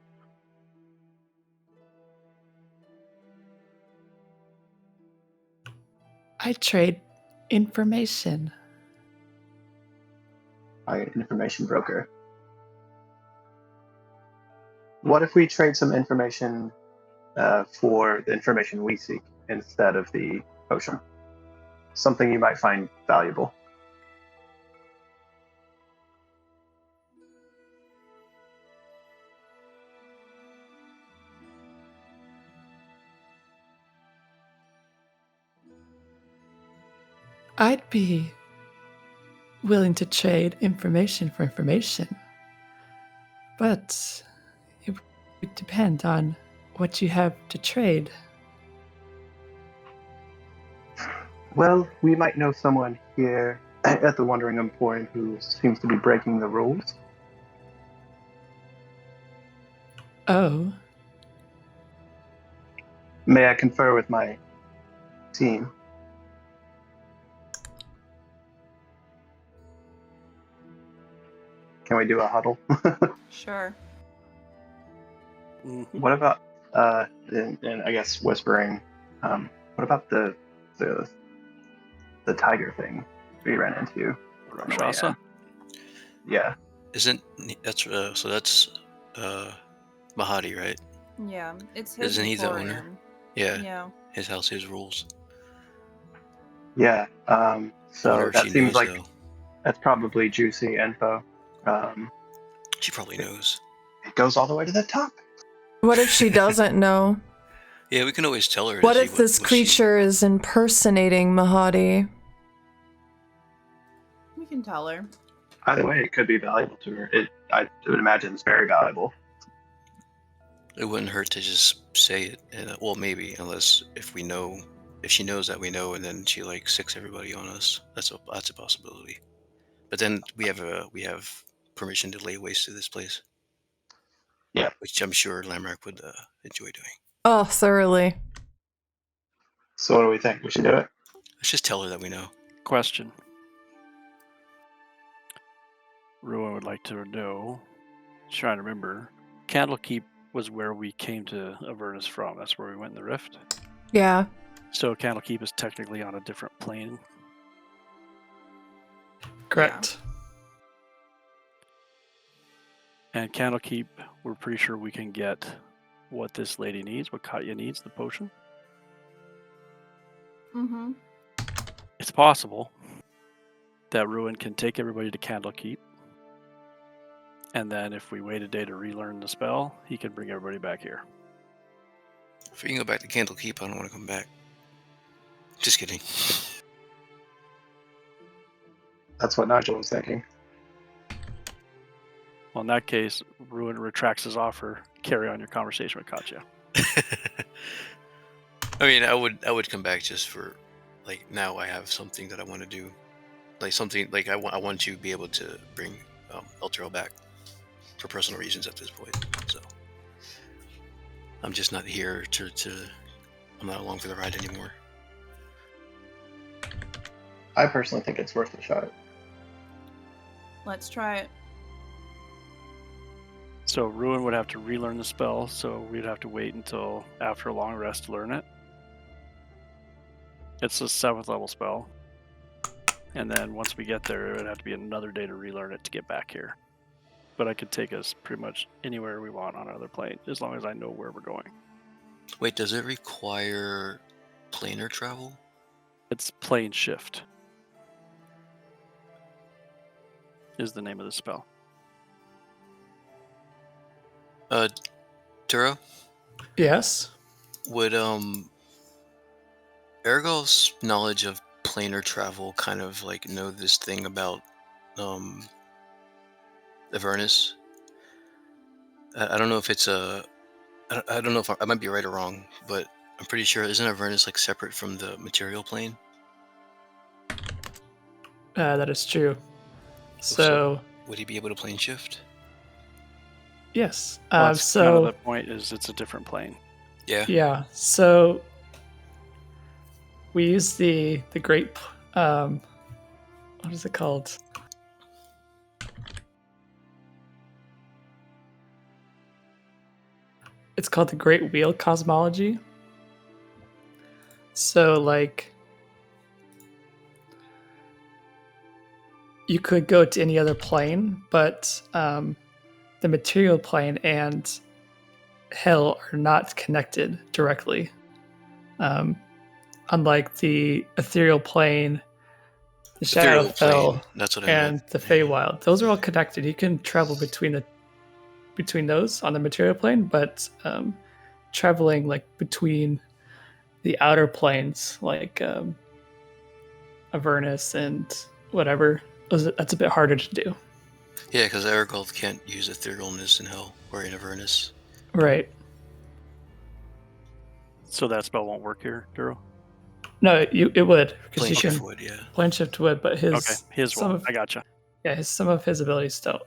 Speaker 1: I trade information.
Speaker 6: I'm an information broker. What if we trade some information for the information we seek instead of the potion? Something you might find valuable.
Speaker 1: I'd be willing to trade information for information. But it would depend on what you have to trade.
Speaker 6: Well, we might know someone here at the Wandering Emporium who seems to be breaking the rules.
Speaker 1: Oh,
Speaker 6: May I confer with my team? Can we do a huddle?
Speaker 2: Sure.
Speaker 6: What about, and I guess whispering, what about the tiger thing we ran into?
Speaker 4: Rakshasa?
Speaker 6: Yeah.
Speaker 3: isn't that's so that's Mahadi, right?
Speaker 2: Yeah. It's his
Speaker 3: Isn't he the owner?
Speaker 2: emporium.
Speaker 3: Yeah.
Speaker 2: Yeah.
Speaker 3: His house, his rules.
Speaker 6: Yeah.
Speaker 3: Wonder
Speaker 6: So
Speaker 3: if
Speaker 6: that
Speaker 3: she
Speaker 6: seems
Speaker 3: knows,
Speaker 6: like
Speaker 3: though.
Speaker 6: that's probably juicy info.
Speaker 3: She probably knows.
Speaker 6: It goes all the way to the top.
Speaker 5: What if she doesn't know?
Speaker 3: Yeah, we can always tell her.
Speaker 5: What
Speaker 3: to see
Speaker 5: if this
Speaker 3: what she-
Speaker 5: creature is impersonating Mahadi?
Speaker 2: We can tell her.
Speaker 6: Either way, it could be valuable to her. I would imagine it's very valuable.
Speaker 3: It wouldn't hurt to just say it, and well, maybe unless if she knows that we know, and then she like sicks everybody on us. That's a possibility. But then we have permission to lay waste to this place.
Speaker 6: Yeah.
Speaker 3: Which I'm sure Lamrak would enjoy doing.
Speaker 5: Oh, thoroughly.
Speaker 6: So what do we think? We should do it?
Speaker 3: Let's just tell her that we know.
Speaker 4: Question. Ruin would like to know, trying to remember, Candlekeep was where we came to Avernus from. That's where we went in the rift.
Speaker 5: Yeah.
Speaker 4: So Candlekeep is technically on a different plane.
Speaker 1: correct.
Speaker 4: And Candlekeep, we're pretty sure we can get what this lady needs, what Katya needs, the potion.
Speaker 2: Mm-hmm.
Speaker 4: It's possible that Ruin can take everybody to Candlekeep, and then if we wait a day to relearn the spell, he can bring everybody back here.
Speaker 3: If you can go back to Candlekeep, I don't want to come back. Just kidding.
Speaker 6: That's what Nigel was thinking.
Speaker 4: Well, in that case, Ruin retracts his offer. Carry on your conversation with Katya.
Speaker 3: I mean, I would come back just for, like, now I have something that I want to do. Like, something, like, I want to be able to bring Elturel back for personal reasons at this point. So, I'm just not here I'm not along for the ride anymore.
Speaker 6: I personally think it's worth a shot.
Speaker 2: Let's try it.
Speaker 4: So Ruin would have to relearn the spell, so we'd have to wait until after a long rest to learn it. It's a 7th level spell. And then once we get there, it would have to be another day to relearn it to get back here. But I could take us pretty much anywhere we want on another plane, as long as I know where we're going.
Speaker 3: Wait, does it require planar travel?
Speaker 4: It's plane shift is the name of the spell.
Speaker 3: Turo?
Speaker 1: Yes.
Speaker 3: Would Ergol's knowledge of planar travel kind of like know this thing about Avernus? I don't know if it's I don't know if I might be right or wrong, but I'm pretty sure isn't Avernus like separate from the material plane?
Speaker 1: That is true. So
Speaker 3: would he be able to plane shift?
Speaker 1: yes.
Speaker 4: Well, that's
Speaker 1: So
Speaker 4: kind of the point is it's a different plane.
Speaker 3: Yeah.
Speaker 1: yeah. So we use the great what is it called? It's called the Great Wheel Cosmology. So like you could go to any other plane, but the material plane and hell are not connected directly. Unlike the ethereal plane, the
Speaker 3: Ethereal
Speaker 1: Shadowfell,
Speaker 3: plane. That's what I
Speaker 1: and
Speaker 3: meant.
Speaker 1: the Feywild, those are all connected. You can travel between those on the material plane, but traveling like between the outer planes, like Avernus and whatever, that's a bit harder to do.
Speaker 3: Yeah, because Ergol can't use etherealness in hell or in Avernus.
Speaker 1: Right.
Speaker 4: So that spell won't work here, Duro?
Speaker 1: No, it would, because
Speaker 3: Plane
Speaker 1: you
Speaker 3: shift
Speaker 1: can
Speaker 3: would, yeah.
Speaker 1: plane shift would, but
Speaker 4: His
Speaker 1: some
Speaker 4: won't.
Speaker 1: of
Speaker 4: I gotcha.
Speaker 1: yeah, some of his abilities don't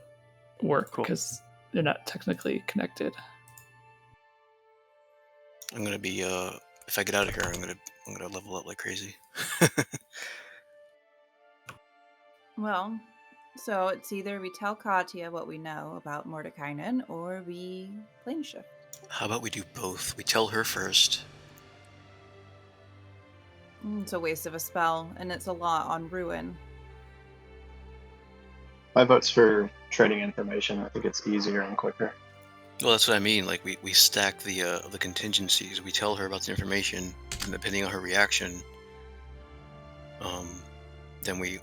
Speaker 1: work
Speaker 4: Cool.
Speaker 1: because they're not technically connected.
Speaker 3: I'm gonna be if I get out of here, I'm gonna level up like crazy.
Speaker 2: Well, so it's either we tell Katya what we know about Mordekainen, or we plane shift.
Speaker 3: How about we do both? We tell her first.
Speaker 2: It's a waste of a spell, and it's a lot on Ruin.
Speaker 6: My vote's for trading information. I think it's easier and quicker.
Speaker 3: Well, that's what I mean. Like we stack the contingencies. We tell her about the information, and depending on her reaction, then we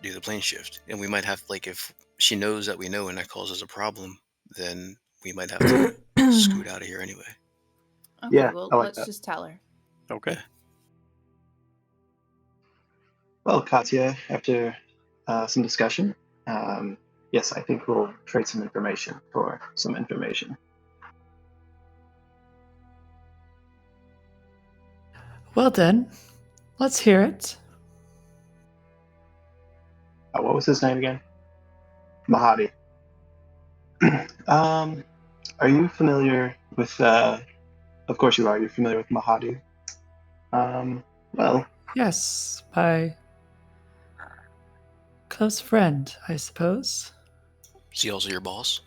Speaker 3: do the plane shift. And we might have, like, if she knows that we know and that causes a problem, then we might have to scoot out of here anyway.
Speaker 2: Okay,
Speaker 6: Yeah,
Speaker 2: well,
Speaker 6: I like
Speaker 2: let's
Speaker 6: that.
Speaker 2: just tell her.
Speaker 4: Okay.
Speaker 6: Well, Katya, after some discussion, yes, I think we'll trade some information for some information.
Speaker 1: Well then, let's hear it.
Speaker 6: What was his name again? Mahadi. Are you familiar with, of course you are, you're familiar with Mahadi? Well,
Speaker 1: Yes, my close friend, I suppose.
Speaker 3: Is he also your boss?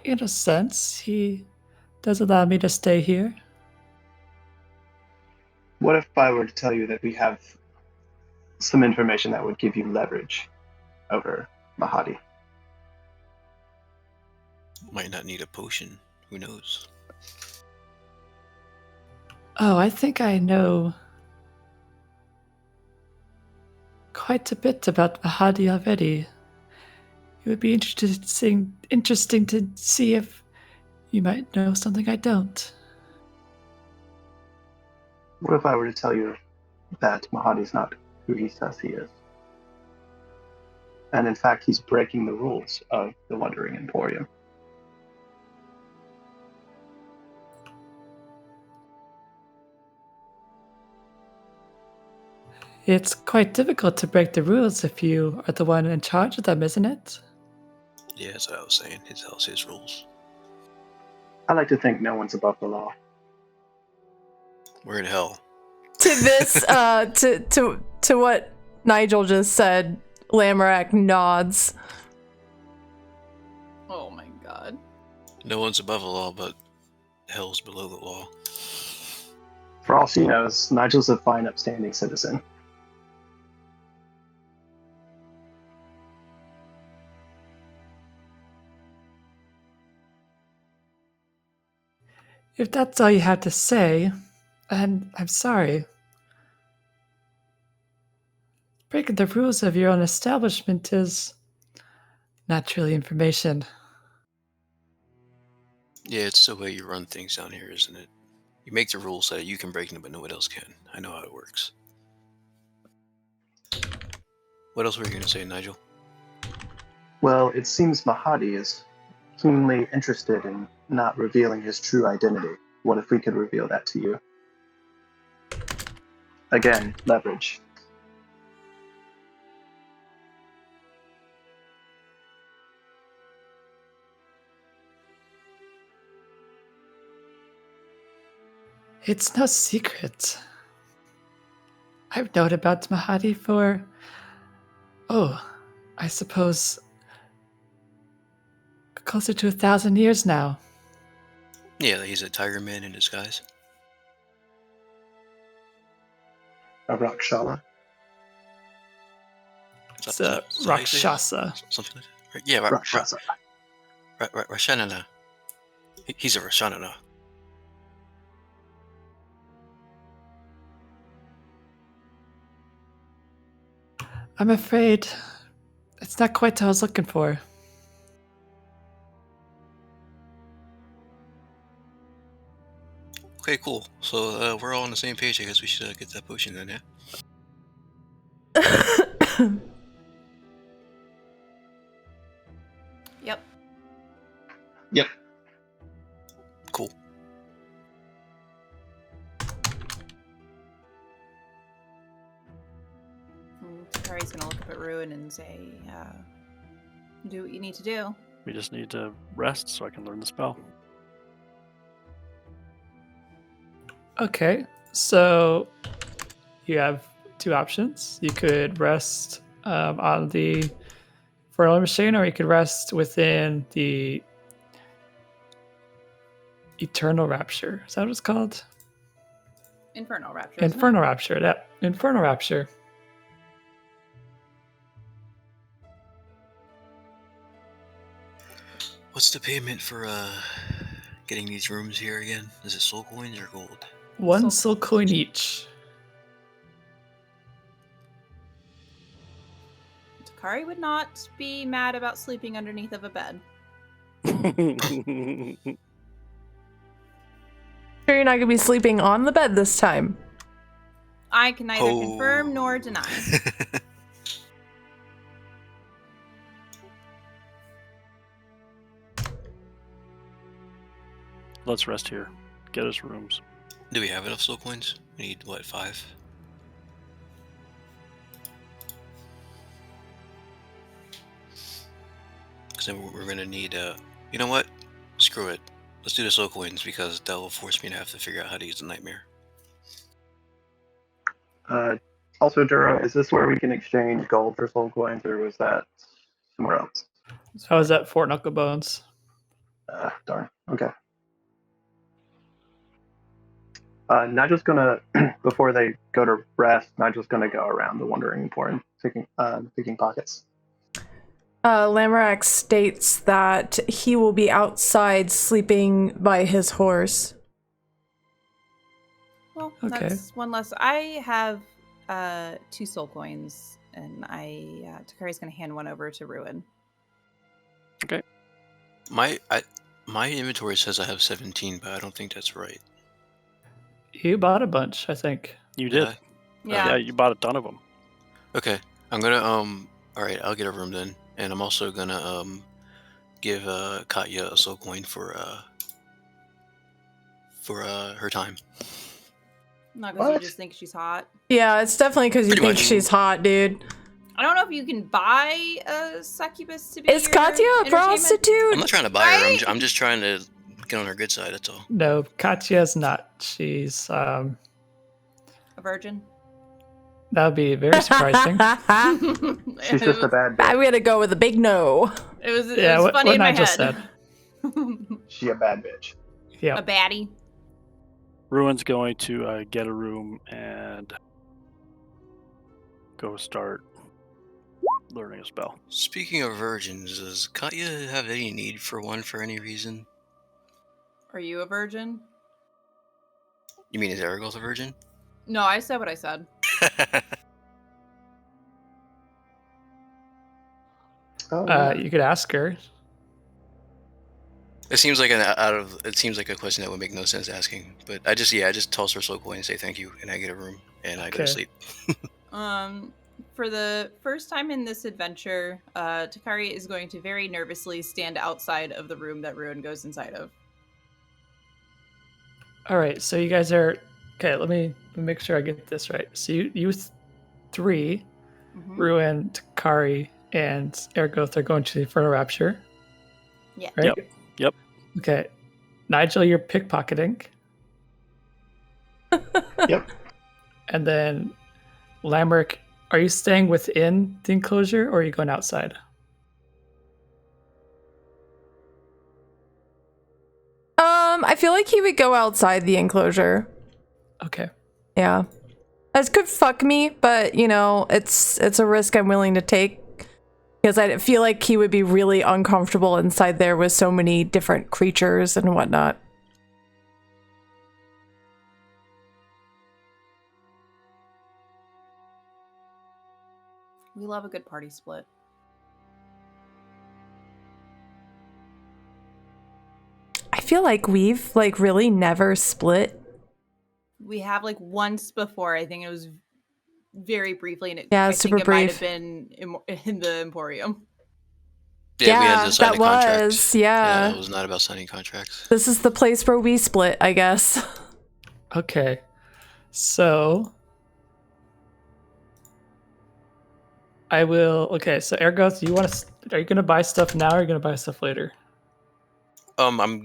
Speaker 1: In a sense, he does allow me to stay here.
Speaker 6: what if I were to tell you that we have some information that would give you leverage over Mahadi?
Speaker 2: Okay, well, let's just tell her.
Speaker 6: Well, Katya, after some discussion, yes, I think we'll trade some information for some information. Well, Katya, after some discussion, yes, I think we'll trade some information for some information.
Speaker 4: Okay.
Speaker 3: Might not need a potion. Who knows?
Speaker 1: Oh, I think I know quite a bit about Mahadi already. It would be interesting to see if you might know something I don't.
Speaker 6: What if I were to tell you that Mahadi's not who he says he is? And in fact, he's breaking the rules of the Wandering Emporium.
Speaker 1: It's quite difficult to break the rules if you are the one in charge of them, isn't it?
Speaker 3: Yeah, that's what I was saying. It's his rules.
Speaker 6: I like to think no one's above the law.
Speaker 3: We're in hell.
Speaker 5: To this, to what Nigel just said, Lamorak nods.
Speaker 2: Oh my god.
Speaker 3: No one's above the law, but hell's below the law.
Speaker 6: For all she knows, Nigel's a fine, upstanding citizen.
Speaker 1: If that's all you have to say, then I'm sorry. Breaking the rules of your own establishment is not truly information.
Speaker 3: Yeah, it's the way you run things down here, isn't it? You make the rules so that you can break them, but no one else can. I know how it works. What else were you going to say, Nigel?
Speaker 6: Well, it seems Mahadi is keenly interested in not revealing his true identity. What if we could reveal that to you? Again, leverage.
Speaker 1: It's no secret. I've known about Mahadi for, I suppose, closer to 1,000 years now.
Speaker 3: Yeah, he's a tiger man in disguise.
Speaker 6: A Rakshana.
Speaker 1: It's a Rakshasa.
Speaker 3: Something like that. Yeah,
Speaker 6: Rakshasa.
Speaker 3: Rashanana. He's a Rashanana.
Speaker 1: I'm afraid it's not quite what I was looking for.
Speaker 3: Okay, cool. So we're all on the same page. I guess we should get that potion then, yeah?
Speaker 2: Yep.
Speaker 6: Yep.
Speaker 3: Cool.
Speaker 2: Harry's gonna look up at Ruin and say, do what you need to do.
Speaker 4: We just need to rest so I can learn the spell.
Speaker 1: Okay, so you have two options. You could rest on the Infernal Machine, or you could rest within the Eternal Rapture. Is that what it's called?
Speaker 2: Infernal Rapture. isn't it?
Speaker 1: Infernal Rapture. That Infernal Rapture.
Speaker 3: What's the payment for getting these rooms here again? Is it soul coins or gold?
Speaker 1: One
Speaker 2: Soul
Speaker 1: soul coin each.
Speaker 2: Takari would not be mad about sleeping underneath of a bed.
Speaker 5: Sure, you're not gonna be sleeping on the bed this time.
Speaker 2: I can neither confirm nor deny.
Speaker 4: Let's rest here. Get us rooms.
Speaker 3: Do we have enough soul coins? We need, what, 5? Because then we're going to need, you know what? Screw it. Let's do the soul coins, because that will force me to have to figure out how to use the nightmare.
Speaker 6: Also, Duro, is this where we can exchange gold for soul coins, or was that somewhere else?
Speaker 1: I was at Fort Knucklebones.
Speaker 6: Darn. Okay. Nigel's gonna, before they go to rest, Nigel's gonna go around the Wandering Emporium, picking pockets.
Speaker 5: Lamorak states that he will be outside sleeping by his horse.
Speaker 2: Well,
Speaker 1: Okay.
Speaker 2: that's one less. I have 2 soul coins, and Takari's gonna hand one over to Ruin.
Speaker 3: My inventory says I have 17, but I don't think that's right.
Speaker 1: You bought a bunch, I think.
Speaker 4: You did.
Speaker 3: I?
Speaker 4: Yeah, you bought a ton of them.
Speaker 3: Okay, I'm gonna all right, I'll get a room then, and I'm also gonna give Katya a soul coin for her time.
Speaker 2: Not because you
Speaker 6: What?
Speaker 2: just think she's hot.
Speaker 5: Yeah, it's definitely because you
Speaker 3: Pretty
Speaker 5: think
Speaker 3: much.
Speaker 5: she's hot, dude.
Speaker 2: I don't know if you can buy a succubus to be.
Speaker 5: Is
Speaker 2: your
Speaker 5: Katya a
Speaker 2: entertainment.
Speaker 5: prostitute?
Speaker 3: I'm not trying to buy her.
Speaker 2: Right?
Speaker 3: I'm just trying to get on her good side. That's all.
Speaker 1: No, Katya's not. She's
Speaker 2: A virgin.
Speaker 1: that would be very surprising.
Speaker 6: She's just a bad
Speaker 5: I'm
Speaker 6: bitch.
Speaker 5: gonna go with a big no.
Speaker 2: It was
Speaker 1: Yeah, what
Speaker 2: funny in my
Speaker 1: Nigel
Speaker 2: head.
Speaker 1: said.
Speaker 6: She a bad bitch.
Speaker 1: Yeah.
Speaker 2: A baddie.
Speaker 4: Ruin's going to get a room and go start learning a spell.
Speaker 3: Speaking of virgins, does Katya have any need for one for any reason?
Speaker 2: Are you a virgin?
Speaker 3: You mean is Aragoth a virgin?
Speaker 2: No, I said what I said.
Speaker 6: Oh, yeah.
Speaker 1: You could ask her.
Speaker 3: It seems like it seems like a question that would make no sense asking. But I just toss her soul coin and say thank you, and I get a room and I go to
Speaker 1: Okay.
Speaker 3: sleep.
Speaker 2: For the first time in this adventure, Takari is going to very nervously stand outside of the room that Ruin goes inside of.
Speaker 1: All right, so you guys are okay. Let me make sure I get this right. So you 3,
Speaker 2: Mhm.
Speaker 1: Ruin, Takari, and Ergoth are going to the Infernal Rapture.
Speaker 2: Yeah.
Speaker 1: Right?
Speaker 4: Yep.
Speaker 1: Okay. Nigel, you're pickpocketing.
Speaker 6: Yep.
Speaker 1: And then Lamric, are you staying within the enclosure or are you going outside?
Speaker 5: I feel like he would go outside the enclosure.
Speaker 1: Okay.
Speaker 5: Yeah. This could fuck me, but you know, it's a risk I'm willing to take. Because I feel like he would be really uncomfortable inside there with so many different creatures and whatnot.
Speaker 2: We love a good party split.
Speaker 5: I feel like we've like really never split.
Speaker 2: We have like once before. I think it was very briefly, and
Speaker 5: Yeah,
Speaker 2: I
Speaker 5: super
Speaker 2: think it might
Speaker 5: brief.
Speaker 2: have been in the Emporium.
Speaker 3: Yeah, we had to sign
Speaker 5: that
Speaker 3: a contract.
Speaker 5: was, yeah.
Speaker 3: It was not about signing contracts.
Speaker 5: This is the place where we split, I guess.
Speaker 1: Okay. So I will. Okay, so Ergoth, are you going to buy stuff now or are you going to buy stuff later?
Speaker 3: I want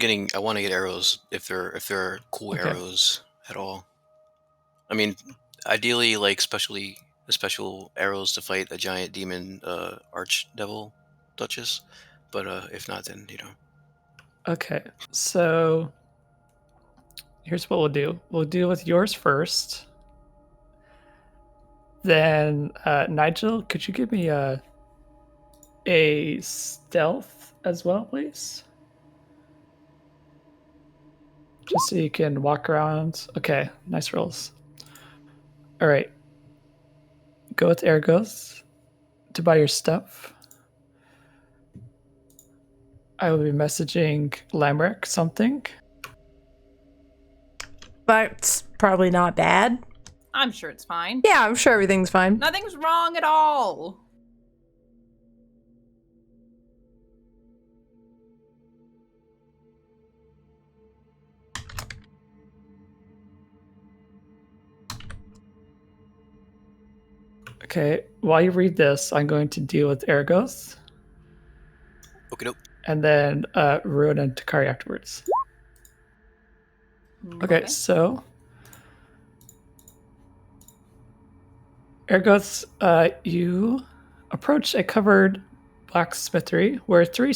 Speaker 3: to get arrows if there are cool
Speaker 1: Okay.
Speaker 3: arrows at all. I mean, ideally like special arrows to fight a giant demon archdevil duchess, but if not, then
Speaker 1: Okay, so here's what we'll do. We'll deal with yours first. Then, Nigel, could you give me a stealth as well, please? Just so you can walk around. Okay, nice rolls. All right. Go with Ergoth to buy your stuff. I will be messaging Lamric something.
Speaker 5: That's probably not bad.
Speaker 2: I'm sure it's fine.
Speaker 5: Yeah, I'm sure everything's fine.
Speaker 2: Nothing's wrong at all.
Speaker 1: Okay, while you read this, I'm going to deal with Ergoth
Speaker 3: Okay, nope.
Speaker 1: and then Ruin and Takari afterwards. Okay, so Ergoth, you approach a covered blacksmithery where 3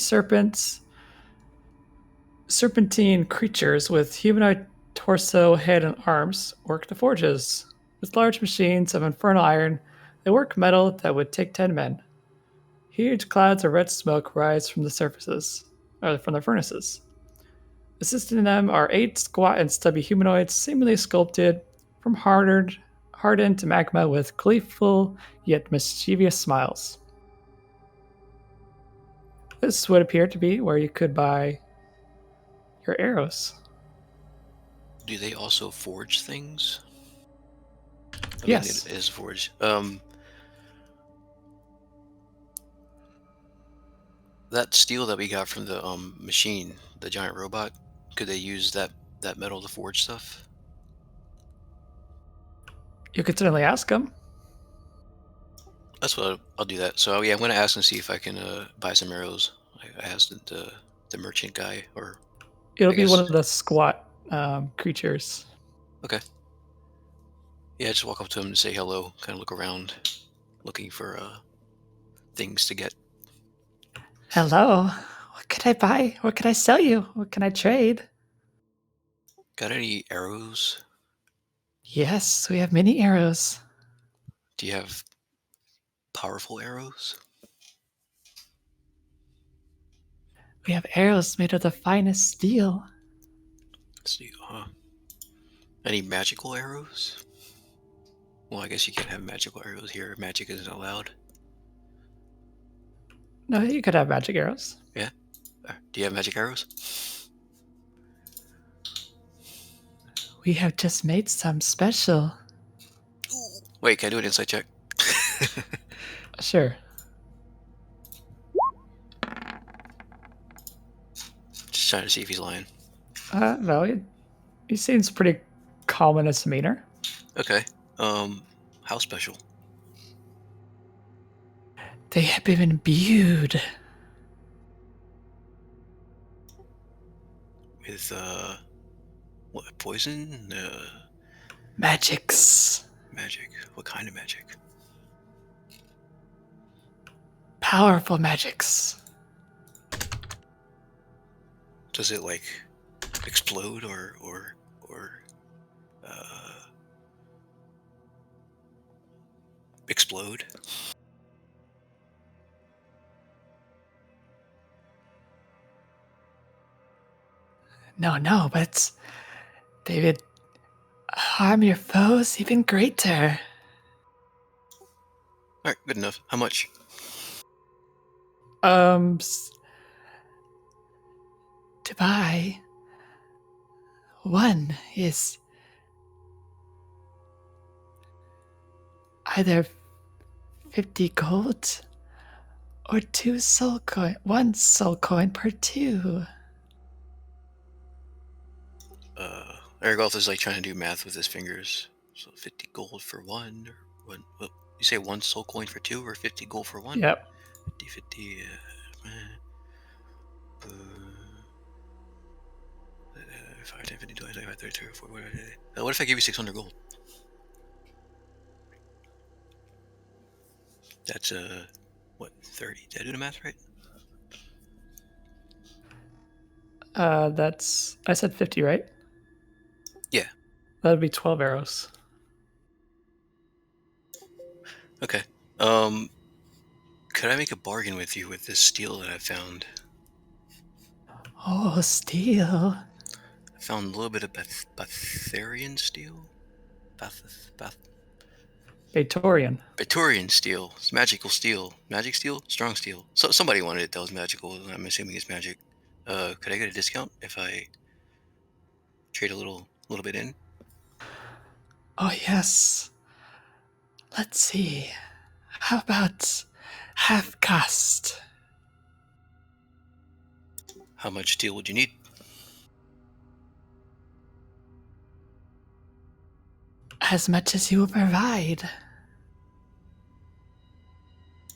Speaker 1: serpentine creatures with humanoid torso, head, and arms work the forges. With large machines of infernal iron, they work metal that would take 10 men. Huge clouds of red smoke rise from the surfaces, or from the furnaces. Assisting them are 8 squat and stubby humanoids, seemingly sculpted from hardened magma with gleeful yet mischievous smiles. This would appear to be where you could buy your arrows.
Speaker 3: Do they also forge things? I
Speaker 1: Yes.
Speaker 3: mean, it is forged. That steel that we got from the machine, the giant robot, could they use that metal to forge stuff?
Speaker 1: You could certainly ask them.
Speaker 3: That's what I'll do that. So yeah, I'm gonna ask and see if I can buy some arrows. I asked the merchant guy, or
Speaker 1: It'll
Speaker 3: I
Speaker 1: be one
Speaker 3: guess-
Speaker 1: of the squat creatures.
Speaker 3: okay. Yeah, just walk up to him and say hello. Kind of look around, looking for things to get.
Speaker 1: Hello. What could I buy? What could I sell you? What can I trade?
Speaker 3: Got any arrows?
Speaker 1: Yes, we have many arrows.
Speaker 3: Do you have powerful arrows?
Speaker 1: We have arrows made of the finest steel.
Speaker 3: Steel, huh? Any magical arrows? Well, I guess you can't have magical arrows here. Magic isn't allowed.
Speaker 1: No, you could have magic arrows.
Speaker 3: Yeah. Do you have magic arrows?
Speaker 1: We have just made some special.
Speaker 3: Wait, can I do an insight check?
Speaker 1: Sure.
Speaker 3: Just trying to see if he's lying.
Speaker 1: No, he seems pretty calm in his demeanor.
Speaker 3: Okay. How special?
Speaker 1: They have been imbued
Speaker 3: With what, poison?
Speaker 1: magics.
Speaker 3: Magic. What kind of magic?
Speaker 1: Powerful magics.
Speaker 3: Does it like explode or explode?
Speaker 1: No, but they would harm your foes even greater.
Speaker 3: All right, good enough. How much?
Speaker 1: To buy one is either 50 gold or 2 soul coin, 1 soul coin per 2.
Speaker 3: Argolf is like trying to do math with his fingers. So 50 gold for one, or one. Well, you say 1 soul coin for 2, or 50 gold for 1?
Speaker 1: Yep.
Speaker 3: 50. What if I give you 600 gold? That's what, 30? Did I do the math right?
Speaker 1: I said 50, right?
Speaker 3: Yeah.
Speaker 1: That'd be 12 arrows.
Speaker 3: Okay. Could I make a bargain with you with this steel that I found?
Speaker 1: Oh, steel.
Speaker 3: I found a little bit of Batharian steel.
Speaker 1: Praetorian.
Speaker 3: Praetorian steel. It's magical steel. Magic steel? Strong steel. So somebody wanted it that was magical. I'm assuming it's magic. Could I get a discount if I trade a little bit in?
Speaker 1: Oh, yes. Let's see. How about half cost?
Speaker 3: How much steel would you need?
Speaker 1: As much as you will provide.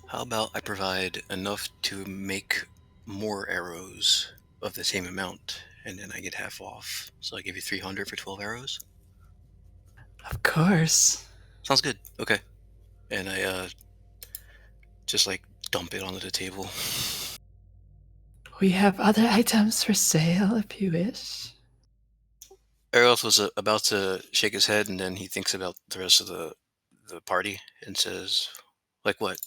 Speaker 3: How about I provide enough to make more arrows of the same amount, and then I get half off. So I give you 300 for 12 arrows?
Speaker 1: Of course.
Speaker 3: Sounds good. Okay. And I just like dump it onto the table.
Speaker 1: We have other items for sale if you wish.
Speaker 3: Argolf was about to shake his head, and then he thinks about the rest of the party and says, like what?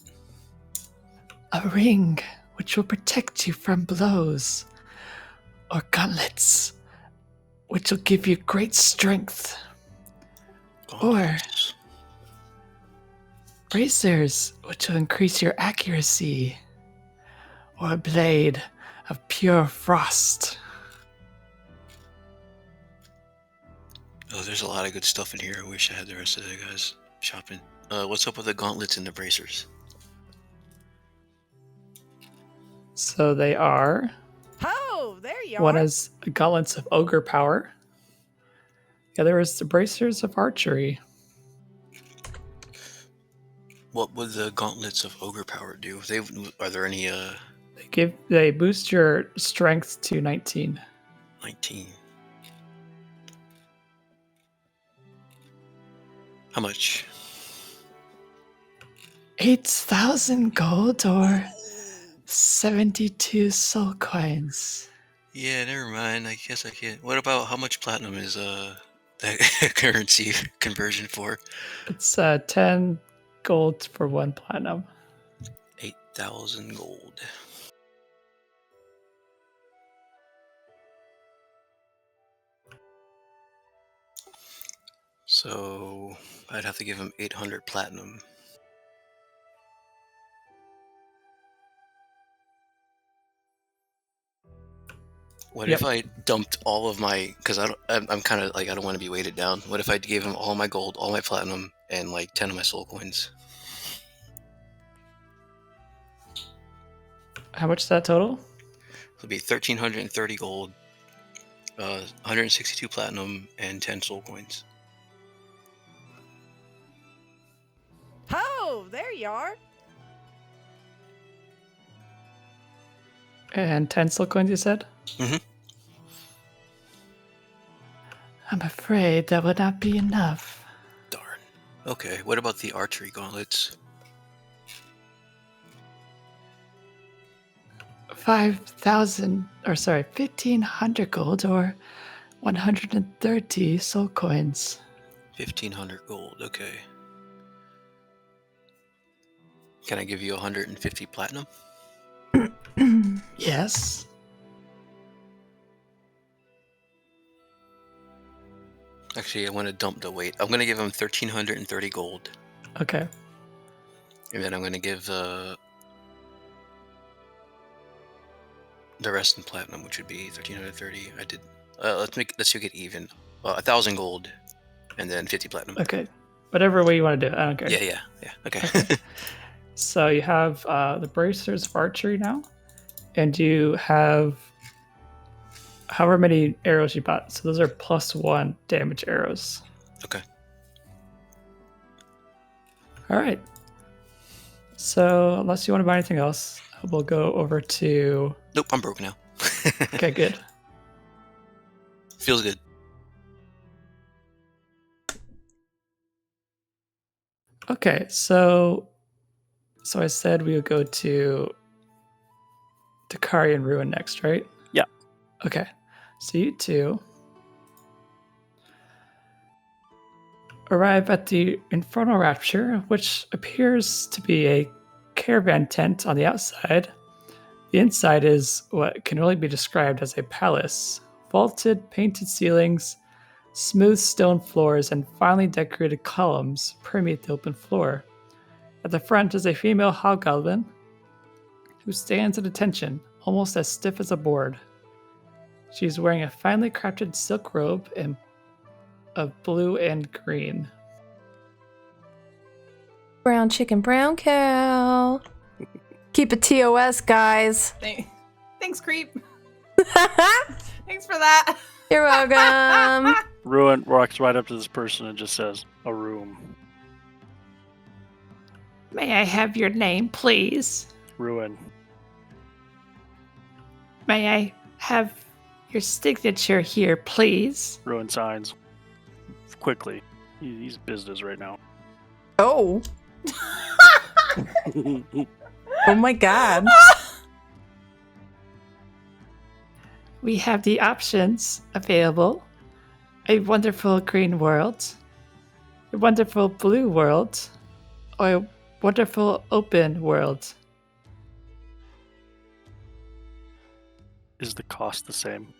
Speaker 1: a ring which will protect you from blows, or gauntlets which will give you great strength, or bracers which will increase your accuracy, or a blade of pure frost.
Speaker 3: Oh, there's a lot of good stuff in here. I wish I had the rest of the guys shopping. What's up with the gauntlets and the bracers?
Speaker 1: So they are.
Speaker 8: Oh, there you
Speaker 1: One
Speaker 8: are.
Speaker 1: is gauntlets of ogre power. The other is the bracers of archery.
Speaker 3: What would the gauntlets of ogre power do? Are there any
Speaker 1: They boost your strength to 19.
Speaker 3: 19? How much?
Speaker 1: 8,000 gold or 72 soul coins.
Speaker 3: Yeah, never mind. I guess I can't. What about how much platinum is that currency conversion for?
Speaker 1: It's 10 gold for 1 platinum.
Speaker 3: 8,000 gold. So I'd have to give him 800 platinum. What if I dumped all of my? Because I'm kind of like, I don't want to be weighted down. What if I gave him all my gold, all my platinum, and like 10 of my soul coins?
Speaker 1: How much is that total?
Speaker 3: It'll be 1,330 gold, 162 platinum, and 10 soul coins.
Speaker 8: Oh, there you are.
Speaker 1: And 10 soul coins, you said?
Speaker 3: Mm-hmm.
Speaker 1: I'm afraid that would not be enough.
Speaker 3: Darn. Okay, what about the archery gauntlets?
Speaker 1: 1,500 gold or 130 soul coins.
Speaker 3: 1,500 gold, okay. Can I give you 150 platinum?
Speaker 1: Yes.
Speaker 3: Actually, I want to dump the weight. I'm going to give him 1,330 gold.
Speaker 1: Okay.
Speaker 3: And then I'm going to give the rest in platinum, which would be 1,330. I did. Let's make it even. 1,000 gold, and then 50 platinum.
Speaker 1: Okay. Whatever way you want to do it. I don't care.
Speaker 3: Yeah. Okay.
Speaker 1: So you have the bracers of archery now, and you have however many arrows you bought. So those are +1 damage arrows.
Speaker 3: Okay.
Speaker 1: All right. So unless you want to buy anything else, we'll go over to.
Speaker 3: Nope, I'm broke now.
Speaker 1: Okay, good.
Speaker 3: Feels good.
Speaker 1: Okay, so I said we would go to Dakari and Ruin next, right?
Speaker 4: Yeah.
Speaker 1: Okay, so you two arrive at the Infernal Rapture, which appears to be a caravan tent on the outside. The inside is what can only be described as a palace. Vaulted, painted ceilings, smooth stone floors, and finely decorated columns permeate the open floor. At the front is a female hobgoblin who stands at attention, almost as stiff as a board. She's wearing a finely crafted silk robe of blue and green.
Speaker 5: Brown chicken, brown cow. Keep it TOS, guys.
Speaker 2: Thanks, creep. Thanks for that.
Speaker 5: You're welcome.
Speaker 4: Ruin walks right up to this person and just says, "A room."
Speaker 1: May I have your name, please?
Speaker 4: Ruin.
Speaker 1: May I have your signature here, please?
Speaker 4: Ruin signs. Quickly. He's business right now.
Speaker 5: Oh. Oh my god.
Speaker 1: We have the options available. A wonderful green world, a wonderful blue world, or a wonderful open world.
Speaker 4: Is the cost the same?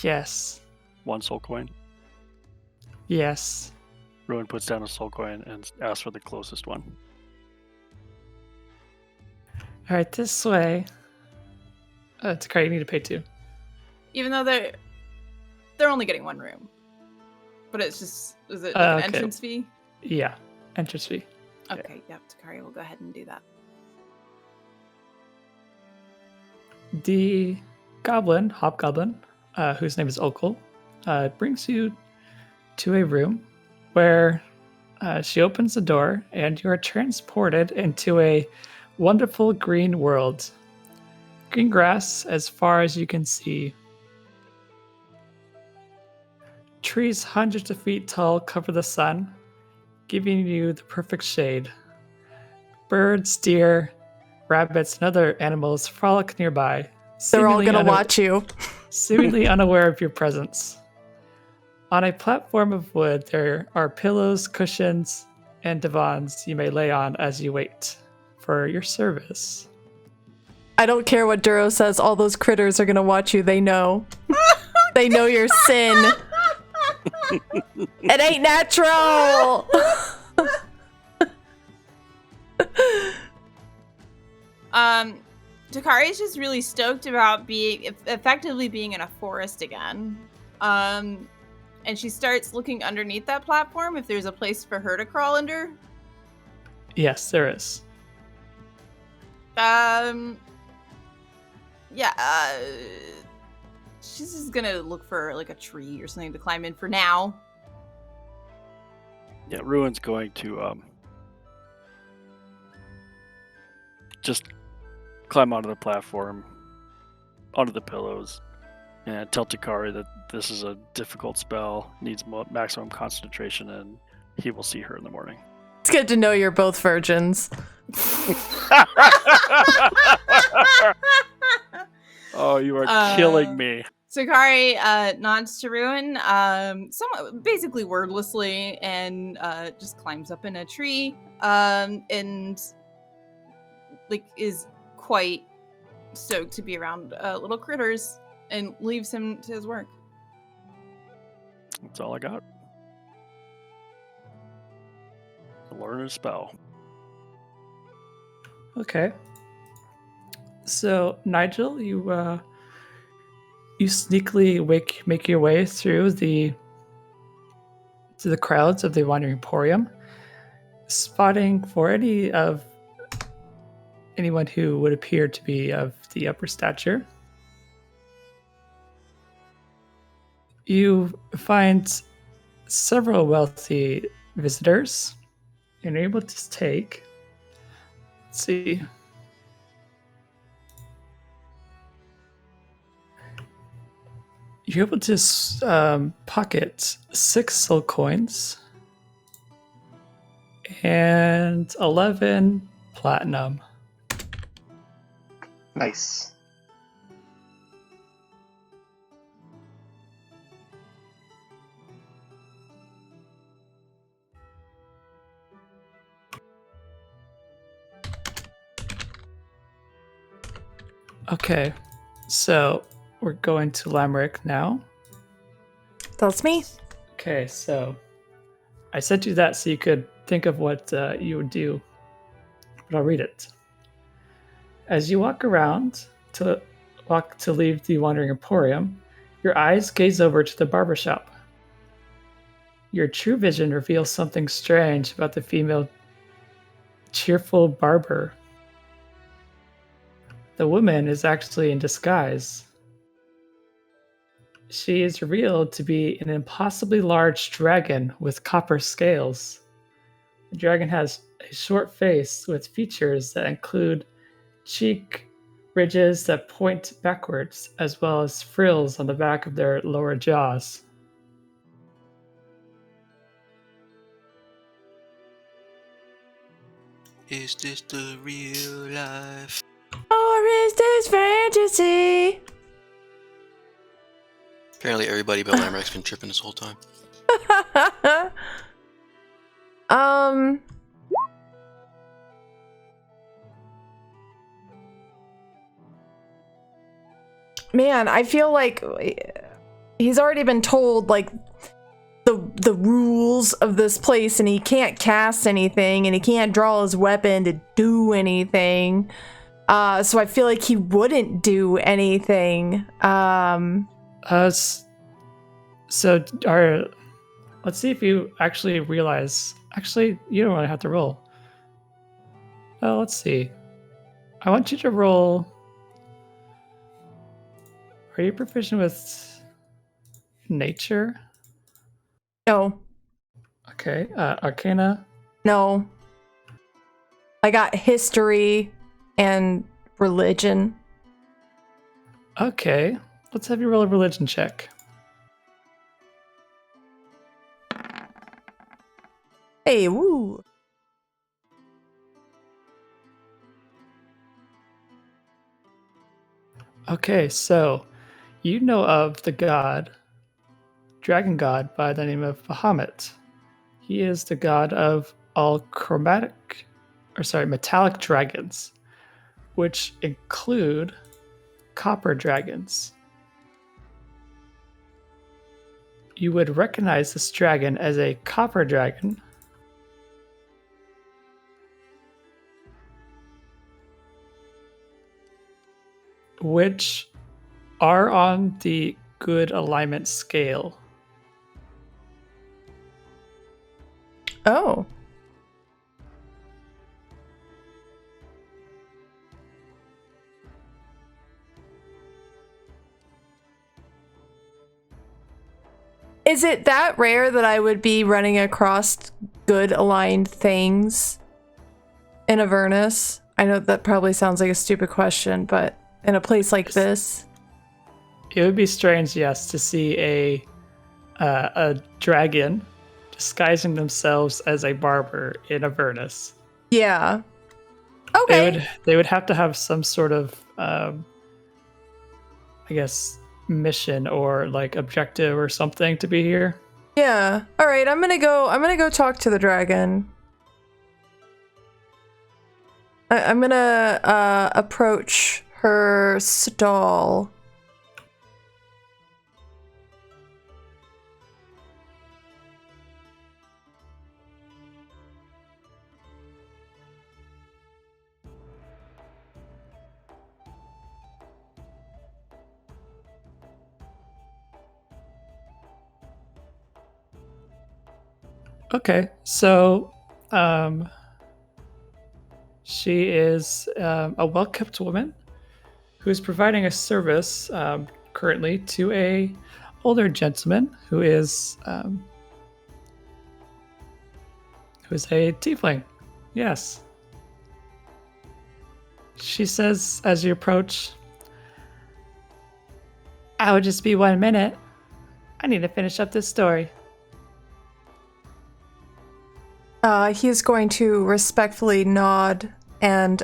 Speaker 1: Yes.
Speaker 4: 1 soul coin?
Speaker 1: Yes.
Speaker 4: Ruin puts down a soul coin and asks for the closest one.
Speaker 1: All right, this way. Takari, you need to pay 2.
Speaker 2: Even though they're only getting 1 room. But it's just, is it like an
Speaker 1: Okay.
Speaker 2: entrance fee?
Speaker 1: Yeah, entrance fee.
Speaker 2: Okay, yep, Takari will go ahead and do that.
Speaker 1: The hobgoblin, whose name is Okul, brings you to a room where she opens the door and you are transported into a wonderful green world. Green grass as far as you can see. Trees hundreds of feet tall cover the sun, giving you the perfect shade. Birds, deer, rabbits, and other animals frolic nearby.
Speaker 5: They're all
Speaker 1: seemingly
Speaker 5: gonna watch you.
Speaker 1: seemingly unaware of your presence. On a platform of wood, there are pillows, cushions, and divans you may lay on as you wait for your service.
Speaker 5: I don't care what Duro says. All those critters are gonna watch you. They know. They know your sin. It ain't natural.
Speaker 2: Takari is just really stoked about effectively being in a forest again. And she starts looking underneath that platform if there's a place for her to crawl under.
Speaker 1: Yes, there is.
Speaker 2: She's just gonna look for like a tree or something to climb in for now.
Speaker 4: Yeah, Ruin's going to just climb onto the platform, onto the pillows, and tell Takari that this is a difficult spell, needs maximum concentration, and he will see her in the morning.
Speaker 5: It's good to know you're both virgins.
Speaker 4: Oh, you are killing me.
Speaker 2: Takari nods to Ruin, somewhat basically wordlessly, and just climbs up in a tree, and like is quite stoked to be around little critters, and leaves him to his work.
Speaker 4: That's all I got. Learn a spell.
Speaker 1: Okay. So, Nigel, you sneakily make your way through the crowds of the Wandering Emporium, spotting for anyone who would appear to be of the upper stature. You find several wealthy visitors and are able to take, let's see, you're able to pocket 6 soul coins and 11 platinum.
Speaker 6: Nice.
Speaker 1: Okay, so we're going to Lamerick now.
Speaker 5: That's me.
Speaker 1: Okay, so I sent you that so you could think of what you would do, but I'll read it. As you walk around to leave the Wandering Emporium, your eyes gaze over to the barber shop. Your true vision reveals something strange about the female cheerful barber. The woman is actually in disguise. She is revealed to be an impossibly large dragon with copper scales. The dragon has a short face with features that include cheek ridges that point backwards, as well as frills on the back of their lower jaws.
Speaker 3: Is this the real life?
Speaker 5: Or is this fantasy?
Speaker 3: Apparently everybody but Lamerick's been tripping this whole time.
Speaker 5: man, I feel like he's already been told like the rules of this place, and he can't cast anything, and he can't draw his weapon to do anything. So I feel like he wouldn't do anything.
Speaker 1: Let's see if you actually realize. Actually, you don't really have to roll. Let's see. I want you to roll. Are you proficient with nature?
Speaker 5: No.
Speaker 1: Okay. Arcana?
Speaker 5: No. I got history and religion.
Speaker 1: Okay. Let's have you roll a religion check.
Speaker 5: Hey, woo.
Speaker 1: Okay, so you know of the god, dragon god by the name of Bahamut. He is the god of all metallic dragons, which include copper dragons. You would recognize this dragon as a copper dragon, which are on the good alignment scale.
Speaker 5: Oh. Is it that rare that I would be running across good aligned things in Avernus? I know that probably sounds like a stupid question, but in a place like this,
Speaker 1: It would be strange, yes, to see a dragon disguising themselves as a barber in Avernus.
Speaker 5: yeah. Okay.
Speaker 1: They would have to have some sort of, I guess, mission or like objective or something to be here.
Speaker 5: Yeah. All right. I'm gonna go talk to the dragon. I'm gonna approach her stall.
Speaker 1: Okay, so she is a well-kept woman who is providing a service currently to a older gentleman who is a tiefling. Yes. She says as you approach, "I would just be 1 minute. I need to finish up this story."
Speaker 5: He's going to respectfully nod and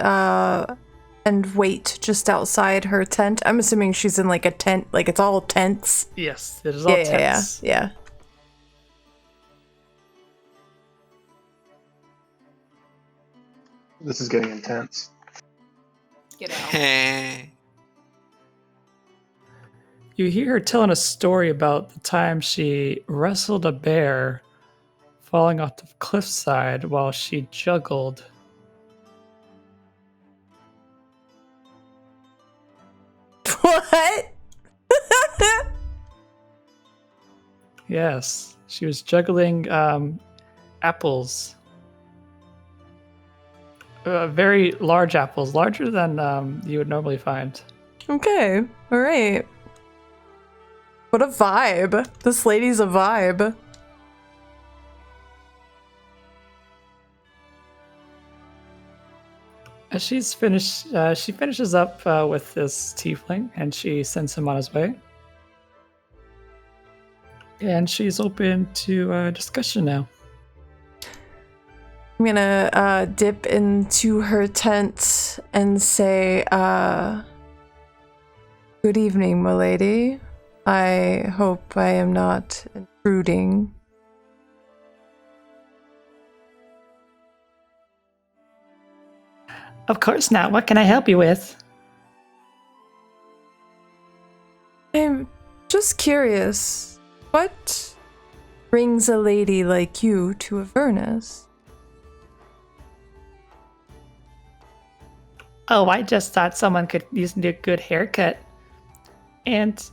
Speaker 5: wait just outside her tent. I'm assuming she's in like a tent, like it's all tents.
Speaker 1: Yes, it is all tents.
Speaker 5: Yeah.
Speaker 6: This is getting intense.
Speaker 2: Get out.
Speaker 1: You hear her telling a story about the time she wrestled a bear falling off the cliffside while she juggled.
Speaker 5: What?
Speaker 1: Yes, she was juggling apples. Very large apples, larger than you would normally find.
Speaker 5: Okay. All right. What a vibe. This lady's a vibe.
Speaker 1: As she's finished, she finishes up with this tiefling, and she sends him on his way. And she's open to discussion now.
Speaker 5: I'm gonna dip into her tent and say, "Good evening, milady. I hope I am not intruding."
Speaker 1: Of course not. What can I help you with?
Speaker 5: curious. What brings a lady like you to Avernus?
Speaker 1: Oh, I just thought someone could use a good haircut. And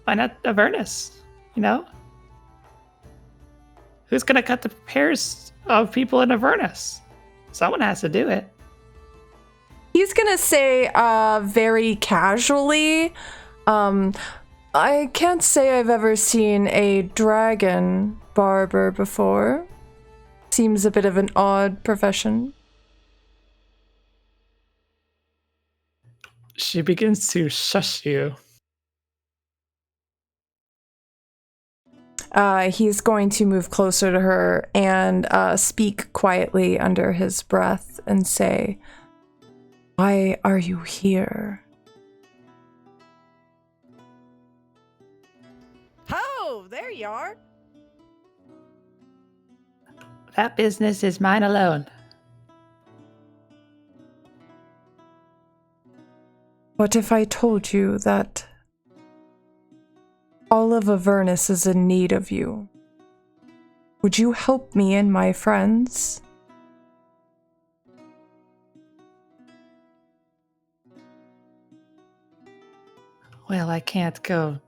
Speaker 1: why not Avernus? You know? Who's gonna cut the hairs of people in Avernus? Someone has to do it.
Speaker 5: He's gonna say very casually, I can't say I've ever seen a dragon barber before. Seems a bit of an odd profession.
Speaker 1: She begins to shush you.
Speaker 5: He's going to move closer to her and speak quietly under his breath and say, "Why are you here?"
Speaker 8: Oh, there you are.
Speaker 1: That business is mine alone.
Speaker 5: What if I told you that all of Avernus is in need of you? Would you help me and my friends?
Speaker 1: Well, I can't go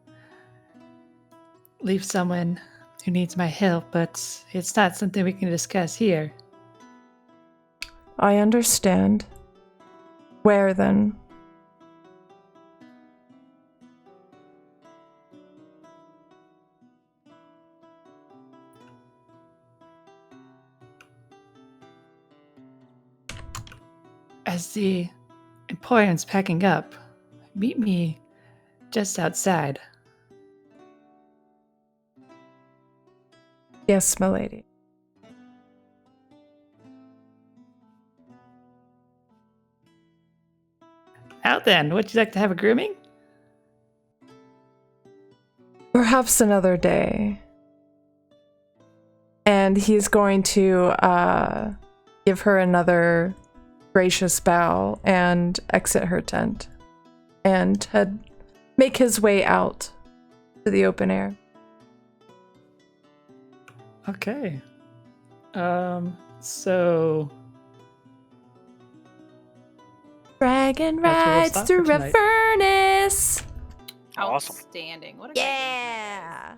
Speaker 1: leave someone who needs my help, but it's not something we can discuss here.
Speaker 5: I understand. Where then?
Speaker 1: As the Emporium's packing up, meet me just outside.
Speaker 5: Yes, milady.
Speaker 1: Now then, would you like to have a grooming?
Speaker 5: Perhaps another day. And he's going to give her another gracious bow and exit her tent and make his way out to the open air.
Speaker 1: Okay. So
Speaker 5: Dragon
Speaker 1: That's where we'll
Speaker 5: rides
Speaker 1: stop
Speaker 5: through
Speaker 1: for tonight.
Speaker 5: Avernus.
Speaker 4: Awesome.
Speaker 2: Outstanding. What a great game.
Speaker 8: Yeah.